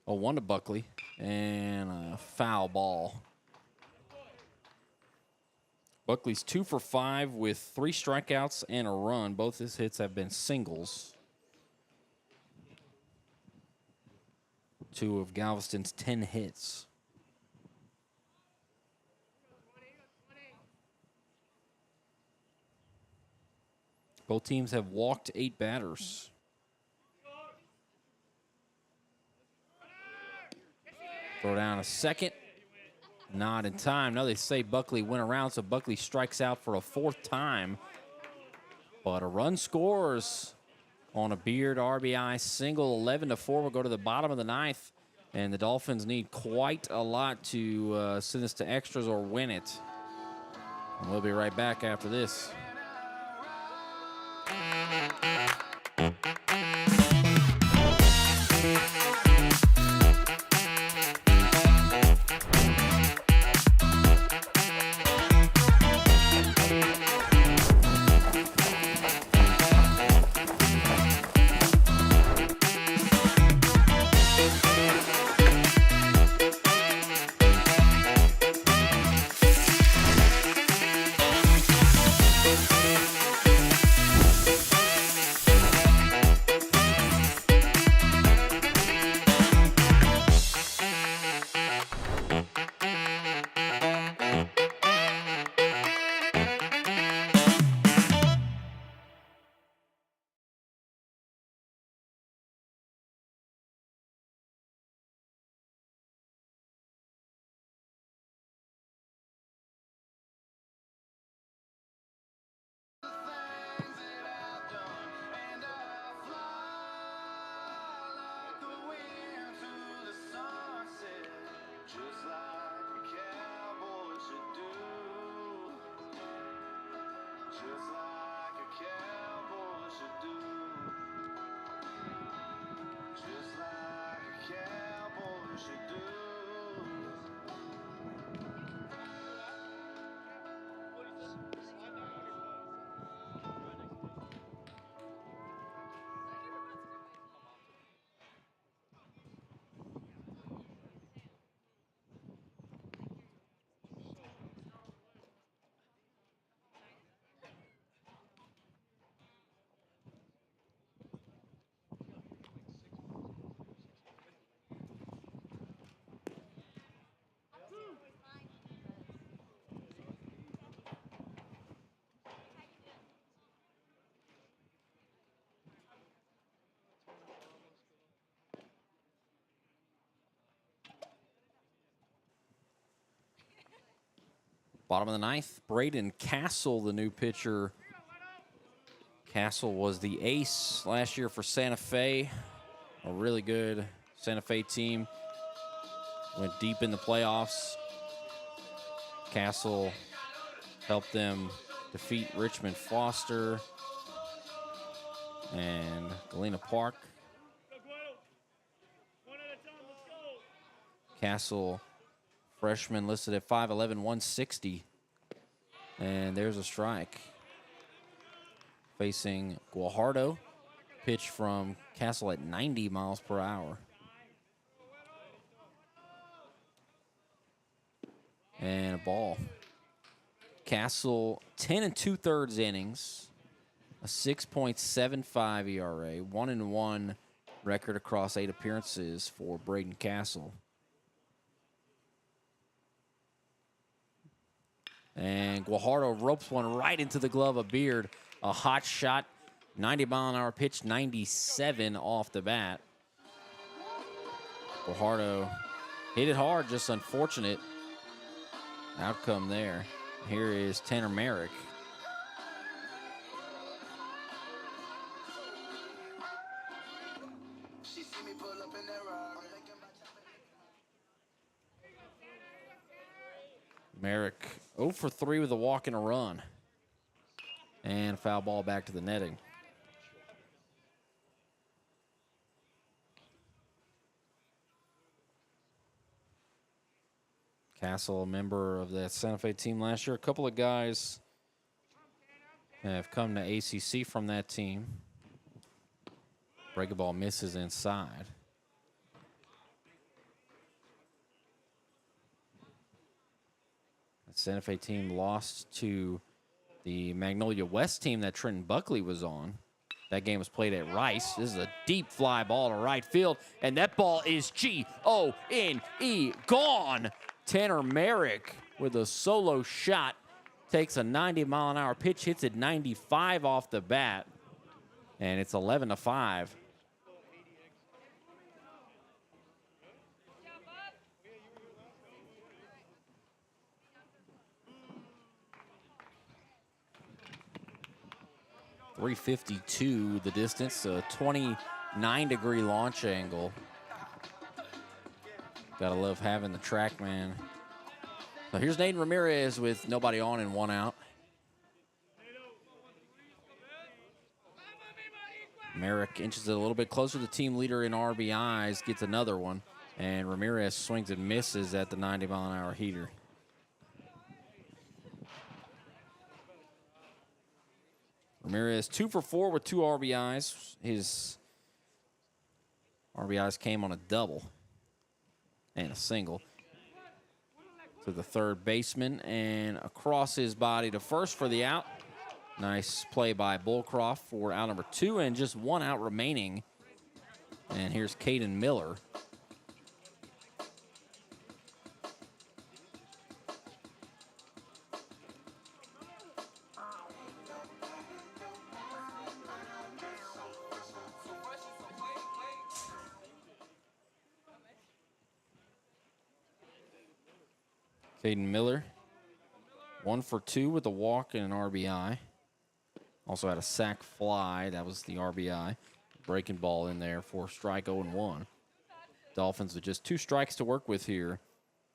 A 1 to Buckley, and a foul ball. Buckley's 2 for 5 with 3 strikeouts and a run. Both his hits have been singles. 2 of Galveston's 10 hits. Both teams have walked 8 batters. Throw down a second. Not in time. No, they say Buckley went around, so Buckley strikes out for a 4th time. But a run scores on a Beard RBI single. 11-4. We'll go to the bottom of the 9th. And the Dolphins need quite a lot to send this to extras or win it. And we'll be right back after this. Bottom of the 9th, Braden Castle, the new pitcher. Castle was the ace last year for Santa Fe. A really good Santa Fe team. Went deep in the playoffs. Castle helped them defeat Richmond Foster and Galena Park. Castle, freshman, listed at 5'11", 160. And there's a strike. Facing Guajardo. Pitch from Castle at 90 miles per hour. And a ball. Castle, 10 2/3 innings. A 6.75 ERA. 1-1 record across 8 appearances for Braden Castle. And Guajardo ropes one right into the glove of Beard. A hot shot, 90-mile-an-hour pitch, 97 off the bat. Guajardo Hit it hard, just unfortunate outcome there. Here is Tanner Merrick. Merrick 0 for 3 with a walk and a run. And foul ball back to the netting. Castle, a member of that Santa Fe team last year. A couple of guys have come to ACC from that team. Breaking ball misses inside. The Santa Fe team lost to the Magnolia West team that Trenton Buckley was on. That game was played at Rice. This is a deep fly ball to right field, and that ball is G-O-N-E, gone. Tanner Merrick with a solo shot. Takes a 90-mile-an-hour pitch, hits it 95 off the bat, and it's 11-5. .352 the distance, a 29-degree launch angle. Gotta love having the track, man. So here's Nathan Ramirez with nobody on and one out. Merrick inches it a little bit closer. The team leader in RBIs gets another one. And Ramirez swings and misses at the 90-mile-an-hour heater. Ramirez 2 for 4 with 2 RBIs. His RBIs came on a double and a single. To the third baseman and across his body to first for the out. Nice play by Bullcroft for out number 2 and just 1 out remaining. And here's Caden Miller. Caden Miller, 1 for 2 with a walk and an RBI. Also had a sac fly. That was the RBI. Breaking ball in there for strike 0-1. Dolphins with just 2 strikes to work with here,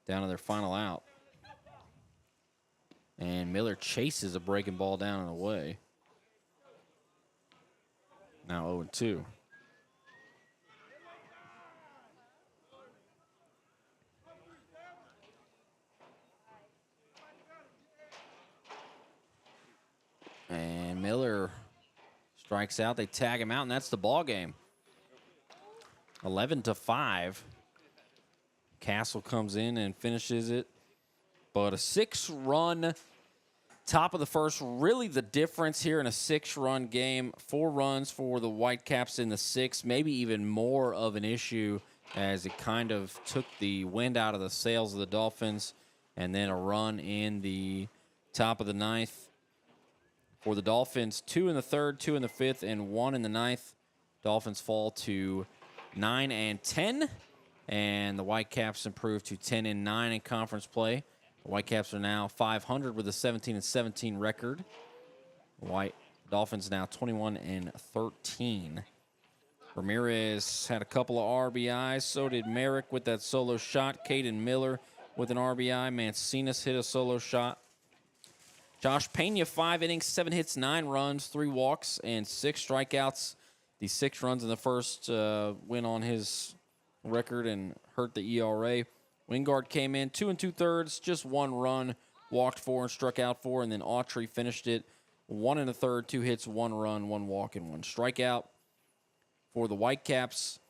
down to their final out. And Miller chases a breaking ball down and away. Now 0-2. And Miller strikes out. They tag him out, and that's the ball game. 11-5. Castle comes in and finishes it. But a 6-run top of the first. Really the difference here in a 6-run game. 4 runs for the Whitecaps in the 6th. Maybe even more of an issue as it kind of took the wind out of the sails of the Dolphins. And then a run in the top of the 9th. For the Dolphins, 2 in the 3rd, 2 in the 5th, and 1 in the 9th. Dolphins fall to 9-10, and the Whitecaps improve to 10-9 in conference play. The Whitecaps are now 500 with a 17-17 record. The Dolphins now 21-13. Ramirez had a couple of RBIs. So did Merrick with that solo shot. Caden Miller with an RBI. Mancinas hit a solo shot. Josh Pena, 5 innings, 7 hits, 9 runs, 3 walks, and 6 strikeouts. The 6 runs in the first went on his record and hurt the ERA. Wingard came in 2 2/3, just 1 run, walked 4 and struck out 4, and then Autry finished it 1 1/3, 2 hits, 1 run, 1 walk, and 1 strikeout. For the Whitecaps,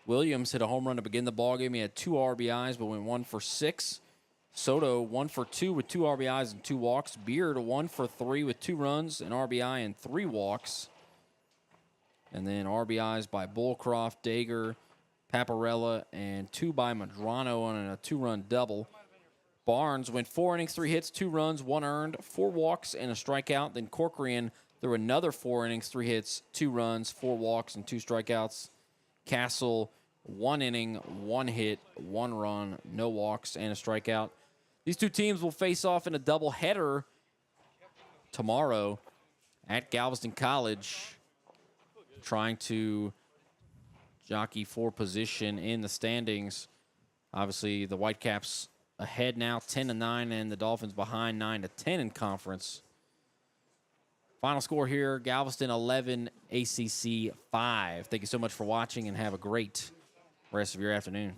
Williams hit a home run to begin the ballgame. He had 2 RBIs, but went 1 for 6. Soto 1 for 2 with 2 RBIs and 2 walks. Beard 1 for 3 with 2 runs, an RBI, and 3 walks. And then RBIs by Bullcroft, Dager, Paparella, and 2 by Madrano on a 2-run double. Barnes went 4 innings, 3 hits, 2 runs, 1 earned, 4 walks, and a strikeout. Then Corcoran threw another 4 innings, 3 hits, 2 runs, 4 walks, and 2 strikeouts. Castle 1 inning, 1 hit, 1 run, no walks, and a strikeout. These two teams will face off in a doubleheader tomorrow at Galveston College, trying to jockey for position in the standings. Obviously, the Whitecaps ahead now, 10-9, and the Dolphins behind 9-10 in conference. Final score here, Galveston 11, ACC 5. Thank you so much for watching, and have a great rest of your afternoon.